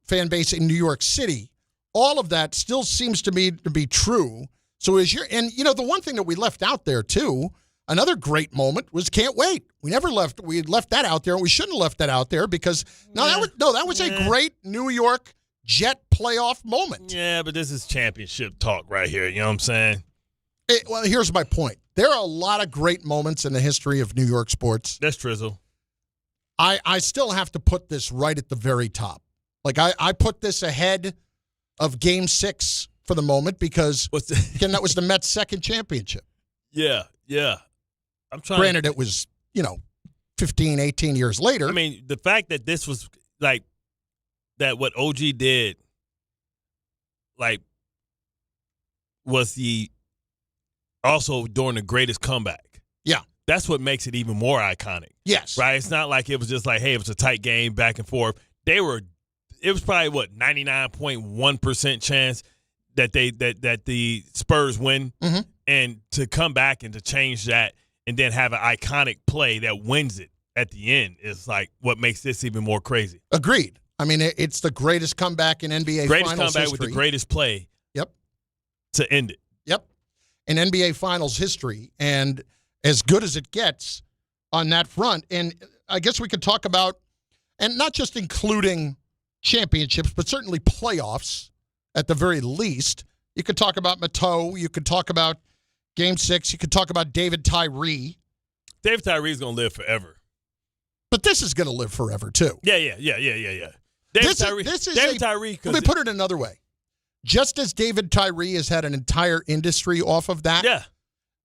fan base in New York City. All of that still seems to me to be true. So the one thing that we left out there too, another great moment was Can't Wait. We left that out there, and we shouldn't have left that out there because that was a great New York Jet playoff moment. Yeah, but this is championship talk right here. You know what I'm saying? Well, here's my point. There are a lot of great moments in the history of New York sports. That's Trizzle. I still have to put this right at the very top. Like, I put this ahead of Game 6 for the moment because, again, that was the Mets' second championship. Yeah. I'm trying. Granted, it was, 15, 18 years later. I mean, the fact that this was, like, that what OG did, like, was also during the greatest comeback. Yeah. That's what makes it even more iconic. Yes. Right? It's not like it was just like, hey, it was a tight game back and forth. It was probably 99.1% chance that the Spurs win. Mm-hmm. And to come back and to change that and then have an iconic play that wins it at the end is like what makes this even more crazy. Agreed. I mean, it's the greatest comeback in NBA Finals Finals comeback history. with the greatest play. Yep. To end it. Yep. In NBA Finals history, and as good as it gets on that front. And I guess we could talk about, and not just including championships, but certainly playoffs at the very least. You could talk about Mateau. You could talk about Game 6. You could talk about David Tyree. David Tyree is going to live forever. But this is going to live forever, too. Yeah. David Tyree. Let me put it another way. Just as David Tyree has had an entire industry off of that,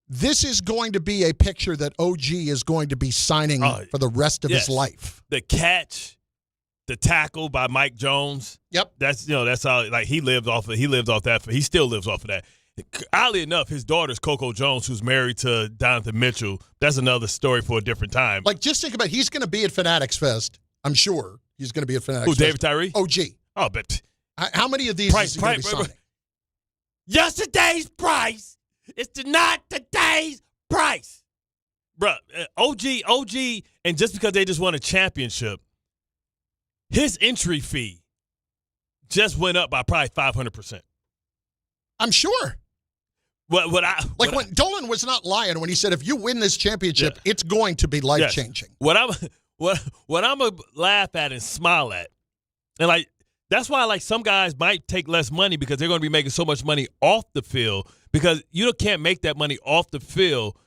this is going to be a picture that OG is going to be signing for the rest of his life. The catch, the tackle by Mike Jones. Yep. That's how, like, he lived off that. He still lives off of that. Oddly enough, his daughter's Coco Jones, who's married to Donovan Mitchell. That's another story for a different time. Like, just think about it. He's going to be at Fanatics Fest. I'm sure he's going to be at Fanatics Fest. Who, David Tyree? OG. Oh, but how many of these is he going to be signing? Yesterday's price is not today's price. Bruh, OG, and just because they just won a championship, his entry fee just went up by probably 500%. I'm sure. When Dolan was not lying when he said, if you win this championship, it's going to be life-changing. What I'm going to laugh at and smile at, and like, that's why, like, some guys might take less money because they're going to be making so much money off the field because you can't make that money off the field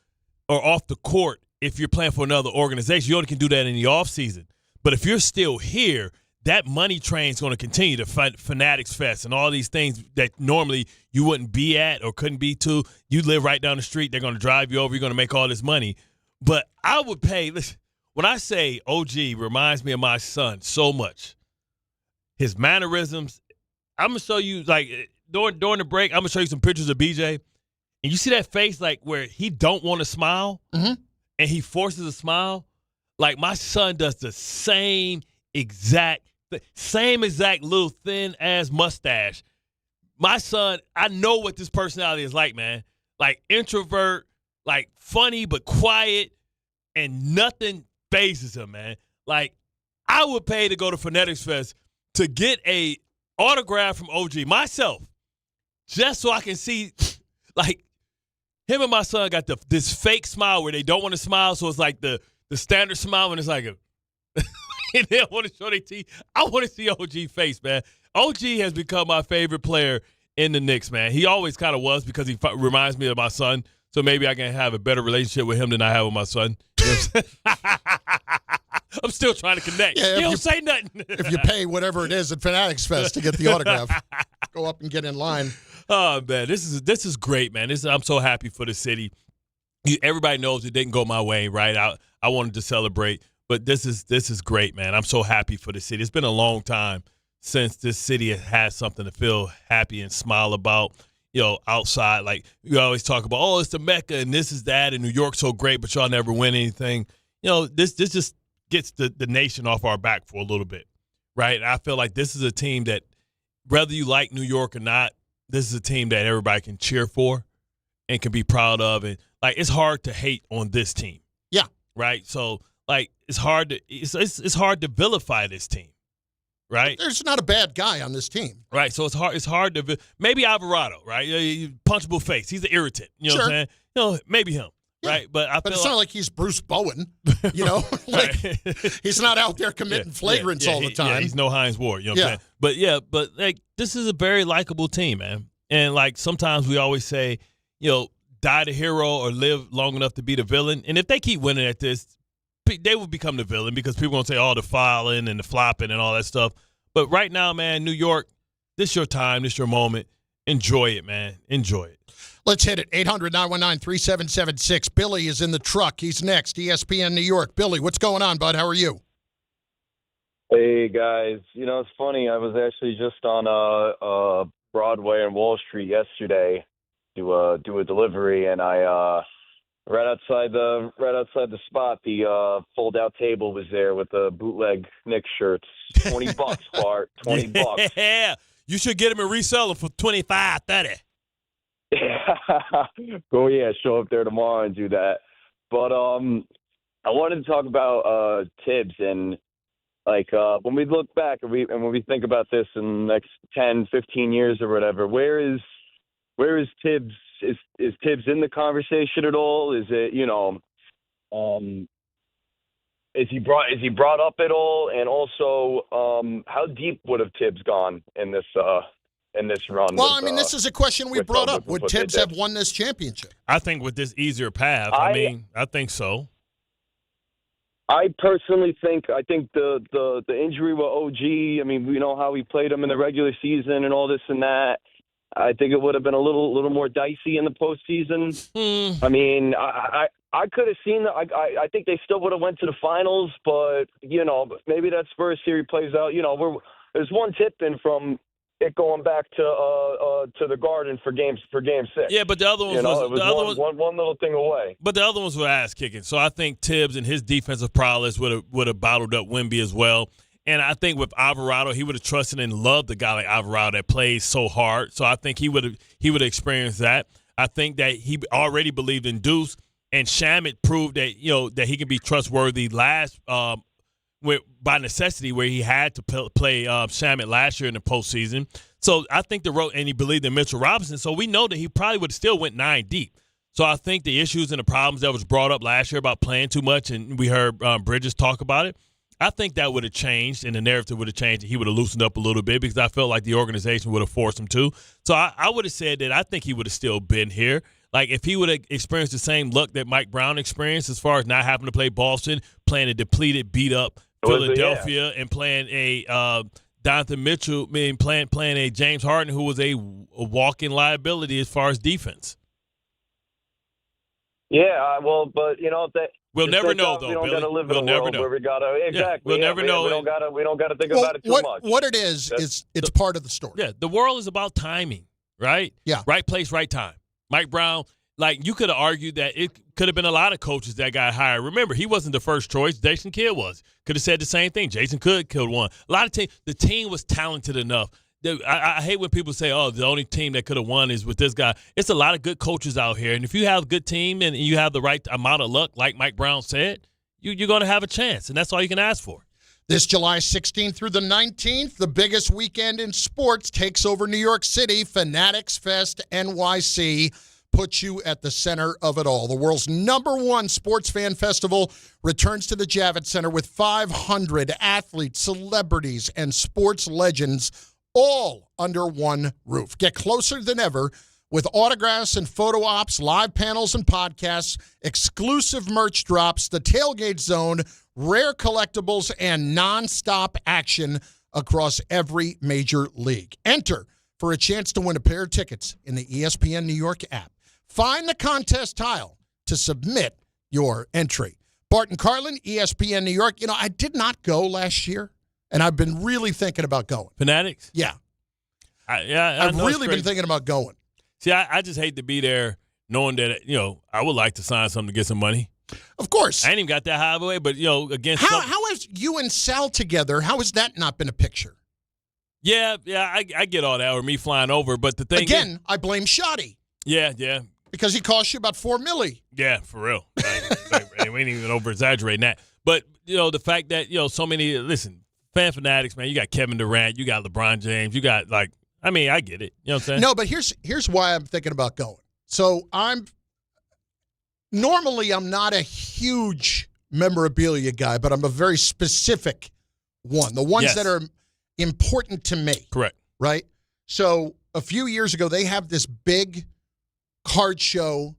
or off the court if you're playing for another organization. You only can do that in the offseason. But if you're still here, that money train's going to continue to Fanatics Fest and all these things that normally you wouldn't be at or couldn't be to. You live right down the street. They're going to drive you over. You're going to make all this money. But I would pay – listen, when I say OG reminds me of my son so much, his mannerisms, I'm going to show you, like, during the break, I'm going to show you some pictures of BJ. And you see that face, like, where he don't want to smile and he forces a smile? Like, my son does the same exact little thin-ass mustache. My son, I know what this personality is like, man. Like, introvert, like, funny but quiet, and nothing phases him, man. Like, I would pay to go to Fanatics Fest to get a autograph from OG myself, just so I can see, like, him and my son got this fake smile where they don't want to smile, so it's like the standard smile, and it's like and they don't want to show their teeth. I want to see OG face, man. OG has become my favorite player in the Knicks, man. He always kind of was because he reminds me of my son, so maybe I can have a better relationship with him than I have with my son. You know what I'm saying? I'm still trying to connect. Yeah, you don't say nothing. If you pay whatever it is at Fanatics Fest to get the autograph, go up and get in line. Oh, man, this is great, man. I'm so happy for the city. Everybody knows it didn't go my way, right? I wanted to celebrate, but this is great, man. I'm so happy for the city. It's been a long time since this city has had something to feel happy and smile about. Outside, like you always talk about, oh, it's the Mecca and this is that, and New York's so great, but y'all never win anything. This just gets the nation off our back for a little bit, right? I feel like this is a team that, whether you like New York or not, this is a team that everybody can cheer for and can be proud of. And like, it's hard to hate on this team. Yeah. Right. So like, it's hard to vilify this team. Right. There's not a bad guy on this team. Right. So it's hard to maybe Alvarado. Right. Punchable face. He's an irritant. You know what I'm saying? Maybe him. Yeah. Right. But it's not like he's Bruce Bowen. He's not out there committing flagrants all the time. Yeah, he's no Heinz Ward. You know what I'm saying? But like, this is a very likable team, man. And like, sometimes we always say, die the hero or live long enough to be the villain. And if they keep winning at this, they will become the villain because people are going to say, oh, the fouling and the flopping and all that stuff. But right now, man, New York, this is your time. This is your moment. Enjoy it, man. Enjoy it. Let's hit it. 800-919-3776. Billy is in the truck. He's next. ESPN New York. Billy, what's going on, bud? How are you? Hey, guys. It's funny. I was actually just on Broadway and Wall Street yesterday to do a delivery, and I right outside the spot, the fold-out table was there with the bootleg Knicks shirts. $20, Bart. $20. Yeah, you should get them and resell them for $25, $30. Show up there tomorrow and do that. But I wanted to talk about Tibbs and like when we look back and when we think about this in the next 10, 15 years or whatever, where is Tibbs? Is Tibbs in the conversation at all? Is it is he brought up at all? And also, how deep would have Tibbs gone in this run? Well, this is a question we brought up. Would Tibbs have won this championship? I think with this easier path. I think so. I personally think the injury with OG. We know how he played him in the regular season and all this and that. I think it would have been a little more dicey in the postseason. I could have seen that. I think they still would have went to the finals, but maybe that Spurs series plays out. There's one tip in from it going back to the Garden for game 6. Yeah, but the other one was one little thing away. But the other ones were ass kicking. So I think Tibbs and his defensive prowess would have bottled up Wemby as well. And I think with Alvarado, he would have trusted and loved a guy like Alvarado that plays so hard. So I think he would have experienced that. I think that he already believed in Deuce, and Shamet proved that that he can be trustworthy last by necessity, where he had to play Shamet last year in the postseason. So I think and he believed in Mitchell Robinson. So we know that he probably would have still went 9 deep. So I think the issues and the problems that was brought up last year about playing too much, and we heard Bridges talk about it, I think that would have changed, and the narrative would have changed, and he would have loosened up a little bit because I felt like the organization would have forced him to. So I would have said that I think he would have still been here. Like, if he would have experienced the same luck that Mike Brown experienced as far as not having to play Boston, playing a depleted, beat-up Philadelphia, and playing a Donovan Mitchell, playing a James Harden who was a walking liability as far as defense. Yeah, but that. We'll never know, though, we don't Billy. Gotta live in a world where we gotta we'll never know. We don't gotta think about it too much. What it is it's part of the story. Yeah, the world is about timing, right? Yeah, right place, right time. Mike Brown, like, you could have argued that it could have been a lot of coaches that got hired. Remember, he wasn't the first choice. Jason Kidd was. Could have said the same thing. Jason could have won. A lot of teams. The team was talented enough. I hate when people say, oh, the only team that could have won is with this guy. It's a lot of good coaches out here. And if you have a good team and you have the right amount of luck, like Mike Brown said, you're going to have a chance. And that's all you can ask for. This July 16th through the 19th, the biggest weekend in sports takes over New York City. Fanatics Fest NYC puts you at the center of it all. The world's #1 sports fan festival returns to the Javits Center with 500 athletes, celebrities, and sports legends all under one roof. Get closer than ever with autographs and photo ops, live panels and podcasts, exclusive merch drops, the Tailgate Zone, rare collectibles, and nonstop action across every major league. Enter for a chance to win a pair of tickets in the ESPN New York app. Find the contest tile to submit your entry. Bart Carlin, ESPN New York. You know, I did not go last year, and I've been really thinking about going. Fanatics? Yeah. I've really been thinking about going. See, I just hate to be there knowing that, I would like to sign something to get some money. Of course. I ain't even got that high of a way, but, against how has you and Sal together, how has that not been a picture? Yeah, I get all that, or me flying over, but the thing Again, I blame Shoddy. Yeah. Because he cost you about $4 million. Yeah, for real. We ain't even over-exaggerating that. But, the fact that, so many, listen, fan fanatics, man, you got Kevin Durant, you got LeBron James, you got, I get it. You know what I'm saying? No, but here's why I'm thinking about going. So normally I'm not a huge memorabilia guy, but I'm a very specific one. The ones that are important to me. Correct. Right? So a few years ago, they have this big card show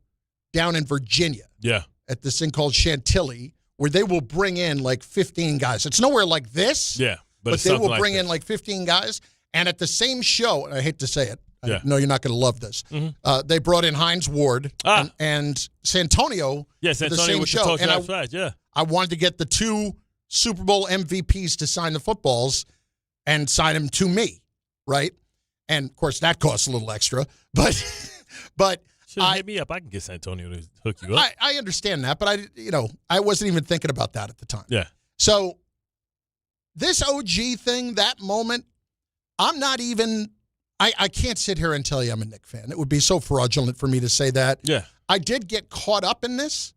down in Virginia. Yeah. At this thing called Chantilly, where they will bring in 15 guys. It's nowhere like this. Yeah. But they will bring in 15 guys. And at the same show, and I hate to say it, I know you're not going to love this. Mm-hmm. They brought in Hines Ward and Santonio for the same show. And I wanted to get the two Super Bowl MVPs to sign the footballs and sign them to me, right? And, of course, that costs a little extra. But hit me up. I can get Santonio to hook you up. I understand that, but I wasn't even thinking about that at the time. Yeah. So this OG thing, that moment, I'm not even I can't sit here and tell you I'm a Knicks fan. It would be so fraudulent for me to say that. Yeah. I did get caught up in this,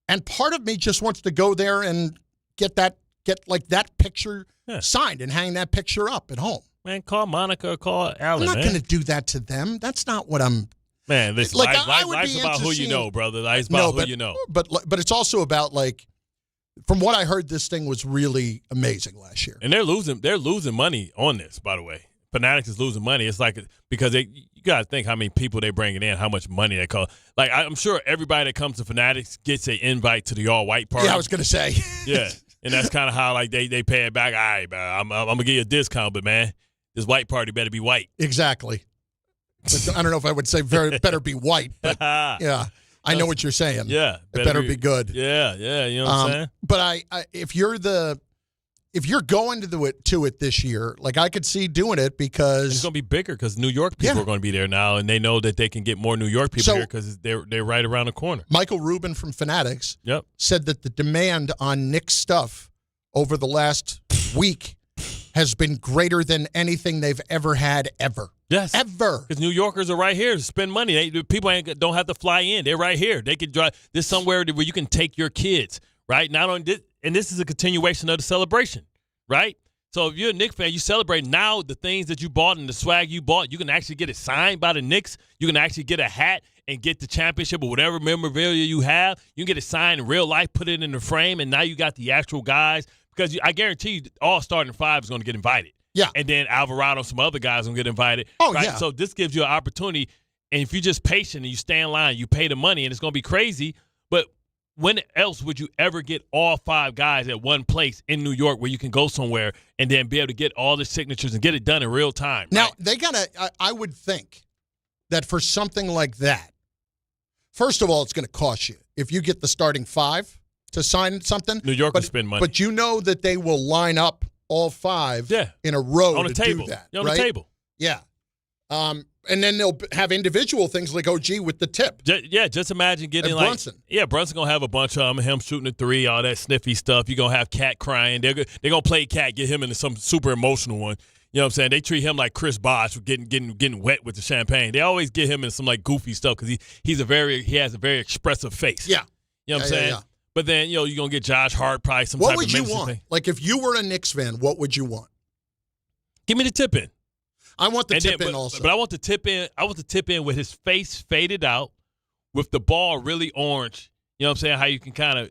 and part of me just wants to go there and get that picture signed and hang that picture up at home. Man, call Monica or call Alan. I'm not going to do that to them. That's not what I'm. Man, listen, life's about who you know, brother. Life's about who you know. But it's also about from what I heard, this thing was really amazing last year. And they're losing money on this, by the way. Fanatics is losing money. It's because you got to think how many people they bringing in, how much money they call. I'm sure everybody that comes to Fanatics gets an invite to the all-white party. Yeah, I was going to say. Yeah, and that's kind of how they pay it back. All right, man, I'm going to give you a discount, but, man, this white party better be white. Exactly. But I don't know if I would say better be white, but yeah, I know what you're saying. Yeah. It better be good. Yeah, you know what I'm saying? But I if you're going to it this year, I could see doing it because it's going to be bigger because New York people are going to be there now, and they know that they can get more New York people here because they're right around the corner. Michael Rubin from Fanatics said that the demand on Knicks stuff over the last week has been greater than anything they've ever had ever. Yes. Ever. Because New Yorkers are right here to spend money. People don't have to fly in. They're right here. They can drive. There's somewhere where you can take your kids, right? Not only this, and this is a continuation of the celebration, right? So if you're a Knicks fan, you celebrate now the things that you bought and the swag you bought. You can actually get it signed by the Knicks. You can actually get a hat and get the championship or whatever memorabilia you have. You can get it signed in real life, put it in the frame, and now you got the actual guys. Because I guarantee you all starting five is going to get invited. Yeah. And then Alvarado, some other guys going to get invited. Oh, right? yeah. So this gives you an opportunity. And if you're just patient and you stay in line, you pay the money, and it's going to be crazy. But when else would you ever get all five guys at one place in New York where you can go somewhere and then be able to get all the signatures and get it done in real time? Now, right? they got to – I would think that for something like that, first of all, it's going to cost you. If you get the starting five to sign something. New York will spend money. But you know that they will line up all five in a row on the table. Do that. On the table. Yeah. And then they'll have individual things like OG with the tip. Just imagine getting and Brunson. Brunson going to have a bunch of him shooting a three, all that sniffy stuff. You're going to have Cat crying. They're going to play Cat, get him into some super emotional one. You know what I'm saying? They treat him like Chris Bosh, getting wet with the champagne. They always get him in some goofy stuff because he has a very expressive face. Yeah. You know what I'm saying? Yeah. But then, you're going to get Josh Hart, probably some type of What would you want? thing. If you were a Knicks fan, what would you want? Give me the tip in. I want the tip in also. But I want the tip in. I want the tip in with his face faded out, with the ball really orange. You know what I'm saying? How you can kind of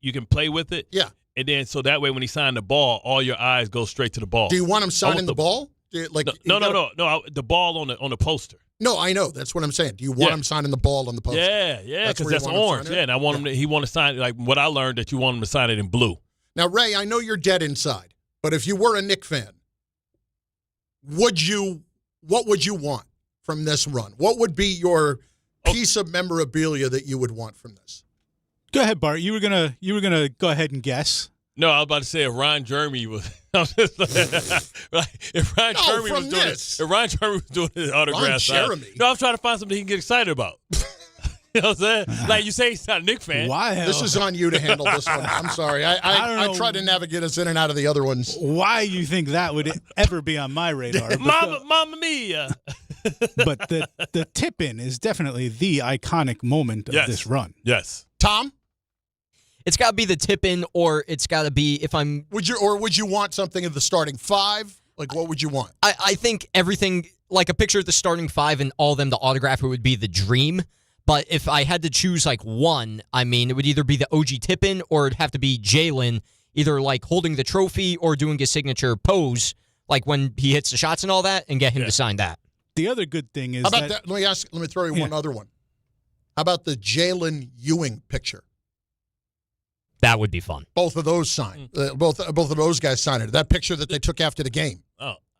you can play with it. Yeah. And then so that way when he signed the ball, all your eyes go straight to the ball. Do you want him signing the ball? Like no. The ball on the poster. No, I know. That's what I'm saying. Do you want him signing the ball on the poster? Yeah, because that's orange. Yeah, and I want him. He want to sign it. Like what I learned that you want him to sign it in blue. Now, Ray, I know you're dead inside, but if you were a Knicks fan, what would you want from this run? What would be your piece of memorabilia that you would want from this? Go ahead, Bart. You were gonna go ahead and guess. No, I was about to say if Ron Jeremy was. If Ron Jeremy was doing his autograph sign. No, I'm trying to find something he can get excited about. You know what I'm saying? Like you say, he's not a Knicks fan. Why? This is on you to handle this one. I'm sorry. I tried to navigate us in and out of the other ones. Why you think that would ever be on my radar? Mamma mia! But the tip-in is definitely the iconic moment of this run. Yes. Tom? It's got to be the tip-in, or it's got to be if I'm. Would you want something of the starting five? Like, what would you want? I think everything, like a picture of the starting five and all of them to autograph it would be the dream. But if I had to choose like one, I mean, it would either be the OG tip-in or it'd have to be Jalen, either like holding the trophy or doing his signature pose, like when he hits the shots and all that, and get him to sign that. The other good thing is How about that? Let me throw you one other one. How about the Jalen Ewing picture? That would be fun. Both of those signed. Both of those guys signed it. That picture that they took after the game,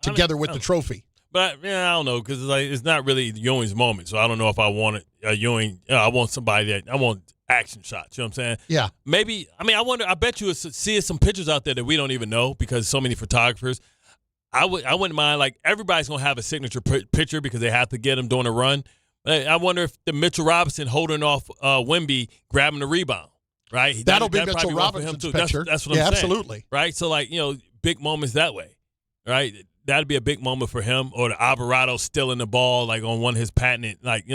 together with the trophy. But I don't know because it's not really Ewing's moment. So I don't know if I want Ewing. I want somebody that I want action shots. You know what I'm saying? Yeah. Maybe. I mean, I wonder. I bet you see some pictures out there that we don't even know because so many photographers. I wouldn't mind. Like everybody's gonna have a signature picture because they have to get them during a run. I wonder if the Mitchell Robinson holding off Wemby grabbing the rebound. Right, that'll be Mitchell Robinson's picture. That's what I'm saying. Absolutely. Right, so like big moments that way. Right, that'd be a big moment for him. Or the Alvarado stealing the ball like on one of his patented. Like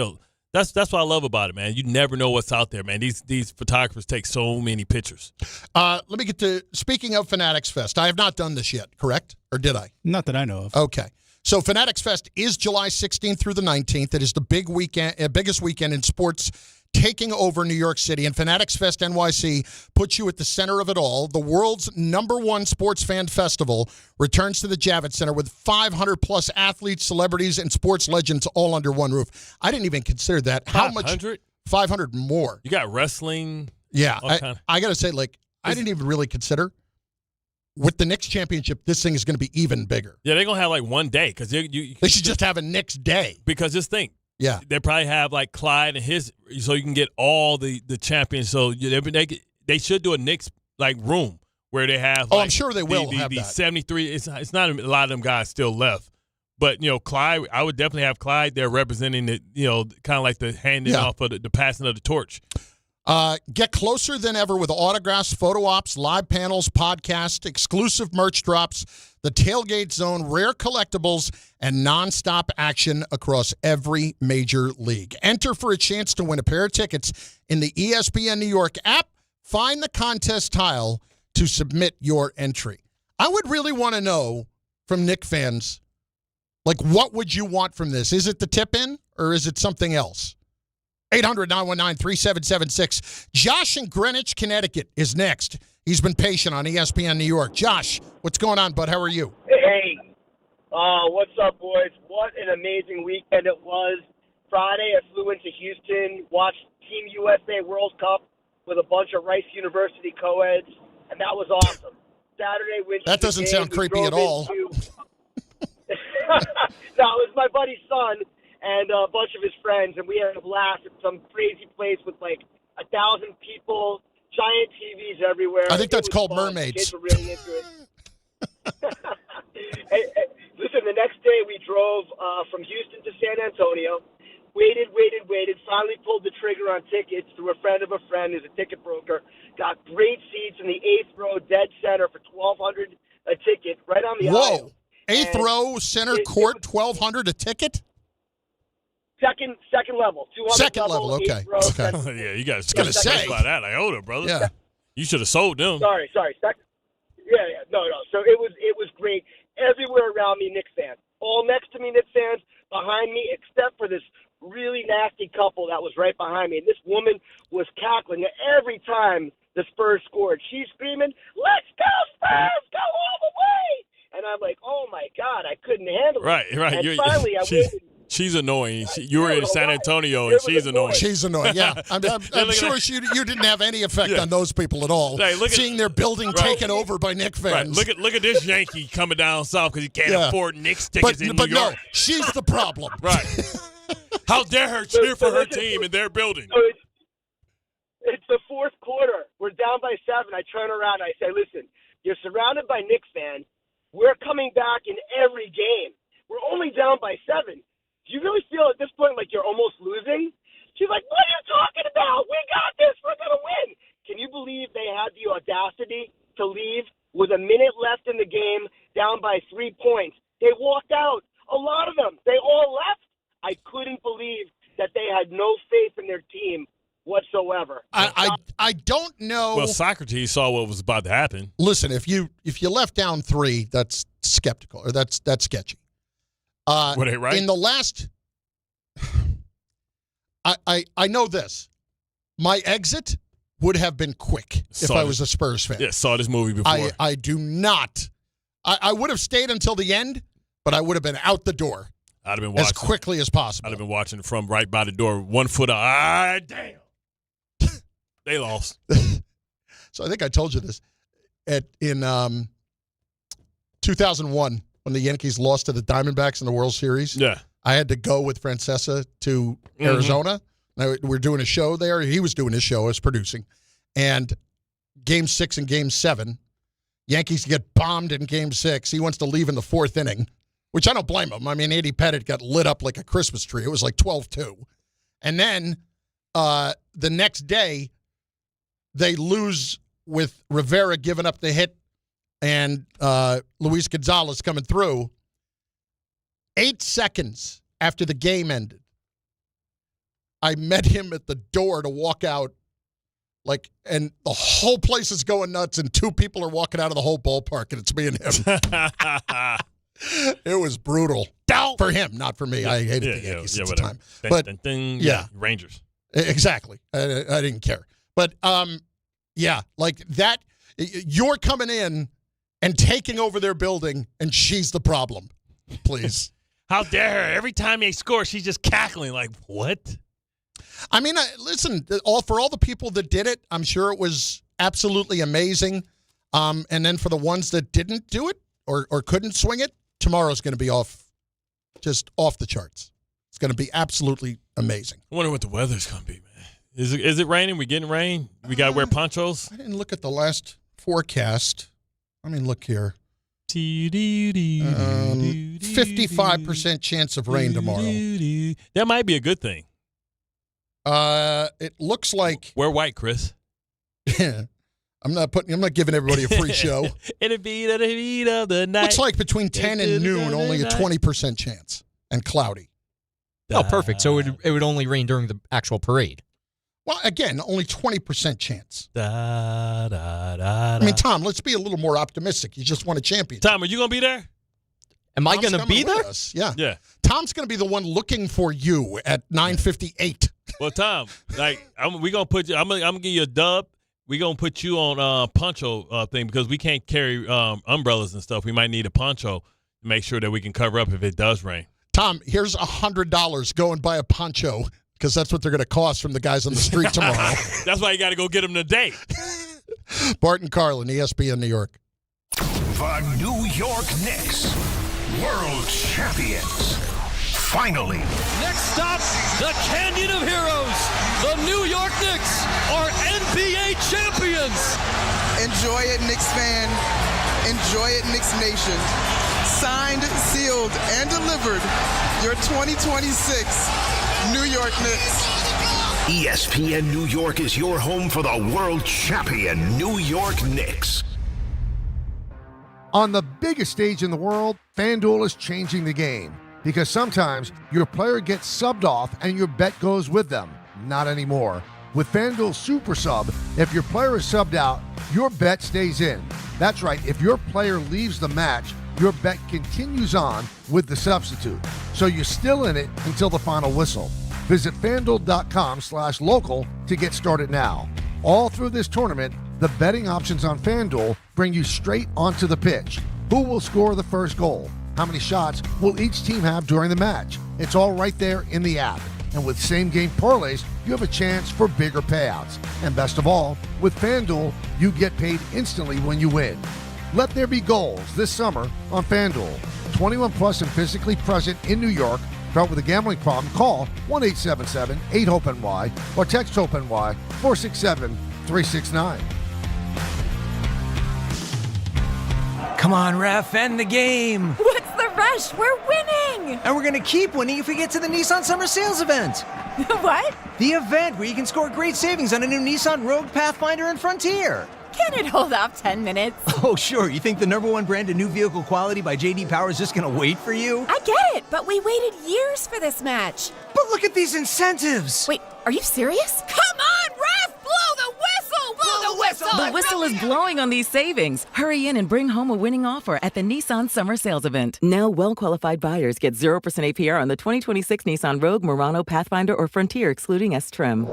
that's what I love about it, man. You never know what's out there, man. These photographers take so many pictures. Let me get to speaking of Fanatics Fest. I have not done this yet, correct? Or did I? Not that I know of. Okay. So Fanatics Fest is July 16th through the 19th. It is the biggest weekend in sports taking over New York City, and Fanatics Fest NYC puts you at the center of it all. The world's #1 sports fan festival returns to the Javits Center with 500-plus athletes, celebrities, and sports legends all under one roof. I didn't even consider that. How much? 500 more. You got wrestling. Yeah. I got to say, I didn't even really consider. With the Knicks championship, this thing is going to be even bigger. Yeah, they're going to have one day. Because they should just have a Knicks day. Because just think. Yeah, they probably have Clyde and his, so you can get all the champions. So they should do a Knicks room where they have. I'm sure they will have the that. 73. It's not a lot of them guys still left, but Clyde. I would definitely have Clyde there representing the kind of like the handing off of the passing of the torch. Get closer than ever with autographs, photo ops, live panels, podcasts, exclusive merch drops, the tailgate zone, rare collectibles, and nonstop action across every major league. Enter for a chance to win a pair of tickets in the ESPN New York app. Find the contest tile to submit your entry. I would really want to know from Knicks fans, what would you want from this? Is it the tip-in or is it something else? 800-919-3776. Josh in Greenwich, Connecticut is next. He's been patient on ESPN New York. Josh, what's going on, bud? How are you? Hey. What's up, boys? What an amazing weekend it was. Friday, I flew into Houston, watched Team USA World Cup with a bunch of Rice University co-eds, and that was awesome. Saturday, that doesn't sound creepy at all. No, it was my buddy's son and a bunch of his friends, and we had a blast at some crazy place with 1,000 people, giant TVs everywhere. I think that's called fun. Mermaids. Kids were really into it. Listen, the next day we drove from Houston to San Antonio, waited, finally pulled the trigger on tickets through a friend of a friend who's a ticket broker, got great seats in the 8th row, dead center for $1,200 a ticket, right on the aisle. 8th row, center court, $1,200 a ticket? Second level, 200 Second level, okay. Yeah, you guys got to say about that. I owed it, brother. Yeah, you should have sold them. Sorry. No. So it was great. Everywhere around me, Knicks fans. All next to me, Knicks fans. Behind me, except for this really nasty couple that was right behind me. And this woman was cackling every time the Spurs scored. She's screaming, "Let's go Spurs! Go all the way!" And I'm like, oh, my God, I couldn't handle it. Right. And finally, I waited. She's annoying. You were in San Antonio, and she's annoying. She's annoying, yeah. I'm sure you didn't have any effect on those people at all. Hey, Seeing their building taken over by Knicks fans. Right. Look at this Yankee coming down south because he can't afford Knicks tickets in New York. But no, she's the problem. Right. How dare her cheer for her team in their building? So it's the fourth quarter. We're down by 7. I turn around. I say, listen, you're surrounded by Knicks fans. We're coming back in every game. We're only down by 7. Do you really feel at this point like you're almost losing? She's like, what are you talking about? We got this. We're going to win. Can you believe they had the audacity to leave with a minute left in the game, down by 3 points? They walked out. A lot of them. They all left. I couldn't believe that they had no faith in their team whatsoever. I don't know. Well, Socrates saw what was about to happen. Listen, if you left down 3, that's skeptical, or that's sketchy. Were they right? In the last, I know this. My exit would have been quick if I was a Spurs fan. Yeah, saw this movie before. I do not. I would have stayed until the end, but I would have been out the door. I'd have been watching as quickly as possible. I'd have been watching from right by the door, 1 foot out. Damn. They lost. So I think I told you this. In 2001, when the Yankees lost to the Diamondbacks in the World Series, yeah, I had to go with Francesa to Arizona. We're doing a show there. He was doing his show. I was producing. And Game 6 and Game 7, Yankees get bombed in Game 6. He wants to leave in the 4th inning, which I don't blame him. I mean, Andy Pettitte got lit up like a Christmas tree. It was like 12-2. And then the next day, they lose with Rivera giving up the hit and Luis Gonzalez coming through. 8 seconds after the game ended, I met him at the door to walk out, and the whole place is going nuts, and 2 people are walking out of the whole ballpark, and it's me and him. It was brutal. For him, not for me. I hated the Yankees at the time. But, Rangers. Exactly. I didn't care. But, like that, you're coming in and taking over their building, and she's the problem. Please. How dare her? Every time they score, she's just cackling like, what? I mean, listen, for all the people that did it, I'm sure it was absolutely amazing. And then for the ones that didn't do it or couldn't swing it, tomorrow's going to be off the charts. It's going to be absolutely amazing. I wonder what the weather's going to be, man. Is it raining? We getting rain? We got to wear ponchos? I didn't look at the last forecast. Let me look here. 55% chance of rain tomorrow. That might be a good thing. It looks like we're white, Chris. I'm not giving everybody a free show. It'll be the heat of the night. Looks like between 10 and noon, only a 20% chance, and cloudy. Oh, perfect. So it would only rain during the actual parade. Well, again, only 20% chance. I mean, Tom, let's be a little more optimistic. You just won a championship. Tom, are you going to be there? Am I going to be there? Yeah. Tom's going to be the one looking for you at 9:58. Well, Tom, we're going to put you. I'm going to give you a dub. We're going to put you on poncho thing because we can't carry umbrellas and stuff. We might need a poncho to make sure that we can cover up if it does rain. Tom, here's $100. Go and buy a poncho because that's what they're going to cost from the guys on the street tomorrow. That's why you got to go get them today. Bart Carlin, ESPN New York. The New York Knicks, world champions. Finally. Next stop, the Canyon of Heroes. The New York Knicks are NBA champions. Enjoy it, Knicks fan. Enjoy it, Knicks Nation. Signed, sealed, and delivered, your 2026 New York Knicks. ESPN New York is your home for the world champion New York Knicks. On the biggest stage in the world, FanDuel is changing the game. Because sometimes your player gets subbed off and your bet goes with them. Not anymore. With FanDuel Super Sub, if your player is subbed out, your bet stays in. That's right. If your player leaves the match, your bet continues on with the substitute. So you're still in it until the final whistle. Visit FanDuel.com/local to get started now. All through this tournament, the betting options on FanDuel bring you straight onto the pitch. Who will score the first goal? How many shots will each team have during the match? It's all right there in the app. And with same-game parlays, you have a chance for bigger payouts. And best of all, with FanDuel, you get paid instantly when you win. Let there be goals this summer on FanDuel. 21 plus and physically present in New York. Start with a gambling problem? Call 1-877-8-HOPE-NY or text HOPE-NY 467-369. Come on, ref, end the game. What's the rush? We're winning. And we're going to keep winning if we get to the Nissan Summer Sales event. What? The event where you can score great savings on a new Nissan Rogue, Pathfinder, and Frontier. Can it hold off 10 minutes? Oh, sure. You think the #1 brand of new vehicle quality by J.D. Power is just going to wait for you? I get it, but we waited years for this match. But look at these incentives. Wait, are you serious? Come on, ref! Blow the whistle! Blow the whistle! The whistle is blowing on these savings. Hurry in and bring home a winning offer at the Nissan Summer Sales Event. Now, well-qualified buyers get 0% APR on the 2026 Nissan Rogue, Murano, Pathfinder, or Frontier, excluding S-Trim.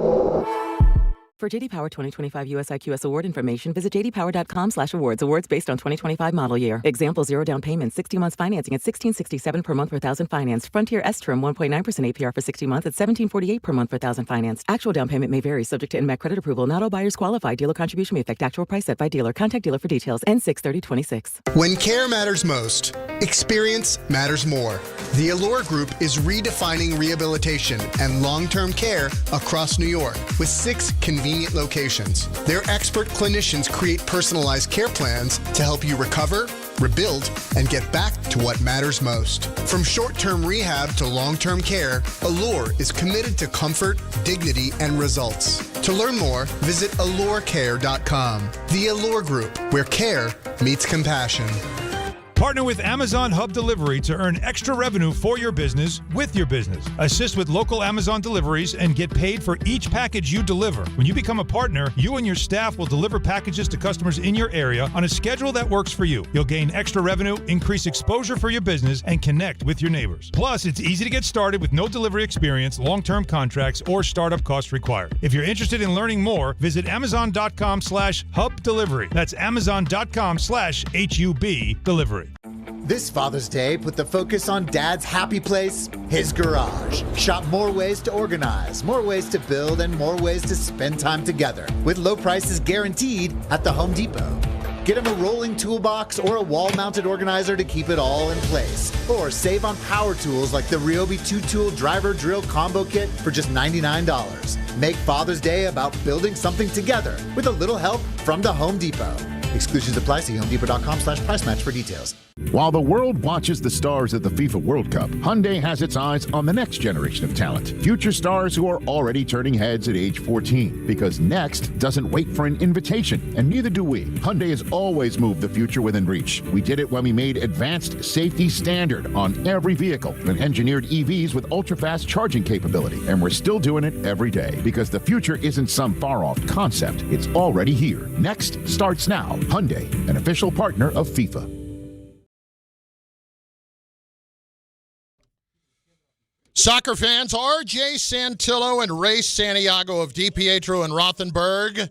For JD Power 2025 US IQS award information, visit jdpower.com/awards. Awards based on 2025 model year. Example, 0 down payment, 60 months financing at $1,667 per month per thousand financed. Frontier S-Trim 1.9% APR for 60 months at $1,748 per month per thousand financed. Actual down payment may vary, subject to NMAC credit approval. Not all buyers qualify. Dealer contribution may affect actual price set by dealer. Contact dealer for details. N6/3026. When care matters most, experience matters more. The Allure Group is redefining rehabilitation and long-term care across New York with 6 convenient locations. Their expert clinicians create personalized care plans to help you recover, rebuild, and get back to what matters most. From short-term rehab to long-term care, Allure is committed to comfort, dignity, and results. To learn more, visit allurecare.com. The Allure Group, where care meets compassion. Partner with Amazon Hub Delivery to earn extra revenue for your business with your business. Assist with local Amazon deliveries and get paid for each package you deliver. When you become a partner, you and your staff will deliver packages to customers in your area on a schedule that works for you. You'll gain extra revenue, increase exposure for your business, and connect with your neighbors. Plus, it's easy to get started with no delivery experience, long-term contracts, or startup costs required. If you're interested in learning more, visit amazon.com/hub delivery. That's amazon.com/HUB delivery. This Father's Day, put the focus on Dad's happy place, his garage. Shop more ways to organize, more ways to build, and more ways to spend time together. With low prices guaranteed at the Home Depot. Get him a rolling toolbox or a wall-mounted organizer to keep it all in place. Or save on power tools like the Ryobi 2-tool driver drill combo kit for just $99. Make Father's Day about building something together with a little help from the Home Depot. Exclusions apply. See homedepot.com/price match for details. While the world watches the stars at the FIFA World Cup, Hyundai has its eyes on the next generation of talent. Future stars who are already turning heads at age 14. Because next doesn't wait for an invitation, and neither do we. Hyundai has always moved the future within reach. We did it when we made advanced safety standard on every vehicle and engineered EVs with ultra-fast charging capability. And we're still doing it every day. Because the future isn't some far-off concept. It's already here. Next starts now. Hyundai, an official partner of FIFA. Soccer fans, R.J. Santillo and Ray Santiago of DiPietro and Rothenberg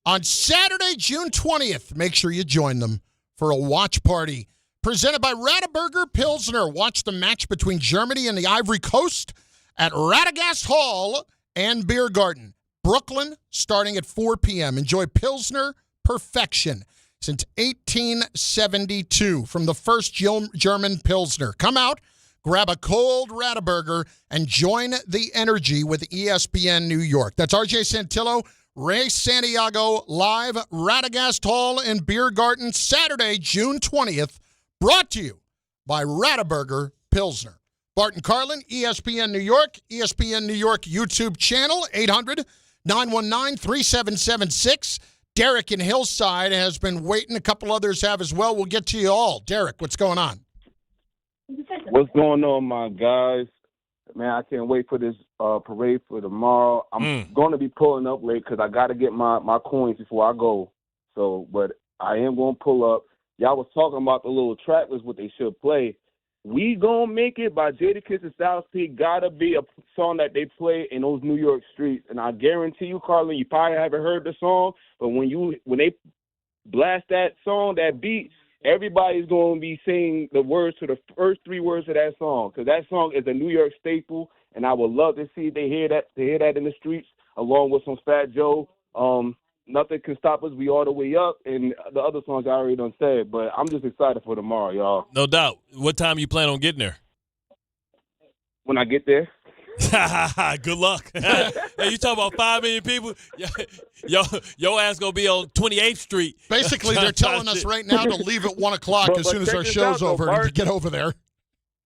on Saturday, June 20th. Make sure you join them for a watch party presented by Rothenberger Pilsner. Watch the match between Germany and the Ivory Coast at Radagast Hall and Beer Garden, Brooklyn, starting at 4 p.m. Enjoy Pilsner perfection since 1872 from the first German Pilsner. Come out, grab a cold Rothenberger, and join the energy with ESPN New York. That's R.J. Santillo, Ray Santiago, live Radagast Hall and Beer Garden, Saturday, June 20th, brought to you by Rothenberger Pilsner. Bart Carlin, ESPN New York YouTube channel, 800-919-3776. Derek in Hillside has been waiting. A couple others have as well. We'll get to you all. Derek, what's going on? What's going on, my guys? Man, I can't wait for this parade for tomorrow. I'm going to be pulling up late because I got to get my coins before I go. So, but I am going to pull up. Y'all was talking about the little track list, what they should play. We Gonna Make It by Jadakiss and Styles P got to be a song that they play in those New York streets. And I guarantee you, Carlin, you probably haven't heard the song, but when they blast that song, that beat, everybody's going to be saying the words to the first 3 words of that song, because that song is a New York staple, and I would love to see they hear that in the streets, along with some Fat Joe. Nothing can stop us. We all the way up, and the other songs I already done said. But I'm just excited for tomorrow, y'all. No doubt. What time you plan on getting there? When I get there. Good luck. Hey, you talking about 5 million people? Your ass gonna be on 28th Street. Basically, they're telling us right now to leave at 1 o'clock as soon as our show's over and get over there.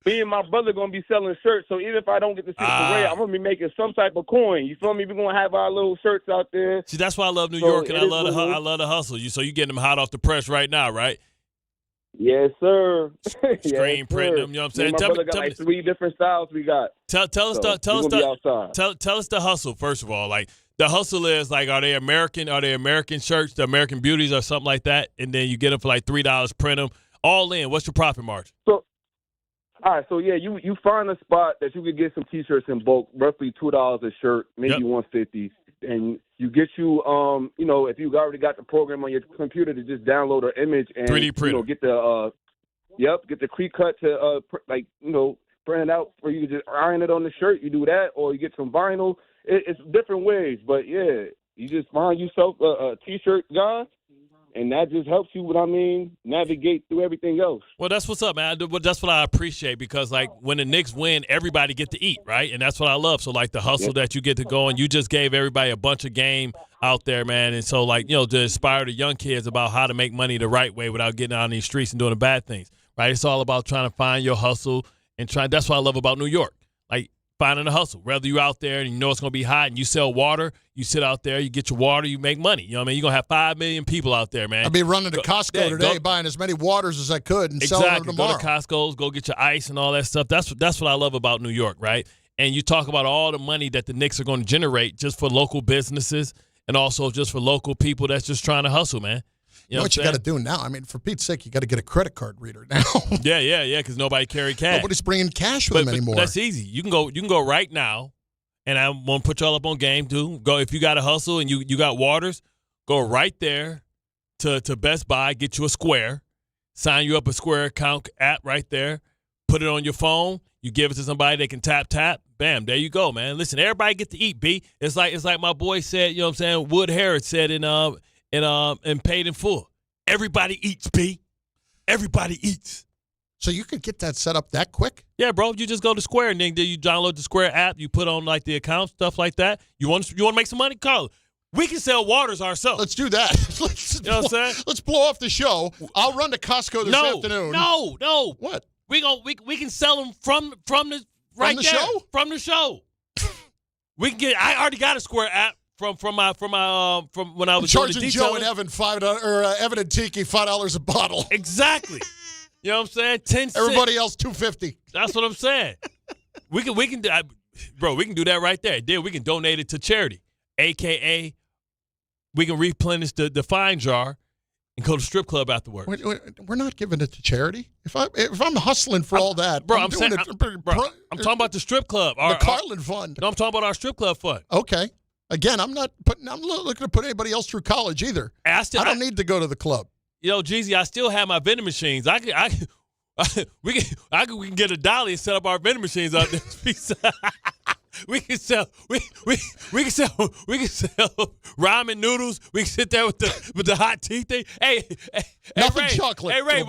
Me and my brother gonna be selling shirts, so even if I don't get to see the parade, I'm gonna be making some type of coin. You feel me? We're gonna have our little shirts out there. See, that's why I love New York, and I love the hustle. So you getting them hot off the press right now, right? Yes, sir. Screen printing them. You know what I'm saying? My brother got like 3 different styles we got. Tell us the hustle first of all. Like the hustle is like, are they American shirts, the American Beauties or something like that? And then you get them for like $3, print them all in. What's your profit margin? All right, so yeah, you find a spot that you could get some T-shirts in bulk, roughly $2 a shirt, maybe $150, and you get if you already got the program on your computer to just download an image and 3D print. Get the get the pre-cut to print it out, or you can just iron it on the shirt. You do that, or you get some vinyl. It's different ways, but yeah, you just find yourself a T-shirt guy. And that just helps you, navigate through everything else. Well, that's what's up, man. That's what I appreciate because, like, when the Knicks win, everybody get to eat, right? And that's what I love. So, like, the hustle that you get to go, and you just gave everybody a bunch of game out there, man. And so, like, to inspire the young kids about how to make money the right way without getting out on these streets and doing the bad things, right? It's all about trying to find your hustle and that's what I love about New York. Like, finding a hustle. Whether you're out there and you know it's going to be hot and you sell water, you sit out there, you get your water, you make money. You know what I mean? You're going to have 5 million people out there, man. I'll be running to Costco today, buying as many waters as I could and selling them tomorrow. Go to Costco's, go get your ice and all that stuff. That's what I love about New York, right? And you talk about all the money that the Knicks are going to generate just for local businesses and also just for local people that's just trying to hustle, man. You know what you got to do now? I mean, for Pete's sake, you got to get a credit card reader now. Yeah, because nobody carry cash. Nobody's bringing cash with them anymore. That's easy. You can go right now, and I won't put y'all up on game too. Go if you got a hustle and you got waters, go right there to Best Buy, get you a Square, sign you up a Square account app right there, put it on your phone. You give it to somebody, they can tap, bam, there you go, man. Listen, everybody get to eat, B. It's like my boy said, you know what I'm saying? Wood Harris said and Paid in Full. Everybody eats, B. Everybody eats. So you could get that set up that quick? Yeah, bro. You just go to Square and then you download the Square app. You put on like the account, stuff like that. You want to make some money? Carl, we can sell waters ourselves. Let's do that. You know what I'm saying? Let's blow off the show. I'll run to Costco this afternoon. No. What? We can sell them from the right there. Show? From the show. We can get. I already got a Square app. From when I was charging Joe and Evan Evan and Tiki $5 a bottle. Exactly. You know what I'm saying? 10 cents. Everybody else $2.50. That's what I'm saying. we can do that right there. Then we can donate it to charity, aka we can replenish the fine jar and go to strip club afterwards. We're not giving it to charity. If I'm hustling for all that, I'm talking about the strip club, the Carlin Fund. No, I'm talking about our strip club fund. Okay. Again, I'm not looking to put anybody else through college either. I don't need to go to the club. Jeezy, I still have my vending machines. We can get a dolly and set up our vending machines out there. we can sell ramen noodles. We can sit there with the hot tea thing. Hey, nothing Ray, chocolate. Hey Ray,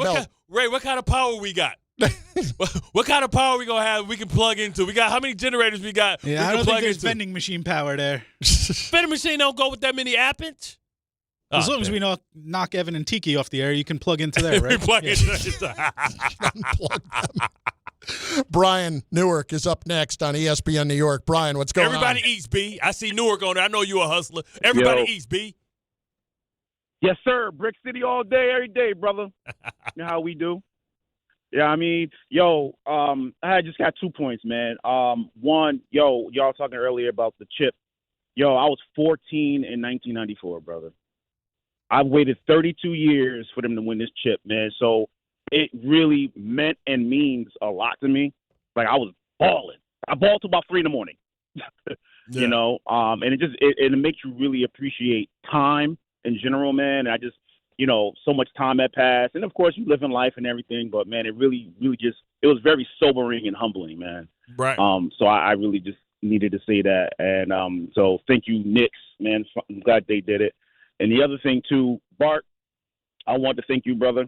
what kind of power we got? What kind of power we gonna have we can plug into? We got how many generators we got? Yeah, I don't think there's vending machine power there. Vending machine don't go with that many appins. As long as we knock Evan and Tiki off the air, you can plug into there, right? Plug into Unplug them. Brian Newark is up next on ESPN New York. Brian, what's going on? Everybody eats, B. I see Newark on there. I know you a hustler. Everybody eats, B. Yes, sir. Brick City all day, every day, brother. You know how we do. Yeah, I mean, I just got 2 points, man. One, y'all talking earlier about the chip. I was 14 in 1994, brother. I've waited 32 years for them to win this chip, man. So it really meant and means a lot to me. Like, I was balling. I balled till about 3 in the morning. You know, and it makes you really appreciate time in general, man. And I just, so much time had passed. And, of course, you live in life and everything. But, man, it really, really just – it was very sobering and humbling, man. Right. So I really just needed to say that. And so thank you, Knicks, man. I'm glad they did it. And the other thing, too, Bart, I want to thank you, brother.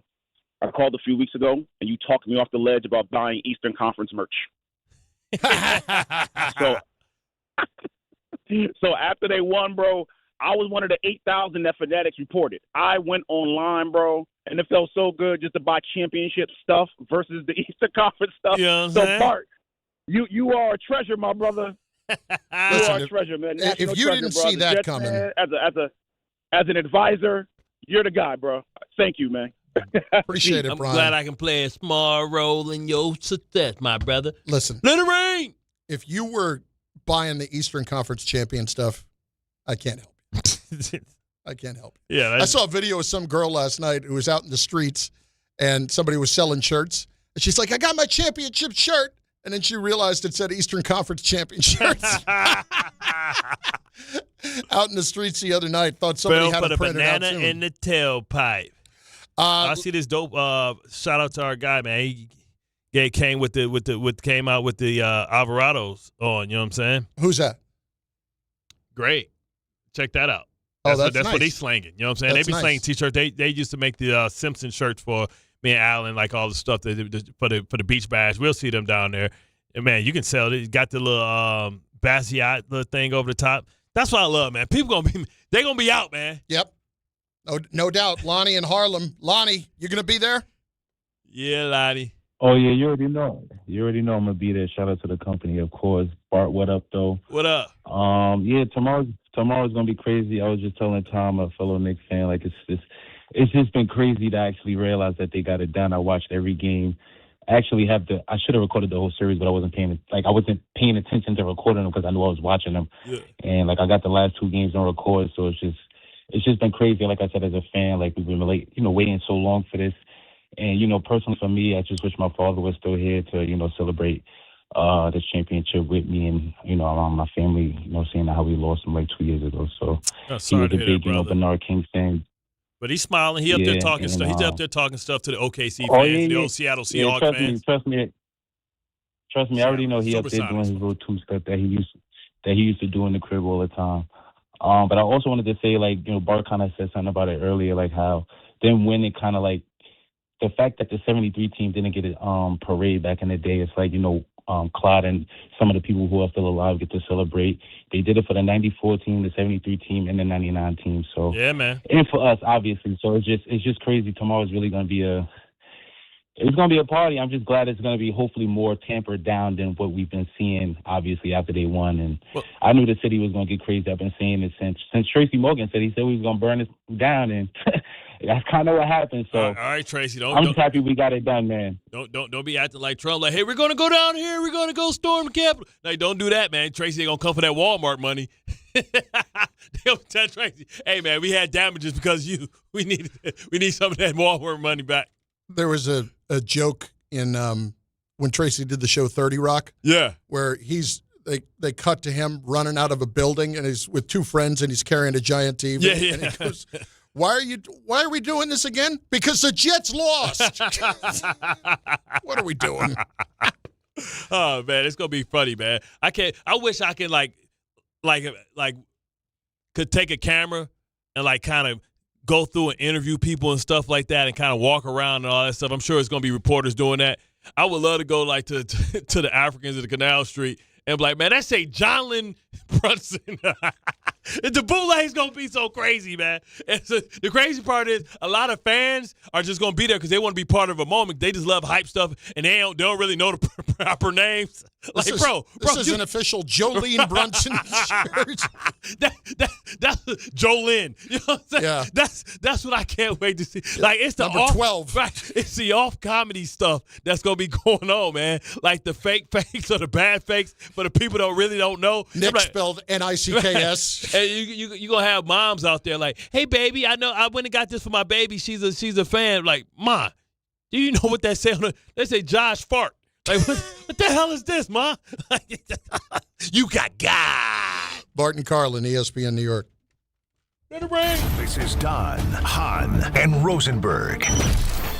I called a few weeks ago, and you talked me off the ledge about buying Eastern Conference merch. So after they won, bro, I was one of the 8,000 that Fanatics reported. I went online, bro, and it felt so good just to buy championship stuff versus the Eastern Conference stuff. You know what I'm so, saying? Bart, you are a treasure, my brother. You are a treasure, man. If you didn't see that coming. Man, as an advisor, you're the guy, bro. Thank you, man. Appreciate it, I'm Brian. glad I can play a small role in your success, my brother. Listen. Let it rain. If you were buying the Eastern Conference champion stuff, I can't help you. I can't help you. Yeah, I saw a video of some girl last night who was out in the streets, and somebody was selling shirts. And she's like, I got my championship shirt. And then she realized it said Eastern Conference champion shirts. Out in the streets the other night, thought somebody had to print it out soon. Banana in the tailpipe. I see this dope. Shout out to our guy, man. He came with the Alvarados on. You know what I'm saying? Who's that? Great. Check that out. That's That's nice. what he's slanging. You know what I'm saying? That's They be slanging nice. T-shirts. They used to make the Simpson shirts for me and Alan, like all the stuff for the beach bash. We'll see them down there. And man, you can sell it. You got the little Bassiot little thing over the top. That's what I love, man. People gonna be out, man. Yep. No doubt. Lonnie in Harlem. Lonnie, you going to be there? Yeah, Lottie. Oh, yeah, you already know. You already know I'm going to be there. Shout out to the company, of course. Bart, what up, though? What up? Yeah, tomorrow's going to be crazy. I was just telling Tom, a fellow Knicks fan, like it's just been crazy to actually realize that they got it done. I watched every game. I should have recorded the whole series, but I wasn't paying attention to recording them because I knew I was watching them. Yeah. And, I got the last two games on record, so it's just been crazy. Like I said, as a fan, we've been waiting so long for this. And, personally for me, I just wish my father was still here to, celebrate this championship with me and, around my family, seeing how we lost him 2 years ago. So he was a big, Bernard King fan. But he's smiling. He up there talking stuff. He's up there talking stuff to the OKC fans, the old Seattle Seahawks fans. Trust me. I already know he up there doing his little two-step that he used to do in the crib all the time. But I also wanted to say, Bart kind of said something about it earlier, how them winning kind of the fact that the 73 team didn't get a parade back in the day. It's Claude and some of the people who are still alive get to celebrate. They did it for the 94 team, the 73 team, and the 99 team. So yeah, man. And for us, obviously. So it's just crazy. Tomorrow's really going to be a party. I'm just glad it's going to be hopefully more tampered down than what we've been seeing, obviously, after they won. And I knew the city was going to get crazy. I've been saying it since Tracy Morgan said he was going to burn it down, and that's kind of what happened. So all right, Tracy. I'm just happy we got it done, man. Don't be acting like Trump. Hey, we're going to go down here. We're going to go storm the Capitol. Don't do that, man. Tracy ain't going to come for that Walmart money. They'll tell Tracy, hey, man, we had damages because you. We need some of that Walmart money back. There was a joke in when Tracy did the show 30 Rock. Yeah. Where they cut to him running out of a building and he's with two friends and he's carrying a giant TV. Yeah. And he goes, why are we doing this again? Because the Jets lost. What are we doing? Oh man, it's gonna be funny, man. I wish I could could take a camera and kind of go through and interview people and stuff like that and kind of walk around and all that stuff. I'm sure it's going to be reporters doing that. I would love to go to the Africans at the Canal Street and be like, man, that's a John Lynn Brunson. The bootleg's going to be so crazy, man. And so the crazy part is a lot of fans are just going to be there because they want to be part of a moment. They just love hype stuff, and they don't really know the proper names. This is an official Jolene Brunson shirt. That's Jolene. You know what I'm saying? Yeah. That's what I can't wait to see. It's the number 12. Right, it's the off comedy stuff that's gonna be going on, man. The fake fakes or the bad fakes, but the people don't know. Nick spelled Nicks. And you gonna have moms out there hey baby, I know I went and got this for my baby. She's a fan. Ma, do you know what they say? They say Josh fart. What the hell is this, Ma? You got God. Bart Carlin, ESPN New York. This is Don, Hahn, and Rosenberg.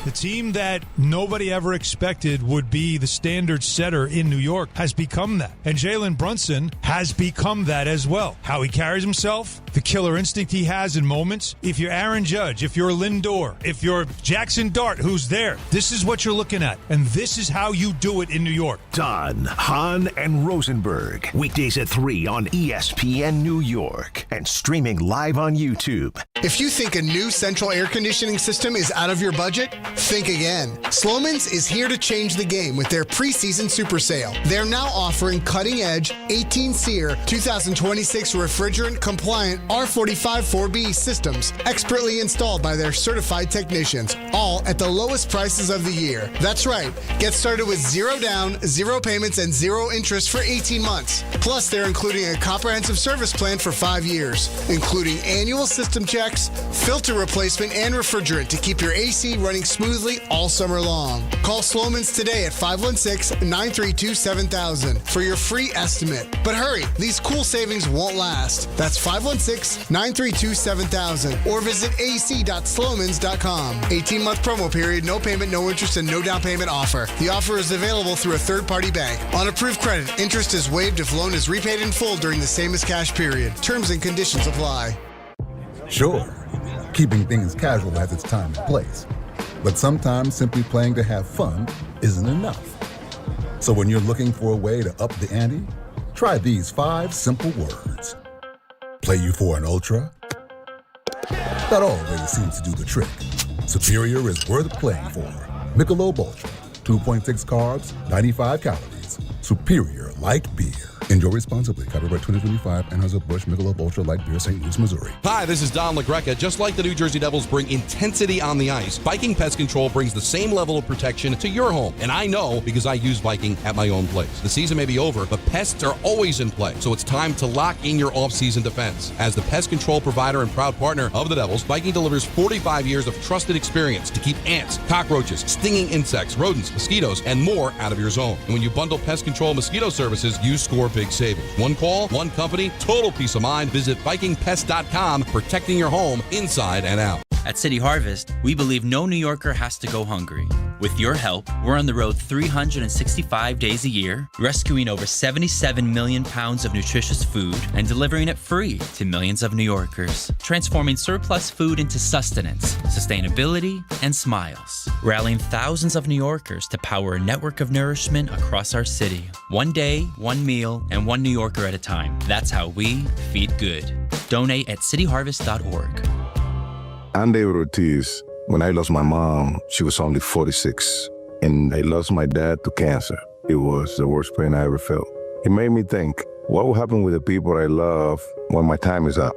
The team that nobody ever expected would be the standard setter in New York has become that. And Jalen Brunson has become that as well. How he carries himself, the killer instinct he has in moments. If you're Aaron Judge, if you're Lindor, if you're Jackson Dart, who's there, this is what you're looking at. And this is how you do it in New York. Don, Hahn, and Rosenberg. Weekdays at 3 on ESPN New York. And streaming live on YouTube. If you think a new central air conditioning system is out of your budget, think again. Slomin's is here to change the game with their preseason super sale. They're now offering cutting-edge 18-SEER 2026 refrigerant-compliant R45-4B systems expertly installed by their certified technicians, all at the lowest prices of the year. That's right. Get started with 0 down, 0 payments, and 0 interest for 18 months. Plus, they're including a comprehensive service plan for 5 years, including annual system checks, filter replacement, and refrigerant to keep your AC running smoothly all summer long. Call Slomin's today at 516-932-7000 for your free estimate. But hurry, these cool savings won't last. That's 516-932-7000 or visit ac.slomans.com. 18-month promo period, no payment, no interest, and no down payment offer. The offer is available through a third-party bank. On approved credit, interest is waived if loan is repaid in full during the same as cash period. Terms and conditions apply. Sure, keeping things casual has its time and place. But sometimes simply playing to have fun isn't enough. So when you're looking for a way to up the ante, try these 5 simple words. Play you for an ultra? That always seems to do the trick. Superior is worth playing for. Michelob Ultra, 2.6 carbs, 95 calories. Superior light beer. Enjoy responsibly. Copyright 2025, Anheuser-Busch, Michelob Ultra Light Beer, St. Louis, Missouri. Hi, this is Don LaGreca. Just like the New Jersey Devils bring intensity on the ice, Viking Pest Control brings the same level of protection to your home. And I know because I use Viking at my own place. The season may be over, but pests are always in play. So it's time to lock in your off-season defense. As the pest control provider and proud partner of the Devils, Viking delivers 45 years of trusted experience to keep ants, cockroaches, stinging insects, rodents, mosquitoes, and more out of your zone. And when you bundle pest control mosquito services, you score big savings. One call, one company, total peace of mind. Visit VikingPest.com, protecting your home inside and out. At City Harvest, we believe no New Yorker has to go hungry. With your help, we're on the road 365 days a year, rescuing over 77 million pounds of nutritious food and delivering it free to millions of New Yorkers, transforming surplus food into sustenance, sustainability, and smiles, rallying thousands of New Yorkers to power a network of nourishment across our city. One day, one meal, and one New Yorker at a time. That's how we feed good. Donate at cityharvest.org. I'm David Ortiz. When I lost my mom, she was only 46, and I lost my dad to cancer. It was the worst pain I ever felt. It made me think, what will happen with the people I love when my time is up?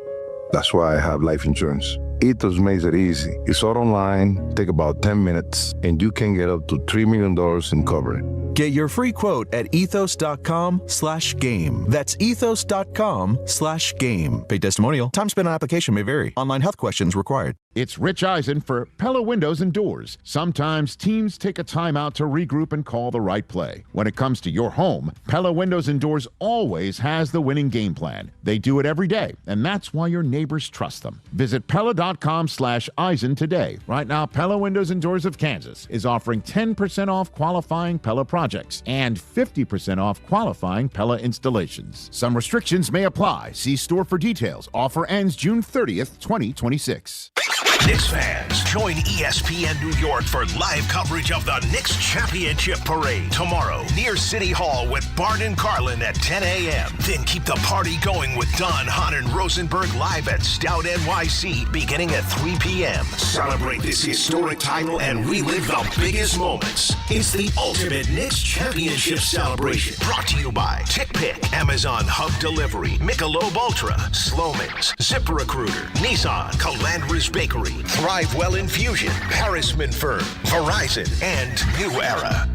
That's why I have life insurance. Ethos makes it easy. It's all online, take about 10 minutes, and you can get up to $3 million in coverage. Get your free quote at ethos.com/game. That's ethos.com/game. Paid testimonial. Time spent on application may vary. Online health questions required. It's Rich Eisen for Pella Windows and Doors. Sometimes teams take a timeout to regroup and call the right play. When it comes to your home, Pella Windows and Doors always has the winning game plan. They do it every day, and that's why your neighbors trust them. Visit Pella.com/Eisen today. Right now, Pella Windows and Doors of Kansas is offering 10% off qualifying Pella projects and 50% off qualifying Pella installations. Some restrictions may apply. See store for details. Offer ends June 30th, 2026. Knicks fans, join ESPN New York for live coverage of the Knicks Championship Parade tomorrow near City Hall with Bart Carlin at 10 a.m. Then keep the party going with Don, Hahn, and Rosenberg live at Stout NYC beginning at 3 p.m. Celebrate this historic title and relive the biggest moments. It's the ultimate Knicks Championship celebration. Brought to you by TickPick, Amazon Hub Delivery, Michelob Ultra, Slomin's, ZipRecruiter, Nissan, Calandra's Bakery, Thrive Well Infusion, Harrisman Firm, Verizon, and New Era.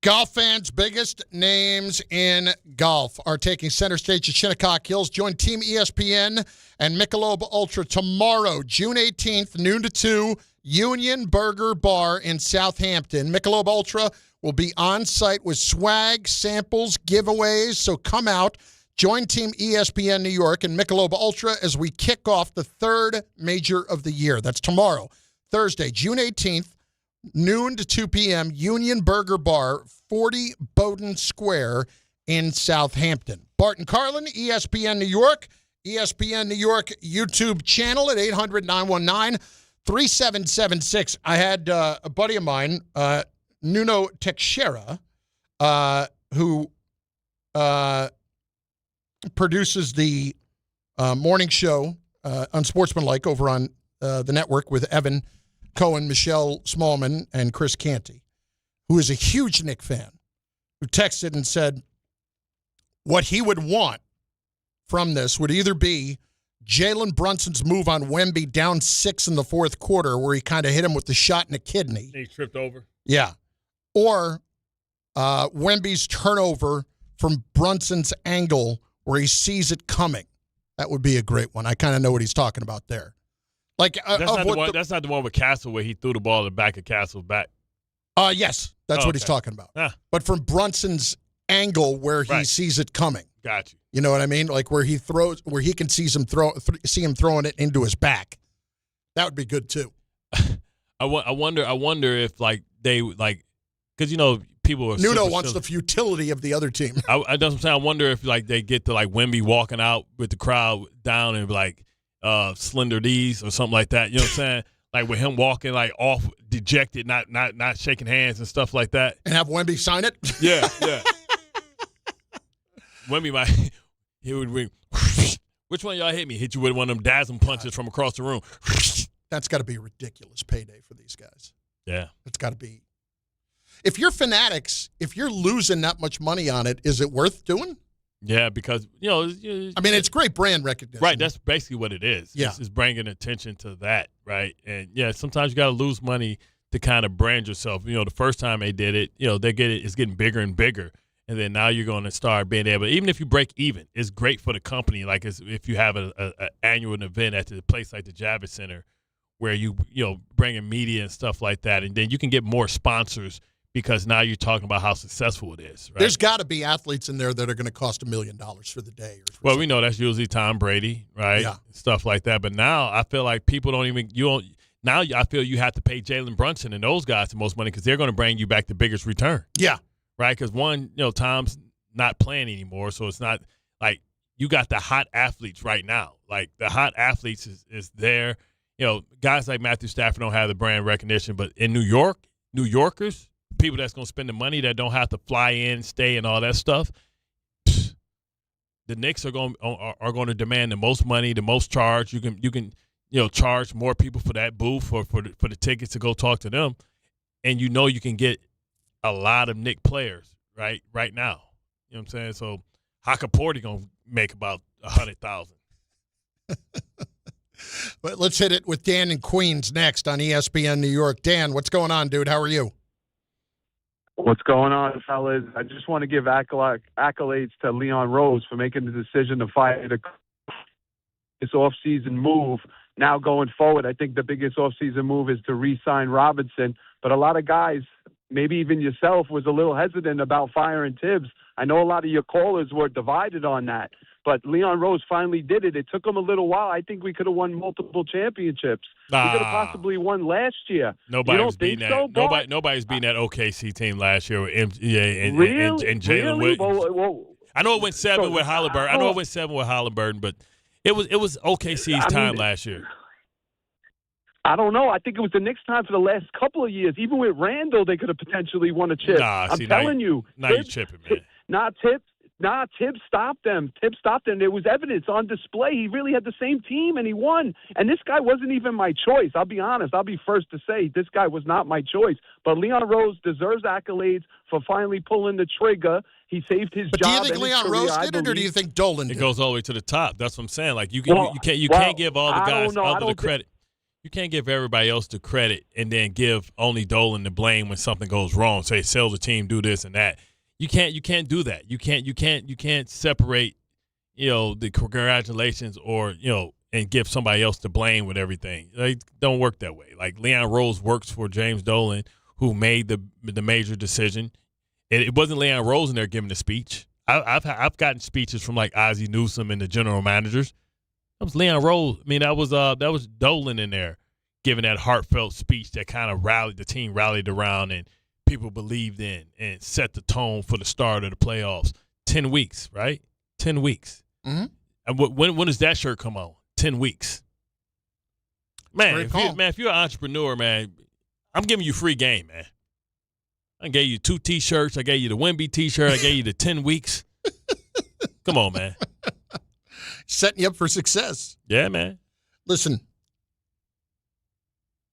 Golf fans' biggest names in golf are taking center stage at Shinnecock Hills. Join Team ESPN and Michelob Ultra tomorrow, June 18th, noon to 2, Union Burger Bar in Southampton. Michelob Ultra will be on site with swag, samples, giveaways. So come out, join Team ESPN New York and Michelob Ultra as we kick off the third major of the year. That's tomorrow, Thursday, June 18th, noon to 2 p.m., Union Burger Bar, 40 Bowdoin Square in Southampton. Bart Carlin, ESPN New York, ESPN New York YouTube channel at 800-919-3776. I had a buddy of mine, Nuno Teixeira, who produces the morning show, Unsportsmanlike, over on the network with Evan Cohen, Michelle Smallman, and Chris Canty, who is a huge Knick fan, who texted and said what he would want from this would either be Jalen Brunson's move on Wemby down 6 in the fourth quarter where he kind of hit him with the shot in the kidney. He tripped over. Yeah. Or Wemby's turnover from Brunson's angle where he sees it coming. That would be a great one. I kind of know what he's talking about there. Like that's not the one with Castle where he threw the ball in the back of Castle's back. Yes, that's what he's talking about. Ah. But from Brunson's angle where he sees it coming. Got you. You know what I mean? Like where he throws, where he can see him throwing it into his back. That would be good too. I wonder if like they like, because people are. Nuno wants the futility of the other team. That's what I'm saying. I wonder if like they get to like Wemby walking out with the crowd down and like slender D's or something like that. You know what I'm saying? Like with him walking like off dejected, not shaking hands and stuff like that. And have Wemby sign it? Yeah. Wemby he would ring. Which one of y'all hit me? Hit you with one of them dazzling punches from across the room. That's got to be a ridiculous payday for these guys. Yeah. It's got to be. If you're Fanatics, if you're losing that much money on it, is it worth doing? Yeah, because, it's great brand recognition. Right, that's basically what it is. Yeah. It's bringing attention to that, right? And, sometimes you got to lose money to kind of brand yourself. The first time they did it, it's getting bigger and bigger. And then now you're going to start being able, even if you break even, it's great for the company. Like if you have an annual event at the place like the Javits Center where you bring in media and stuff like that, and then you can get more sponsors because now you're talking about how successful it is. Right? There's got to be athletes in there that are going to cost $1 million for the day. Well, we know that's usually Tom Brady, right? Yeah. Stuff like that. But now I feel like people now I feel you have to pay Jalen Brunson and those guys the most money because they're going to bring you back the biggest return. Yeah. Right, because one, Tom's not playing anymore, so it's not like you got the hot athletes right now. Like the hot athletes is there. Guys like Matthew Stafford don't have the brand recognition, but in New York, New Yorkers, people that's going to spend the money that don't have to fly in, stay, and all that stuff. The Knicks are going to demand the most money, the most charge. You can charge more people for that booth for the tickets to go talk to them, and you can get a lot of Knick players right now. You know what I'm saying? So Hakaporti gonna make about $100,000. But let's hit it with Dan in Queens next on ESPN New York. Dan, what's going on, dude? How are you? What's going on, fellas? I just want to give accolades to Leon Rose for making the decision to fire this offseason move. Now going forward, I think the biggest offseason move is to re-sign Robinson. But a lot of guys, maybe even yourself, was a little hesitant about firing Tibbs. I know a lot of your callers were divided on that, but Leon Rose finally did it. It took him a little while. I think we could have won multiple championships. We could have possibly won last year. Nobody's beating that. Nobody's beating that OKC team last year with MJ and Jalen Williams. Well, I know it went 7 with Halliburton. But it was OKC's time last year. I don't know. I think it was the Knicks' time for the last couple of years. Even with Randall, they could have potentially won a chip. I'm telling you. Now you're chipping, man. Tibbs stopped them. There was evidence on display. He really had the same team, and he won. And this guy wasn't even my choice. I'll be honest. I'll be first to say this guy was not my choice. But Leon Rose deserves accolades for finally pulling the trigger. He saved his job. Do you think Leon Rose did it, or do you think Dolan did it? It goes all the way to the top. That's what I'm saying. Like you can't give all the guys the credit. You can't give everybody else the credit and then give only Dolan the blame when something goes wrong. Say, sell the team, do this and that. You can't do that. You can't separate, the congratulations or, and give somebody else the blame with everything. They don't work that way. Like Leon Rose works for James Dolan, who made the major decision. It wasn't Leon Rose in there giving the speech. I've gotten speeches from like Ozzie Newsome and the general managers. That was Leon Rose. I mean, that was Dolan in there giving that heartfelt speech that kind of the team rallied around and people believed in and set the tone for the start of the playoffs. 10 weeks, right? 10 weeks. Mm-hmm. And when does that shirt come on? 10 weeks. Man, if you're an entrepreneur, man, I'm giving you free game, man. I gave you 2 T-shirts. I gave you the Wemby T-shirt. I gave you the 10 weeks. Come on, man. Setting you up for success. Yeah, man. Listen,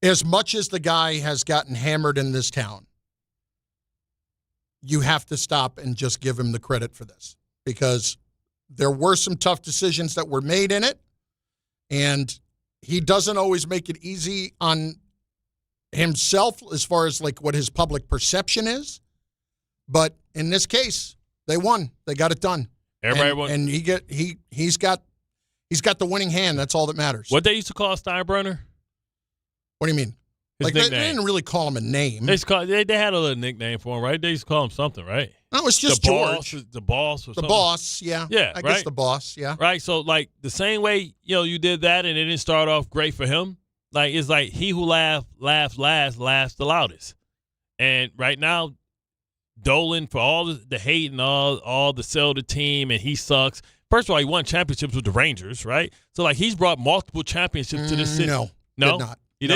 as much as the guy has gotten hammered in this town, you have to stop and just give him the credit for this, because there were some tough decisions that were made in it, and he doesn't always make it easy on himself as far as like what his public perception is. But in this case, they won. They got it done. Everybody won. And he's got the winning hand. That's all that matters. What they used to call Steinbrenner? What do you mean? His like nickname. they didn't really call him a name. They had a little nickname for him, right? They used to call him something, right? No, it's just the George. The boss or something. The boss, yeah. Yeah, I guess the boss, yeah. Right, so like the same way, you did that and it didn't start off great for him. Like it's like he who laughs last laughs the loudest. And right now, Dolan, for all the hate and all the sell the team and he sucks. First of all, he won championships with the Rangers, right? So like he's brought multiple championships to the city. No, did not. He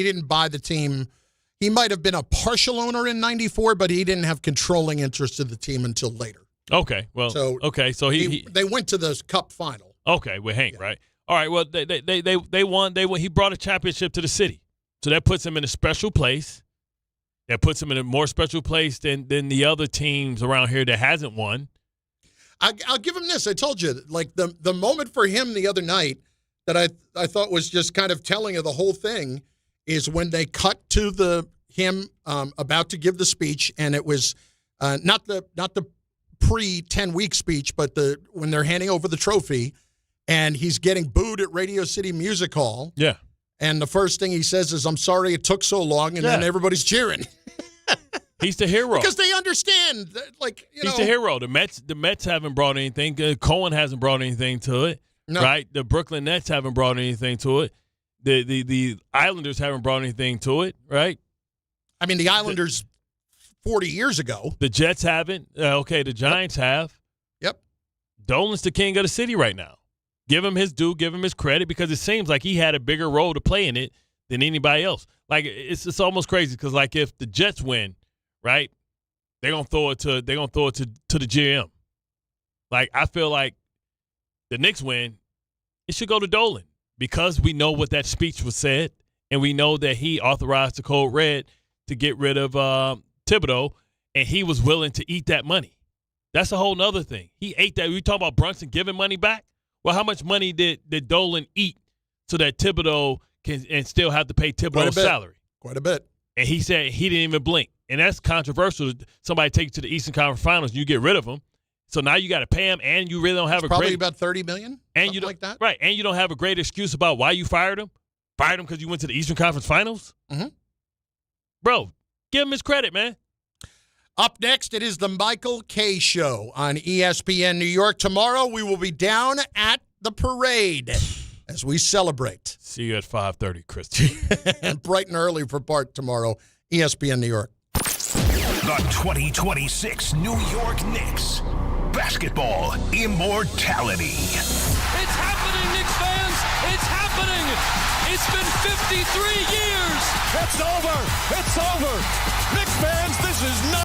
didn't buy the team. He might have been a partial owner in '94, but he didn't have controlling interest in the team until later. Okay, well, so they went to the Cup final. Okay, with Hank, right? All right, well, they won. He brought a championship to the city, so that puts him in a special place. That puts him in a more special place than the other teams around here that hasn't won. I'll give him this. I told you, like the moment for him the other night that I thought was just kind of telling of the whole thing is when they cut to him about to give the speech, and it was not the pre-10-week speech, but when they're handing over the trophy, and he's getting booed at Radio City Music Hall. Yeah. And the first thing he says is, "I'm sorry it took so long," and then everybody's cheering. He's the hero because they understand. He's the hero. The Mets haven't brought anything. Cohen hasn't brought anything to it. No. Right? The Brooklyn Nets haven't brought anything to it. The Islanders haven't brought anything to it. Right? I mean, the Islanders 40 years ago. The Jets haven't. Okay, the Giants have. Yep. Dolan's the king of the city right now. Give him his due. Give him his credit, because it seems like he had a bigger role to play in it than anybody else. Like it's almost crazy because like if the Jets win, right, they're gonna throw it to the GM. Like I feel like the Knicks win, it should go to Dolan because we know what that speech was said, and we know that he authorized the Code Red to get rid of Thibodeau, and he was willing to eat that money. That's a whole nother thing. He ate that. We talk about Brunson giving money back. Well, how much money did Dolan eat so that Thibodeau can and still have to pay Thibodeau's salary? Quite a bit. And he said he didn't even blink. And that's controversial. Somebody take you to the Eastern Conference Finals, you get rid of him. So now you got to pay him, and you really don't have probably about $30 million, and you don't like that, right? And you don't have a great excuse about why you fired him. Fired him because you went to the Eastern Conference Finals. Mm-hmm. Bro, give him his credit, man. Up next, it is the Michael Kay Show on ESPN New York. Tomorrow, we will be down at the parade as we celebrate. See you at 5:30, Christy. And bright and early for Bart tomorrow, ESPN New York. The 2026 New York Knicks. Basketball immortality. It's happening, Knicks fans. It's happening. It's been 53 years. It's over. It's over. Knicks fans, this is not